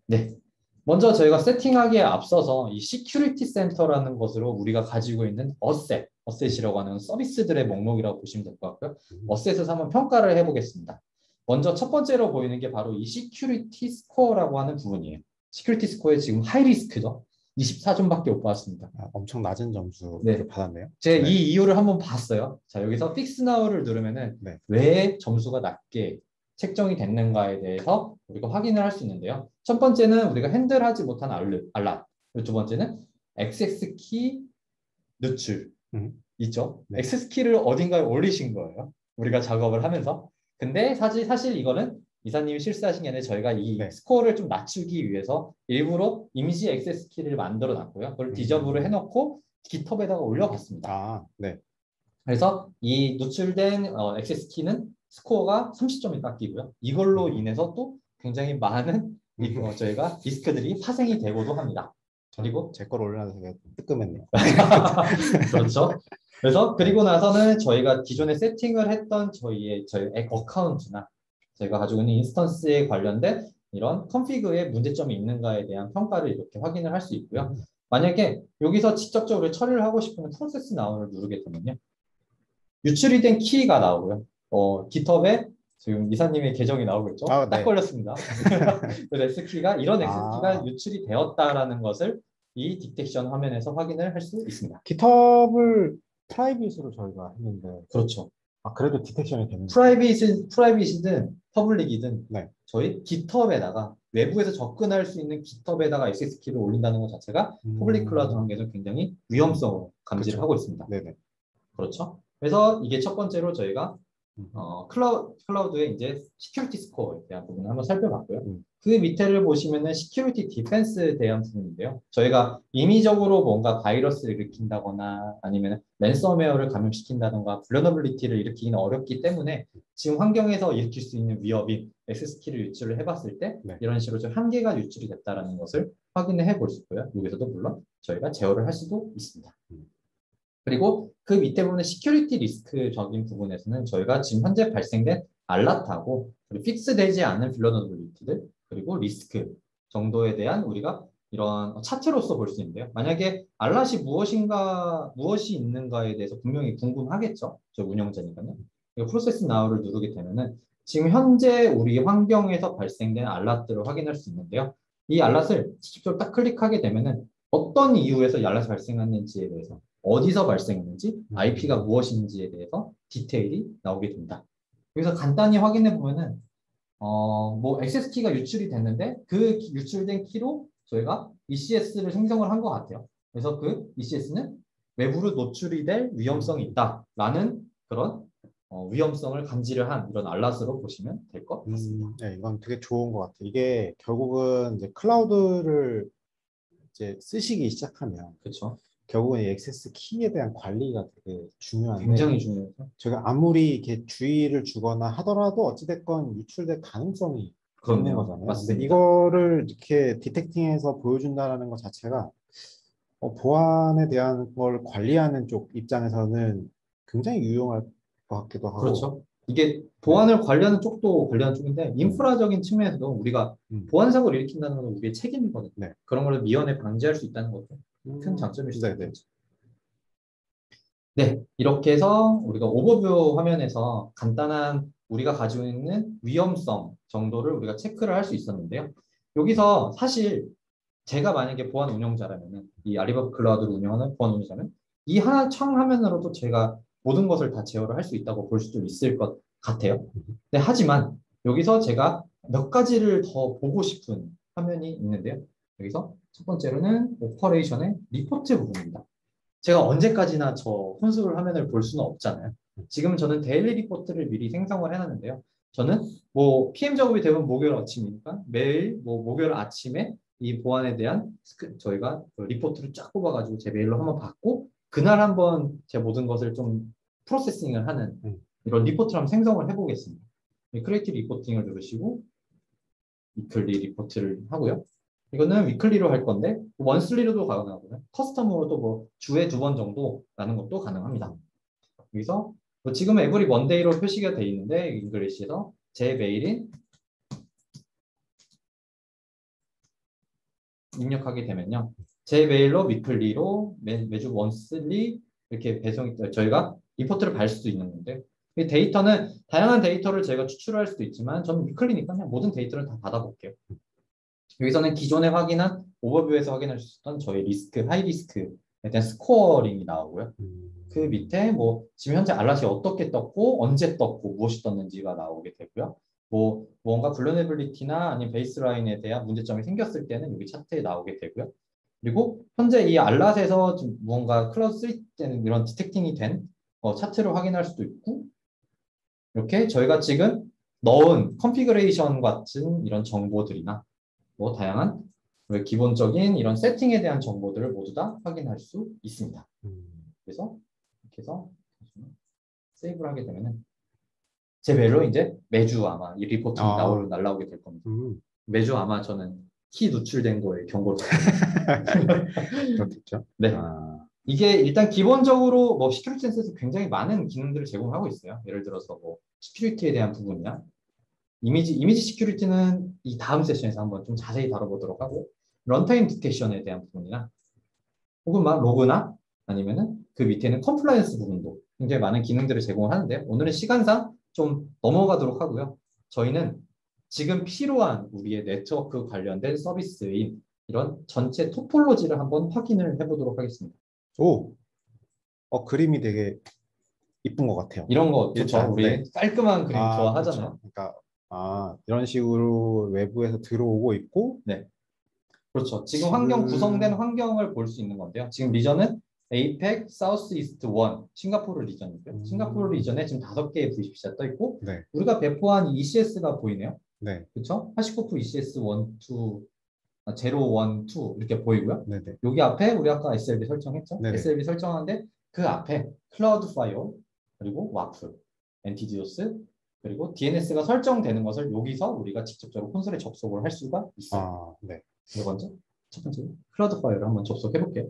네. 먼저 저희가 세팅하기에 앞서서 이 시큐리티 센터라는 것으로 우리가 가지고 있는 어셋이라고 하는 서비스들의 목록이라고 보시면 될 것 같고요. 어셋에서 한번 평가를 해보겠습니다. 먼저 첫 번째로 보이는 게 바로 이 시큐리티 스코어라고 하는 부분이에요. 시큐리티 스코어에 지금 하이 리스크죠. 24점밖에 못 받았습니다. 엄청 낮은 점수를 네. 받았네요. 제가 네. 이 이유를 한번 봤어요. 자, 여기서 Fix Now를 누르면은 네. 왜 점수가 낮게 책정이 됐는가에 대해서 우리가 확인을 할 수 있는데요. 첫 번째는 우리가 핸들하지 못한 알람. 그리고 두 번째는 액세스 키 누출 있죠. 네. 액세스 키를 어딘가에 올리신 거예요. 우리가 작업을 하면서. 근데 사실 이거는 이사님이 실수하신 게 아니라 저희가 이 네. 스코어를 좀 낮추기 위해서 일부러 임시 액세스 키를 만들어 놨고요. 그걸 디저브를 해놓고 깃허브에다가 올려봤습니다. 네. 그래서 이 누출된 액세스 키는 스코어가 30점이 깎이고요. 이걸로 인해서 또 굉장히 많은 저희가 디스크들이 파생이 되고도 합니다. 그리고 제 걸 올려놔서 되게 뜨끔했네요. 그렇죠. 그래서 그리고 나서는 저희가 기존에 세팅을 했던 저희 어카운트나 저희가 가지고 있는 인스턴스에 관련된 이런 컨피그에 문제점이 있는가에 대한 평가를 이렇게 확인을 할 수 있고요. 만약에 여기서 직접적으로 처리를 하고 싶으면 프로세스 나우를 누르게 되면요. 유출이 된 키가 나오고요. 깃허브에 지금 이사님의 계정이 나오겠죠? 딱 네. 걸렸습니다. S키가 이런 X키가 유출이 되었다라는 것을 이 디텍션 화면에서 확인을 할 수 있습니다. 깃허브를 프라이빗으로 저희가 했는데 그렇죠. 그래도 디텍션이 됩니다. 프라이빗이든 퍼블릭이든 네. 저희 깃허브에다가 외부에서 접근할 수 있는 깃허브에다가 XS키를 올린다는 것 자체가 퍼블릭 클라우드 관계에서 굉장히 위험성을 감지를 그렇죠. 하고 있습니다. 네네. 그렇죠. 그래서 이게 첫 번째로 저희가 클라우드의 이제 시큐리티 스코어에 대한 부분을 한번 살펴봤고요. 그 밑에를 보시면은 시큐리티 디펜스에 대한 부분인데요. 저희가 임의적으로 뭔가 바이러스를 일으킨다거나 아니면 랜섬웨어를 감염시킨다던가 vulnerability를 일으키기는 어렵기 때문에 지금 환경에서 일으킬 수 있는 위협인 XS키를 유출을 해봤을 때 이런 식으로 좀 한계가 유출이 됐다는 것을 확인을 해볼 수 있고요. 여기서도 물론 저희가 제어를 할 수도 있습니다. 그리고 그 밑에 보면 시큐리티 리스크적인 부분에서는 저희가 지금 현재 발생된 알라트하고 픽스되지 않은 vulnerability들 그리고 리스크 정도에 대한 우리가 이런 차트로서 볼 수 있는데요. 만약에 알라시 무엇이 있는가에 대해서 분명히 궁금하겠죠. 저 운영자니까요. 프로세스 나우를 누르게 되면은 지금 현재 우리 환경에서 발생된 알라트를 확인할 수 있는데요. 이 알라트를 직접 딱 클릭하게 되면은 어떤 이유에서 이 알라트 발생했는지에 대해서 어디서 발생했는지, IP가 무엇인지에 대해서 디테일이 나오게 됩니다. 여기서 간단히 확인해 보면은 뭐 액세스 키가 유출이 됐는데 그 유출된 키로 저희가 ECS를 생성을 한 것 같아요. 그래서 그 ECS는 외부로 노출이 될 위험성이 있다라는 그런 위험성을 감지를 한 이런 알라스로 보시면 될 것 같습니다. 네, 이건 되게 좋은 것 같아요. 이게 결국은 이제 클라우드를 이제 쓰시기 시작하면 그렇죠. 결국은 이 액세스 키에 대한 관리가 되게 중요한데 굉장히 중요해요. 제가 아무리 이렇게 주의를 주거나 하더라도 어찌됐건 유출될 가능성이 있는 그럼요. 거잖아요. 근데 맞습니다. 이거를 이렇게 디텍팅해서 보여준다는 것 자체가 보안에 대한 걸 관리하는 쪽 입장에서는 굉장히 유용할 것 같기도 하고. 그렇죠. 이게 네. 보안을 관리하는 쪽도 관리하는 쪽인데 음, 인프라적인 측면에서도 우리가 음, 보안 사고를 일으킨다는 건 우리의 책임이거든요. 네. 그런 걸 미연에 방지할 수 있다는 것도 큰 장점일 수도 네네. 있겠죠. 네, 이렇게 해서 우리가 오버뷰 화면에서 간단한 우리가 가지고 있는 위험성 정도를 우리가 체크를 할 수 있었는데요. 여기서 사실 제가 만약에 보안 운영자라면은 이 알리바바 클라우드를 운영하는 보안 운영자면 이 하나 창 화면으로도 제가 모든 것을 다 제어를 할 수 있다고 볼 수도 있을 것 같아요. 네, 하지만 여기서 제가 몇 가지를 더 보고 싶은 화면이 있는데요. 여기서 첫 번째로는 오퍼레이션의 리포트 부분입니다. 제가 언제까지나 저 혼술 화면을 볼 수는 없잖아요. 지금 저는 데일리 리포트를 미리 생성을 해놨는데요. 저는 뭐 PM 작업이 되면 목요일 아침이니까 매일 뭐 목요일 아침에 이 보안에 대한 저희가 그 리포트를 쫙 뽑아가지고 제 메일로 한번 받고 그날 한번 제 모든 것을 좀 프로세싱을 하는 이런 리포트를 한번 생성을 해보겠습니다. 크리에이티브 리포팅을 누르시고 위클리 리포트를 하고요. 이거는 위클리로 할 건데 원슬리로도 가능하고요. 커스텀으로도 뭐 주에 2번 정도 라는 것도 가능합니다. 여기서 뭐 지금 에브리 먼데이로 표시가 되어 있는데 잉글리시에서 제 메일인 입력하게 되면요. 제 메일로 위클리로 매주 원슬리 이렇게 배송이 저희가 리포트를 받을 수도 있는 건데 이 데이터는 다양한 데이터를 제가 추출할 수도 있지만 저는 위클리니까 그냥 모든 데이터를 다 받아볼게요. 여기서는 기존에 확인한 오버뷰에서 확인할 수 있었던 저희 리스크, 하이 리스크에 대한 스코어링이 나오고요. 그 밑에 뭐 지금 현재 알럿이 어떻게 떴고 언제 떴고 무엇이 떴는지가 나오게 되고요. 뭐 뭔가 vulnerability나 아니면 베이스라인에 대한 문제점이 생겼을 때는 여기 차트에 나오게 되고요. 그리고 현재 이 알럿에서 좀 무언가 클라우드 3 때는 이런 디텍팅이 된 차트를 확인할 수도 있고 이렇게 저희가 지금 넣은 컨피그레이션 같은 이런 정보들이나 뭐 다양한 기본적인 이런 세팅에 대한 정보들을 모두 다 확인할 수 있습니다. 그래서 이렇게 해서 세이브를 하게 되면은 제 메일로 이제 매주 아마 이 리포팅이 날라오게 될 겁니다. 매주 아마 저는 키 누출된 거에 경고를 그렇겠죠. 네. 이게 일단 기본적으로 뭐 시큐리티 센스에서 굉장히 많은 기능들을 제공하고 있어요. 예를 들어서 뭐 시큐리티에 대한 부분이나 이미지 시큐리티는 이 다음 세션에서 한번 좀 자세히 다뤄보도록 하고 런타임 디텍션에 대한 부분이나 혹은 막 로그나 아니면은 그 밑에는 컴플라이언스 부분도 굉장히 많은 기능들을 제공하는데 오늘은 시간상 좀 넘어가도록 하고요. 저희는 지금 필요한 우리의 네트워크 관련된 서비스인 이런 전체 토폴로지를 한번 확인을 해보도록 하겠습니다. 오, 그림이 되게 이쁜 것 같아요. 이런 거 좋죠. 우리 네. 깔끔한 그림 좋아하잖아요. 그렇죠. 그러니까 이런 식으로 외부에서 들어오고 있고, 네. 그렇죠. 지금 환경 구성된 환경을 볼 수 있는 건데요. 지금 리전은 APEC, 사우스이스트 1, 싱가포르 리전이고요. 싱가포르 리전에 지금 5개의 VCP가 떠 있고 네. 우리가 배포한 ECS가 보이네요. 네. 그렇죠? 하시코프 ECS 1, 2, 0, 1, 2 이렇게 보이고요. 네네. 여기 앞에 우리 아까 SLB 설정했죠? 네네. SLB 설정하는데 그 앞에 클라우드 파이어 그리고 와프, 엔티디오스 그리고 DNS가 설정되는 것을 여기서 우리가 직접적으로 콘솔에 접속을 할 수가 있어요. 네. 네 번째, 첫 번째 클라우드 파이어를 한번 접속해 볼게요.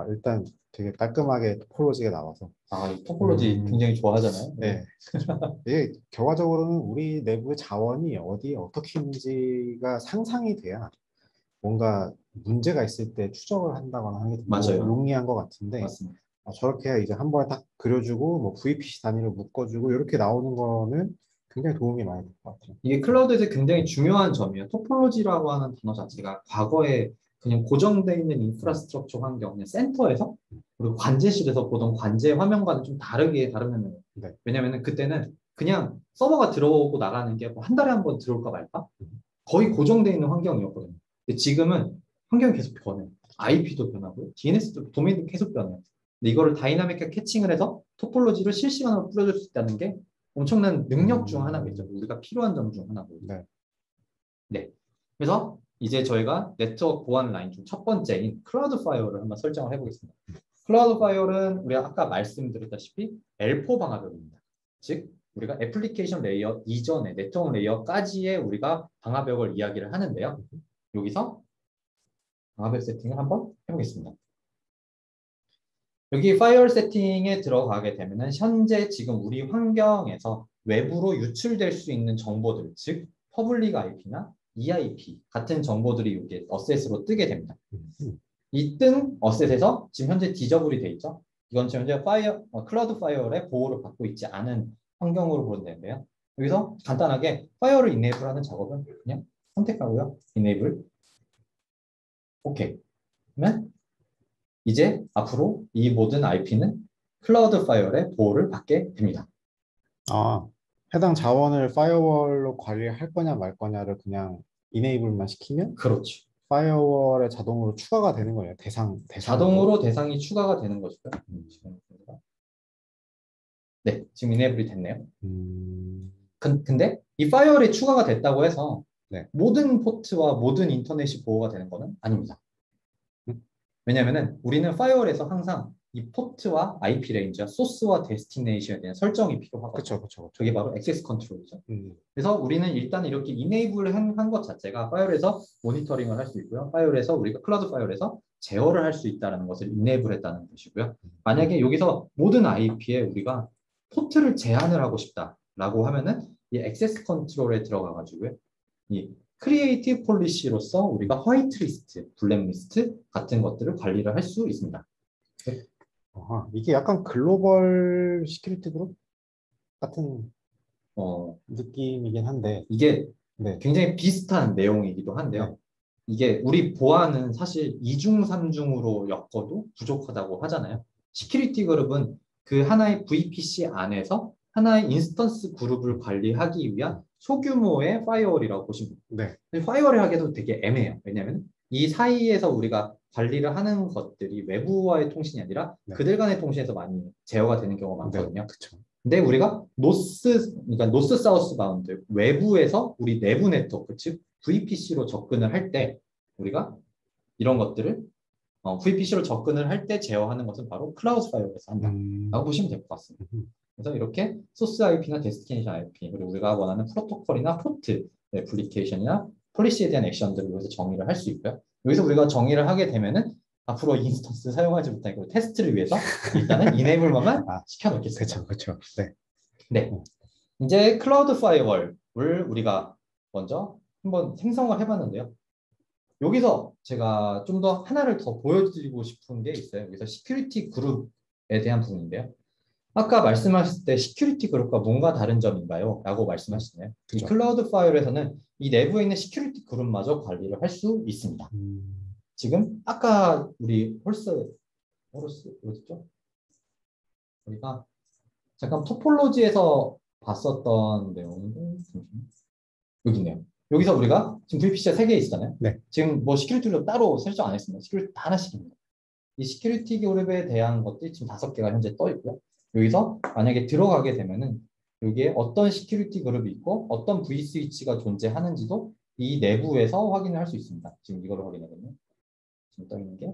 일단 되게 깔끔하게 토폴로지가 나와서. 이 토폴로지 굉장히 좋아하잖아요. 네. 이게 결과적으로는 우리 내부의 자원이 어디에 어떻게 있는지가 상상이 돼야 뭔가 문제가 있을 때 추적을 한다거나 하는 게 맞아요. 용이한 것 같은데 맞습니다. 저렇게 이제 한 번에 딱 그려주고 뭐 VPC 단위로 묶어주고 이렇게 나오는 거는 굉장히 도움이 많이 될 것 같아요. 이게 클라우드에서 굉장히 중요한 점이에요. 토폴로지라고 하는 단어 자체가 과거에 그냥 고정되어 있는 인프라스트럭처 환경, 그냥 센터에서 그리고 관제실에서 보던 관제 화면과는 좀 다르면 네. 왜냐면은 그때는 그냥 서버가 들어오고 나가는 게 한 달에 한 번 들어올까 말까 거의 고정되어 있는 환경이었거든요. 근데 지금은 환경이 계속 변해요. IP도 변하고 DNS도 도메인도 계속 변해요. 근데 이거를 다이나믹하게 캐칭을 해서 토폴로지를 실시간으로 뿌려줄 수 있다는 게 엄청난 능력 중 하나겠죠. 우리가 필요한 점 중 하나고. 네. 네. 그래서 이제 저희가 네트워크 보안 라인 중 첫 번째인 클라우드 파이어를 한번 설정을 해보겠습니다. 클라우드 파이어는 우리가 아까 말씀드렸다시피 L4 방화벽입니다. 즉 우리가 애플리케이션 레이어 이전에 네트워크 레이어까지의 우리가 방화벽을 이야기를 하는데요. 여기서 방화벽 세팅을 한번 해보겠습니다. 여기 파이어월 세팅에 들어가게 되면 현재 지금 우리 환경에서 외부로 유출될 수 있는 정보들, 즉 퍼블릭 IP나 EIP 같은 정보들이 여기에 어셋으로 뜨게 됩니다. 이 뜬 어셋에서 지금 현재 디저블이 돼 있죠. 이건 지금 현재 클라우드 파이어월의 보호를 받고 있지 않은 환경으로 보면 되는데요. 여기서 간단하게 파이어를 이네이블하는 작업은 그냥 선택하고요. 이네이블. 오케이. 그러면 이제 앞으로 이 모든 IP는 클라우드 파이어월의 보호를 받게 됩니다. 아, 해당 자원을 파이어월로 관리할 거냐 말 거냐를 그냥 이네이블만 시키면 그렇죠. 파이어월에 자동으로 추가가 되는 거예요. 대상으로. 자동으로 대상이 추가가 되는 것이죠. 네, 지금 이네이블이 됐네요. 근데 이 파이어월이 추가가 됐다고 해서 네. 모든 포트와 모든 인터넷이 보호가 되는 것은 아닙니다. 왜냐하면 우리는 파이어월에서 항상 이 포트와 IP 레인지와 소스와 데스티네이션에 대한 설정이 필요하거든요. 그렇죠. 저게 바로 액세스 컨트롤이죠. 그래서 우리는 일단 이렇게 이네이블을 한 것 자체가 파이어월에서 모니터링을 할 수 있고요. 파이어월에서 우리가 클라우드 파이어월에서 제어를 할 수 있다는 것을 이네이블했다는 것이고요. 만약에 여기서 모든 IP에 우리가 포트를 제한을 하고 싶다라고 하면은 이 액세스 컨트롤에 들어가 가지고요. 이 크리에이티브 폴리시로서 우리가 화이트리스트, 블랙리스트 같은 것들을 관리를 할 수 있습니다. 이게 약간 글로벌 시큐리티 그룹 같은 느낌이긴 한데 이게 네. 굉장히 비슷한 내용이기도 한데요. 네. 이게 우리 보안은 사실 2중, 3중으로 엮어도 부족하다고 하잖아요. 시큐리티 그룹은 그 하나의 VPC 안에서 하나의 인스턴스 그룹을 관리하기 위한 소규모의 파이어월이라고 보시면 됩니다. 네. 파이어월 하기도 되게 애매해요. 왜냐하면 이 사이에서 우리가 관리를 하는 것들이 외부와의 통신이 아니라 네. 그들 간의 통신에서 많이 제어가 되는 경우가 많거든요. 네. 그렇죠. 근데 우리가 그러니까 노스 사우스 바운드 외부에서 우리 내부 네트워크 즉 VPC로 접근을 할 때 우리가 이런 것들을 VPC로 접근을 할 때 제어하는 것은 바로 클라우드 파이어에서 한다라고 보시면 될 것 같습니다. 그래서 이렇게 소스 IP나 데스티네이션 IP 그리고 우리가 원하는 프로토콜이나 포트 애플리케이션이나 폴리시에 대한 액션들을 여기서 정의를 할 수 있고요. 여기서 우리가 정의를 하게 되면은 앞으로 인스턴스 사용하지 못하고 테스트를 위해서 일단은 이네이블만 시켜놓겠습니다. 그렇죠. 네. 이제 클라우드 파이어월을 우리가 먼저 한번 생성을 해봤는데요. 여기서 제가 좀 더 하나를 더 보여드리고 싶은 게 있어요. 여기서 시큐리티 그룹에 대한 부분인데요. 아까 말씀하셨을 때 시큐리티 그룹과 뭔가 다른 점인가요? 라고 말씀하시네요. 이 클라우드 파이어월에서는 이 내부에 있는 시큐리티 그룹마저 관리를 할 수 있습니다. 지금 아까 우리 호르스 어딨죠? 우리가 잠깐 토폴로지에서 봤었던 내용인데 여기 있네요. 여기서 우리가 지금 VPC가 3개 있잖아요. 네. 지금 뭐 시큐리티를 따로 설정 안 했습니다. 시큐리티 다 하나씩입니다. 이 시큐리티 그룹에 대한 것들이 지금 5개가 현재 떠 있고요. 여기서 만약에 들어가게 되면은 여기에 어떤 시큐리티 그룹이 있고 어떤 V스위치가 존재하는지도 이 내부에서 확인을 할 수 있습니다. 지금 이거를 확인하거든요. 지금 떠 있는 게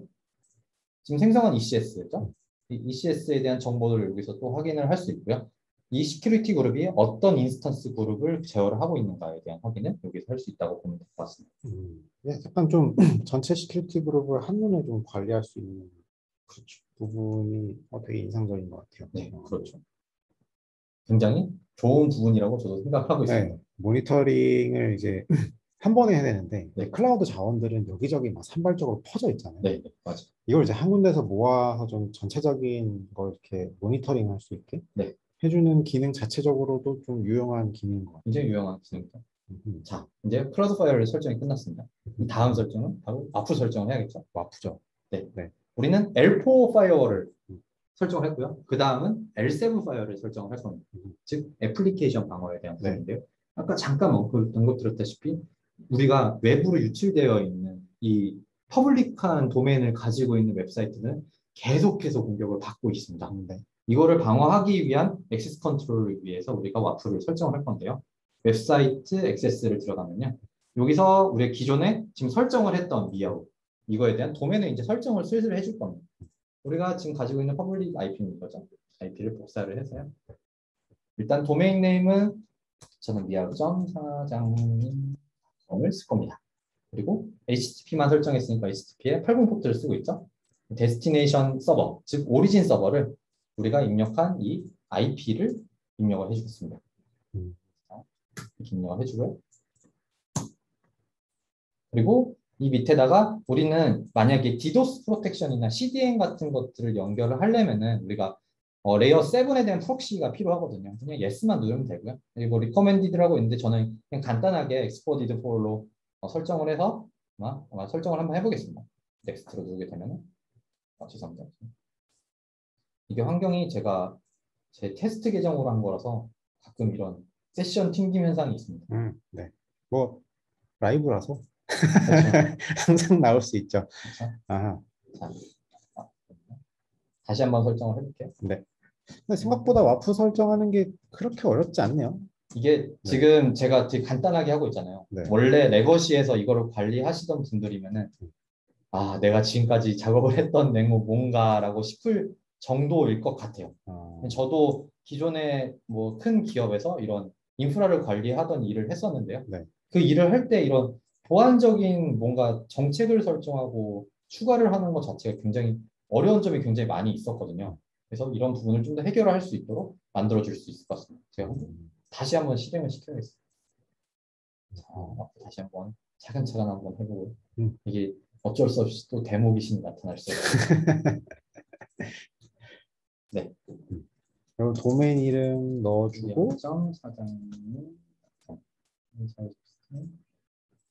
지금 생성한 ECS죠. 이 ECS에 대한 정보를 여기서 또 확인을 할 수 있고요. 이 시큐리티 그룹이 어떤 인스턴스 그룹을 제어를 하고 있는가에 대한 확인을 여기서 할 수 있다고 보면 될 것 같습니다. 약간 좀 전체 시큐리티 그룹을 한눈에 좀 관리할 수 있는 그렇죠. 부분이 되게 인상적인 것 같아요. 네, 그렇죠. 굉장히 좋은 부분이라고 저도 생각하고 있습니다. 네, 모니터링을 이제 한 번에 해야 되는데 네. 클라우드 자원들은 여기저기 막 산발적으로 퍼져 있잖아요. 네, 맞아요. 이걸 이제 한 군데서 모아서 좀 전체적인 걸 이렇게 모니터링 할 수 있게 네. 해주는 기능 자체적으로도 좀 유용한 기능인 것 같아요. 굉장히 유용한 기능이죠. 자, 이제 클라우드 파이어월 설정이 끝났습니다. 다음 설정은 바로 와프 설정을 해야겠죠. 와프죠. 네. 우리는 L4 파이어월을 설정을 했고요. 그 다음은 L7 파이어를 설정을 할 겁니다. 즉 애플리케이션 방어에 대한 부분인데요. 아까 잠깐 언급드렸다시피 우리가 외부로 유출되어 있는 이 퍼블릭한 도메인을 가지고 있는 웹사이트는 계속해서 공격을 받고 있습니다. 이거를 방어하기 위한 액세스 컨트롤을 위해서 우리가 와프를 설정을 할 건데요. 웹사이트 액세스를 들어가면요. 여기서 우리가 기존에 지금 설정을 했던 미아우 이거에 대한 도면을 이제 설정을 슬슬 해줄 겁니다. 우리가 지금 가지고 있는 퍼블릭 IP는 이거죠. IP를 복사를 해서요. 일단 도메인 네임은 저는 miao.사장님을 쓸 겁니다. 그리고 HTTP만 설정했으니까 HTTP에 80 포트를 쓰고 있죠. 데스티네이션 서버, 즉 오리진 서버를 우리가 입력한 이 IP를 입력을 해주겠습니다. 이렇게 입력을 해주고요. 그리고 이 밑에다가 우리는 만약에 DDoS 프로텍션이나 CDN 같은 것들을 연결을 하려면은 우리가 레이어 7에 대한 프록시가 필요하거든요. 그냥 yes만 누르면 되고요. 그리고 recommended라고 있는데 저는 그냥 간단하게 exported for로 설정을 해서 설정을 한번 해보겠습니다. 넥스트로 누르게 되면은 죄송합니다. 이게 환경이 제가 제 테스트 계정으로 한 거라서 가끔 이런 세션 튕김 현상이 있습니다. 네. 뭐 라이브라서 그렇죠. 항상 나올 수 있죠. 그렇죠. 아하. 자, 다시 한번 설정을 해볼게요. 네. 근데 생각보다 와프 설정하는 게 그렇게 어렵지 않네요. 이게 지금 제가 되게 간단하게 하고 있잖아요. 네. 원래 레거시에서 이거를 관리하시던 분들이면은 내가 지금까지 작업을 했던 랭모 뭔가라고 싶을 정도일 것 같아요. 저도 기존에 뭐 큰 기업에서 이런 인프라를 관리하던 일을 했었는데요. 네. 그 일을 할 때 이런 보안적인 뭔가 정책을 설정하고 추가를 하는 것 자체가 굉장히 어려운 점이 굉장히 많이 있었거든요. 그래서 이런 부분을 좀 더 해결을 할 수 있도록 만들어줄 수 있을 것 같습니다. 제가 다시 한번 실행을 시켜야겠습니다. 자, 다시 한번 차근차근 한번 해보고 이게 어쩔 수 없이 또 데모 귀신이 나타날 수 있어요. 네. 그리고 도메인 이름 넣어주고 사장님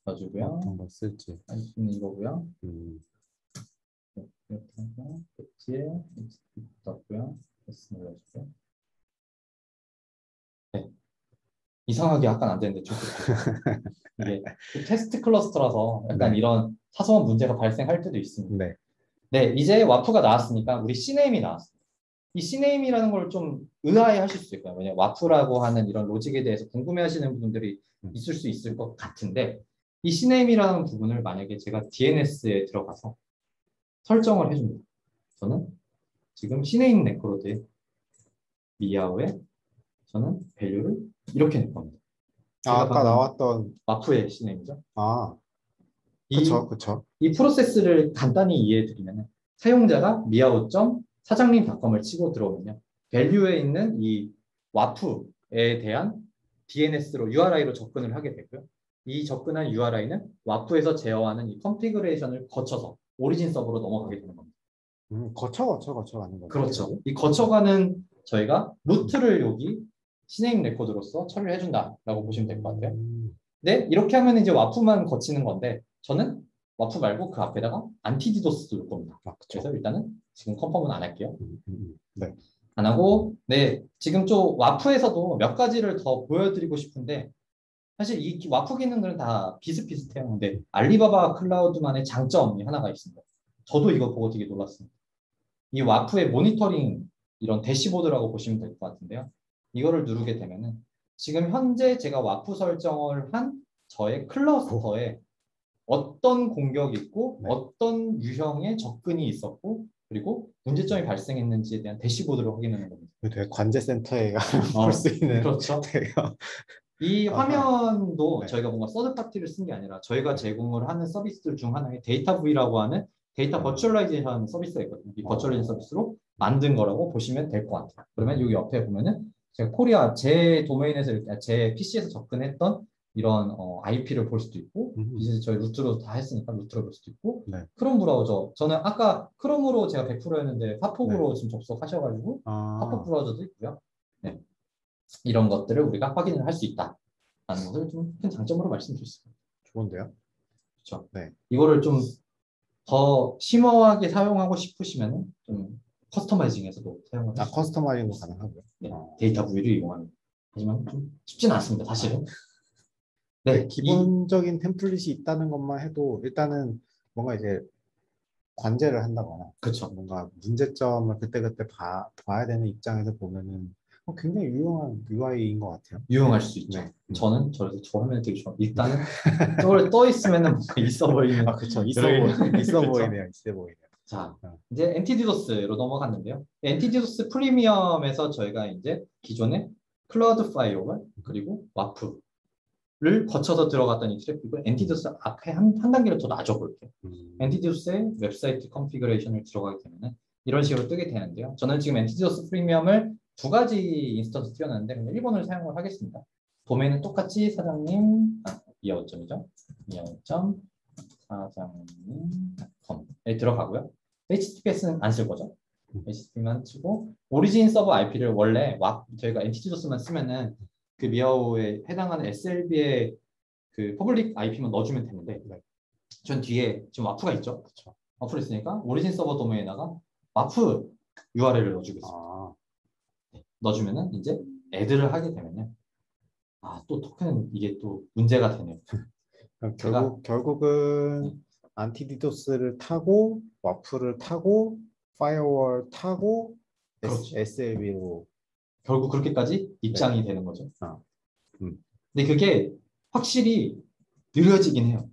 넣어주고요. 어떤 거 쓸지 할 수 있는 이거고요. 네, 이렇게 해서 배지에 넣었고요. S 눌러주고요. 네. 이상하게 약간 안 되는데 좋겠어요. 이게 테스트 클러스터라서 약간 이런 사소한 문제가 발생할 때도 있습니다. 네. 네, 이제 와프가 나왔으니까 우리 C네임이 나왔습니다. 이 C네임이라는 걸 좀 의아해 하실 수 있고요. 왜냐하면 와프라고 하는 이런 로직에 대해서 궁금해 하시는 분들이 있을 수 있을 것 같은데 이 C네임이라는 부분을 만약에 제가 DNS에 들어가서 설정을 해줍니다. 저는 지금 C네임 레코드에 미아오에 저는 밸류를 이렇게 낼 겁니다. 아까 나왔던 와프의 C네임이죠. 그쵸. 이 프로세스를 간단히 이해해 드리면 사용자가 miao.사장님.com을 치고 들어오면요. 밸류에 있는 이 와프에 대한 DNS로 URI로 접근을 하게 되고요. 이 접근한 URI는 와프에서 제어하는 이 컨피그레이션을 거쳐서 오리진 서버로 넘어가게 되는 겁니다. 거쳐 가는 거죠. 그렇죠. 이 거쳐가는 저희가 루트를 여기 시네임 레코드로서 처리를 해준다라고 보시면 될 것 같아요. 네, 이렇게 하면 이제 와프만 거치는 건데 저는 와프 말고 그 앞에다가 안티디도스 넣을 겁니다. 그래서 일단은 지금 컨펌은 안 할게요. 네. 안 하고 지금 좀 와프에서도 몇 가지를 더 보여드리고 싶은데 사실 이 와프 기능들은 다 비슷비슷해요. 근데 알리바바 클라우드만의 장점이 하나가 있습니다. 저도 이거 보고 되게 놀랐습니다. 이 와프의 모니터링 이런 대시보드라고 보시면 될 것 같은데요. 이거를 누르게 되면은 지금 현재 제가 와프 설정을 한 저의 클러스터에 어떤 공격이 있고 어떤 유형의 접근이 있었고 그리고 문제점이 발생했는지에 대한 대시보드를 확인하는 겁니다. 되게 관제센터에 볼 수 있는 그렇죠. 이 화면도 저희가 뭔가 서드 파티를 쓴 게 아니라 저희가 제공을 하는 서비스들 중 하나의 데이터V라고 하는 데이터 버추얼라이제이션 서비스가 있거든요. 이 버추얼라이제이션 서비스로 만든 거라고 보시면 될 것 같아요. 그러면 여기 옆에 보면은 제가 코리아 제 도메인에서 제 PC에서 접근했던 이런 IP를 볼 수도 있고 이제 저희 루트로 다 했으니까 루트로 볼 수도 있고 크롬 브라우저 저는 아까 크롬으로 제가 100%였는데 팝폭으로 지금 접속하셔가지고 팝폭 브라우저도 있고요. 네. 이런 것들을 우리가 확인을 할 수 있다라는 것을 좀 큰 장점으로 말씀드릴 수 있습니다. 좋은데요? 그렇죠. 이거를 좀 더 심오하게 사용하고 싶으시면 좀 커스터마이징에서도 사용을 할 수 있습니다. 커스터마이징도 가능하고요. 네, 데이터 V를 이용하는. 하지만 좀 쉽지는 않습니다, 사실은. 기본적인 템플릿이 있다는 것만 해도 일단은 뭔가 이제 관제를 한다거나 그렇죠. 뭔가 문제점을 그때그때 봐야 되는 입장에서 보면은 굉장히 유용한 UI인 것 같아요. 유용할 수 있죠. 네. 저는 저 화면 되게 좋아. 일단은 저걸 떠 있으면은 뭔가 있어 보이는. 아, 그쵸. 있어 그쵸? 보이네요. 있어 보이네요. 자, 어. 이제 엔티디도스로 넘어갔는데요. 엔티디도스 프리미엄에서 저희가 이제 기존에 클라우드 파이어월 그리고 와프를 거쳐서 들어갔던 이 트래픽을 엔티디도스 앞에 한 단계를 더 놔줘볼게요. 엔티디도스의 웹사이트 컨피그레이션을 들어가게 되면은 이런 식으로 뜨게 되는데요. 저는 지금 엔티디도스 프리미엄을 두 가지 인스턴스 띄워놨는데 그냥 1번을 사용을 하겠습니다. 도메인은 똑같이 사장님, 미아오점이죠. 미아오점 사장님.com에 들어가고요. HTTPS는 안 쓸 거죠. HTTP만 쓰고 오리진 서버 IP를 원래 저희가 엔티티도스만 쓰면은 그 미아오에 해당하는 SLB의 그 퍼블릭 IP만 넣어주면 되는데 전 뒤에 지금 와프가 있죠. 그렇죠. 와프를 있으니까 오리진 서버 도메인에다가 와프 URL을 넣어주겠습니다. 넣어주면은 이제 애드를 하게 되면은 또 토큰 이게 또 문제가 되네요. 결국은 안티디도스를 타고 와프를 타고 파이어월 타고 그렇죠. SLB로 결국 그렇게까지 입장이 되는 거죠. 근데 그게 확실히 느려지긴 해요.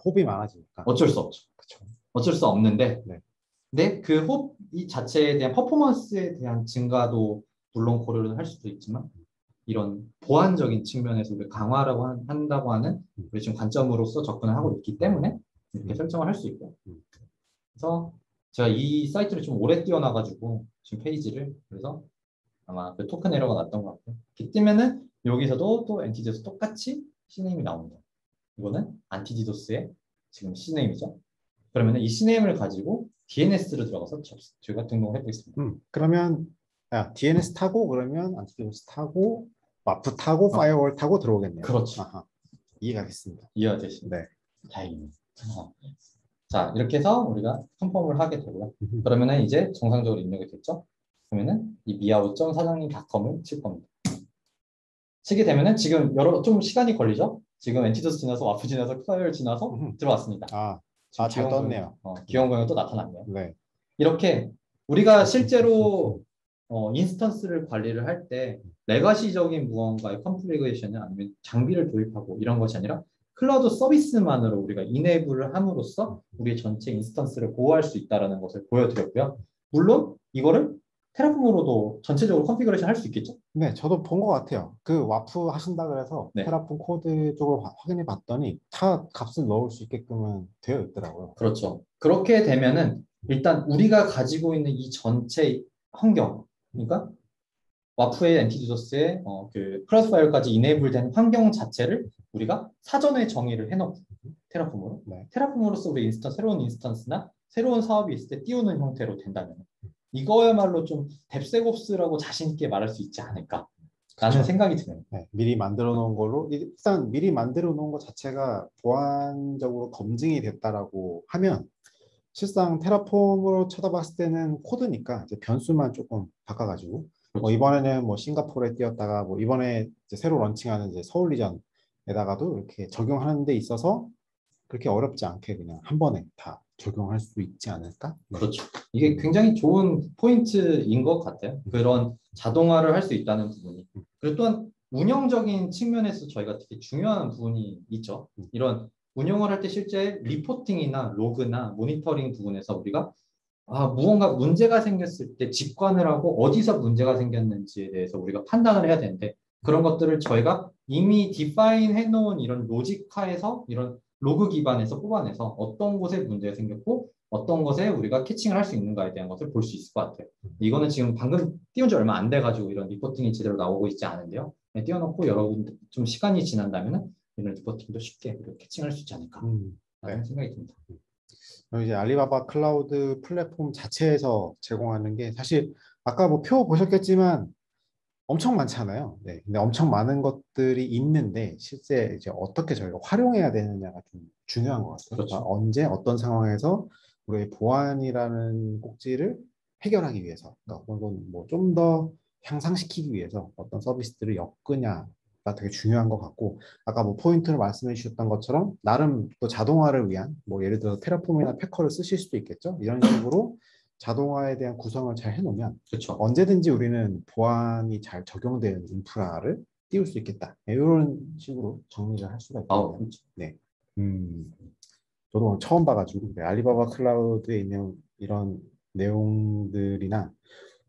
호흡이 많아지니까. 어쩔 수 없죠. 그쵸. 어쩔 수 없는데, 네. 근데 그 호흡 이 자체에 대한 퍼포먼스에 대한 증가도 물론 고려를 할 수도 있지만 이런 보안적인 측면에서 우리 강화라고 한다고 하는 우리 지금 관점으로서 접근을 하고 있기 때문에 이렇게 설정을 할 수 있고요. 그래서 제가 이 사이트를 좀 오래 띄워놔가지고 지금 페이지를 그래서 아마 그 토큰 에러가 났던 것 같고요. 이렇게 뜨면은 여기서도 또 엔티디도스 똑같이 C네임이 나옵니다. 이거는 안티디도스의 지금 C네임이죠. 그러면 이 C네임을 가지고 DNS를 들어가서 저희가 등록을 해보겠습니다. 그러면 DNS 타고 그러면 안티디도스 타고 와프 타고 파이어월 타고 들어오겠네요. 그렇죠. 이해가 됐습니다. 이해가 되십니다. 네. 다행입니다. 자, 이렇게 해서 우리가 컨펌을 하게 되고요. 그러면은 이제 정상적으로 입력이 됐죠. 그러면은 이 miao.사장님.com을 칠 겁니다. 치게 되면은 지금 좀 시간이 걸리죠. 지금 엔티도스 지나서 와프 지나서 파이어월 지나서 들어왔습니다. 잘 떴네요. 귀여운 거는 또 나타났네요. 네. 이렇게 우리가 실제로 인스턴스를 관리를 할 때 레가시적인 무언가의 컨피그레이션을 아니면 장비를 도입하고 이런 것이 아니라 클라우드 서비스만으로 우리가 이네이블을 함으로써 우리의 전체 인스턴스를 보호할 수 있다는 것을 보여드렸고요. 물론 이거를 테라폼으로도 전체적으로 컨피그레이션 할 수 있겠죠? 네, 저도 본 것 같아요. 그 와프 하신다 그래서 네. 테라폼 코드 쪽을 확인해 봤더니 다 값을 넣을 수 있게끔은 되어 있더라고요. 그렇죠. 그렇게 되면은 일단 우리가 가지고 있는 이 전체 환경, 그러니까 와프의 엔티디도스의 그 클라우드 파이어까지 이네이블된 환경 자체를 우리가 사전에 정의를 해놓고 테라폼으로 테라폼으로서 우리 새로운 인스턴스나 새로운 사업이 있을 때 띄우는 형태로 된다면 이거야말로 좀 뎁스옵스라고 자신 있게 말할 수 있지 않을까라는 그쵸. 생각이 드네요. 네, 미리 만들어 놓은 걸로 일단 미리 만들어 놓은 것 자체가 보안적으로 검증이 됐다라고 하면 실상 테라폼으로 쳐다봤을 때는 코드니까 이제 변수만 조금 바꿔가지고 그렇죠. 이번에는 싱가포르에 띄웠다가 이번에 이제 새로 런칭하는 이제 서울 리전에다가도 이렇게 적용하는 데 있어서 그렇게 어렵지 않게 그냥 한 번에 다 적용할 수 있지 않을까? 그렇죠. 이게 굉장히 좋은 포인트인 것 같아요. 그런 자동화를 할 수 있다는 부분이. 그리고 또한 운영적인 측면에서 저희가 되게 중요한 부분이 있죠. 이런 운영을 할 때 실제 리포팅이나 로그나 모니터링 부분에서 우리가 무언가 문제가 생겼을 때 직관을 하고 어디서 문제가 생겼는지에 대해서 우리가 판단을 해야 되는데 그런 것들을 저희가 이미 디파인 해놓은 이런 로직화에서 이런 로그 기반에서 뽑아내서 어떤 곳에 문제가 생겼고 어떤 것에 우리가 캐칭을 할 수 있는가에 대한 것을 볼 수 있을 것 같아요. 이거는 지금 방금 띄운 지 얼마 안 돼가지고 이런 리포팅이 제대로 나오고 있지 않은데요. 띄워놓고 여러분 좀 시간이 지난다면 이런 리포팅도 쉽게 캐칭할 수 있지 않을까 라는 생각이 듭니다. 이제 알리바바 클라우드 플랫폼 자체에서 제공하는 게 사실 아까 표 보셨겠지만 엄청 많잖아요. 네. 근데 엄청 많은 것들이 있는데 실제 이제 어떻게 저희가 활용해야 되느냐가 좀 중요한 것 같아요. 그렇죠. 그러니까 언제 어떤 상황에서 우리의 보안이라는 꼭지를 해결하기 위해서, 그러니까 혹은 좀 더 향상시키기 위해서 어떤 서비스들을 엮으냐가 되게 중요한 것 같고, 아까 포인트를 말씀해 주셨던 것처럼 나름 또 자동화를 위한 예를 들어 테라폼이나 패커를 쓰실 수도 있겠죠. 이런 식으로 자동화에 대한 구성을 잘 해놓으면 그렇죠. 언제든지 우리는 보안이 잘 적용되는 인프라를 띄울 수 있겠다. 네, 이런 식으로 정리를 할 수가 있거든요. 그렇죠. 네. 저도 오늘 처음 봐가지고 네, 알리바바 클라우드에 있는 이런 내용들이나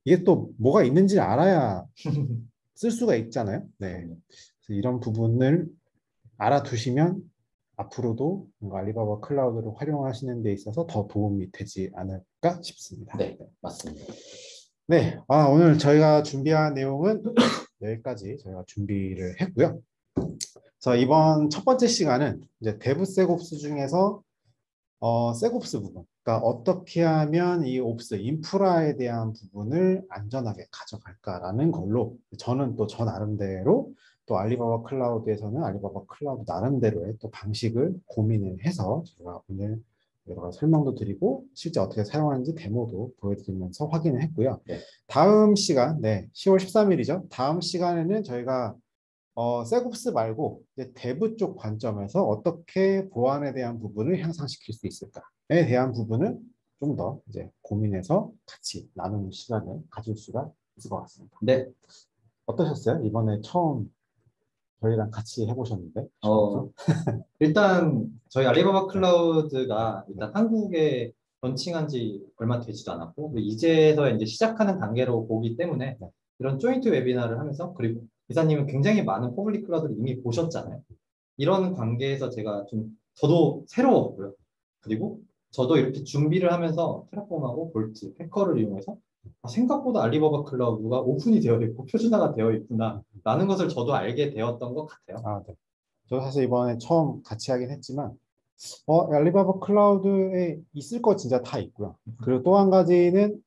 이게 또 뭐가 있는지 알아야 쓸 수가 있잖아요. 네. 그래서 이런 부분을 알아두시면 앞으로도 뭔가 알리바바 클라우드를 활용하시는 데 있어서 더 도움이 되지 않을까 싶습니다. 네, 맞습니다. 네, 오늘 저희가 준비한 내용은 여기까지 저희가 준비를 했고요. 자, 이번 첫 번째 시간은 이제 데브세곱스 중에서 세곱스 부분, 그러니까 어떻게 하면 이 옵스 인프라에 대한 부분을 안전하게 가져갈까라는 걸로 저는 또 저 나름대로 또 알리바바 클라우드에서는 알리바바 클라우드 나름대로의 또 방식을 고민을 해서 제가 오늘 여러 가지 설명도 드리고 실제 어떻게 사용하는지 데모도 보여드리면서 확인을 했고요. 네. 다음 시간, 네, 10월 13일이죠. 다음 시간에는 저희가 셋옵스 말고 이제 데브 쪽 관점에서 어떻게 보안에 대한 부분을 향상시킬 수 있을까에 대한 부분을 좀 더 이제 고민해서 같이 나누는 시간을 가질 수가 있을 것 같습니다. 네. 어떠셨어요? 이번에 처음 저희랑 같이 해보셨는데? 일단 저희 알리바바 클라우드가 일단 한국에 런칭한 지 얼마 되지도 않았고 이제서 이제 시작하는 단계로 보기 때문에 네. 이런 조인트 웨비나를 하면서 그리고 이사님은 굉장히 많은 퍼블릭 클라우드를 이미 보셨잖아요. 이런 관계에서 제가 좀 저도 새로웠고요. 그리고 저도 이렇게 준비를 하면서 테라폼하고 볼트, 패커를 이용해서 생각보다 알리바바 클라우드가 오픈이 되어 있고 표준화가 되어 있구나라는 것을 저도 알게 되었던 것 같아요. 네. 저 사실 이번에 처음 같이 하긴 했지만 알리바바 클라우드에 있을 거 진짜 다 있고요. 그리고 또 한 가지는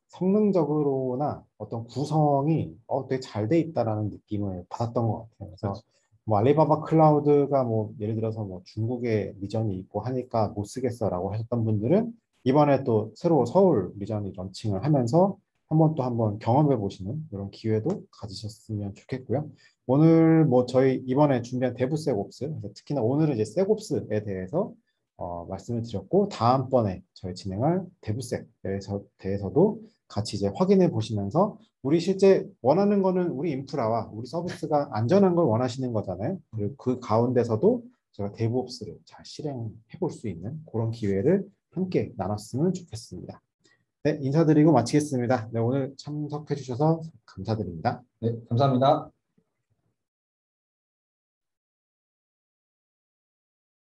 성능적으로나 어떤 구성이 되게 잘 돼 있다라는 느낌을 받았던 것 같아요. 그래서 뭐 알리바바 클라우드가 뭐 예를 들어서 뭐 중국에 리전이 있고 하니까 못 쓰겠어라고 하셨던 분들은 이번에 또 새로 서울 리전이 런칭을 하면서 한번 경험해 보시는 그런 기회도 가지셨으면 좋겠고요. 오늘 뭐 저희 이번에 준비한 데브세곱스, 특히나 오늘은 이제 세곱스에 대해서 말씀을 드렸고 다음번에 저희 진행할 데브섹에 대해서도 같이 이제 확인해 보시면서 우리 실제 원하는 거는 우리 인프라와 우리 서비스가 안전한 걸 원하시는 거잖아요. 그리고 그 가운데서도 제가 데브옵스를 잘 실행해 볼 수 있는 그런 기회를 함께 나눴으면 좋겠습니다. 네, 인사드리고 마치겠습니다. 네, 오늘 참석해 주셔서 감사드립니다. 네, 감사합니다.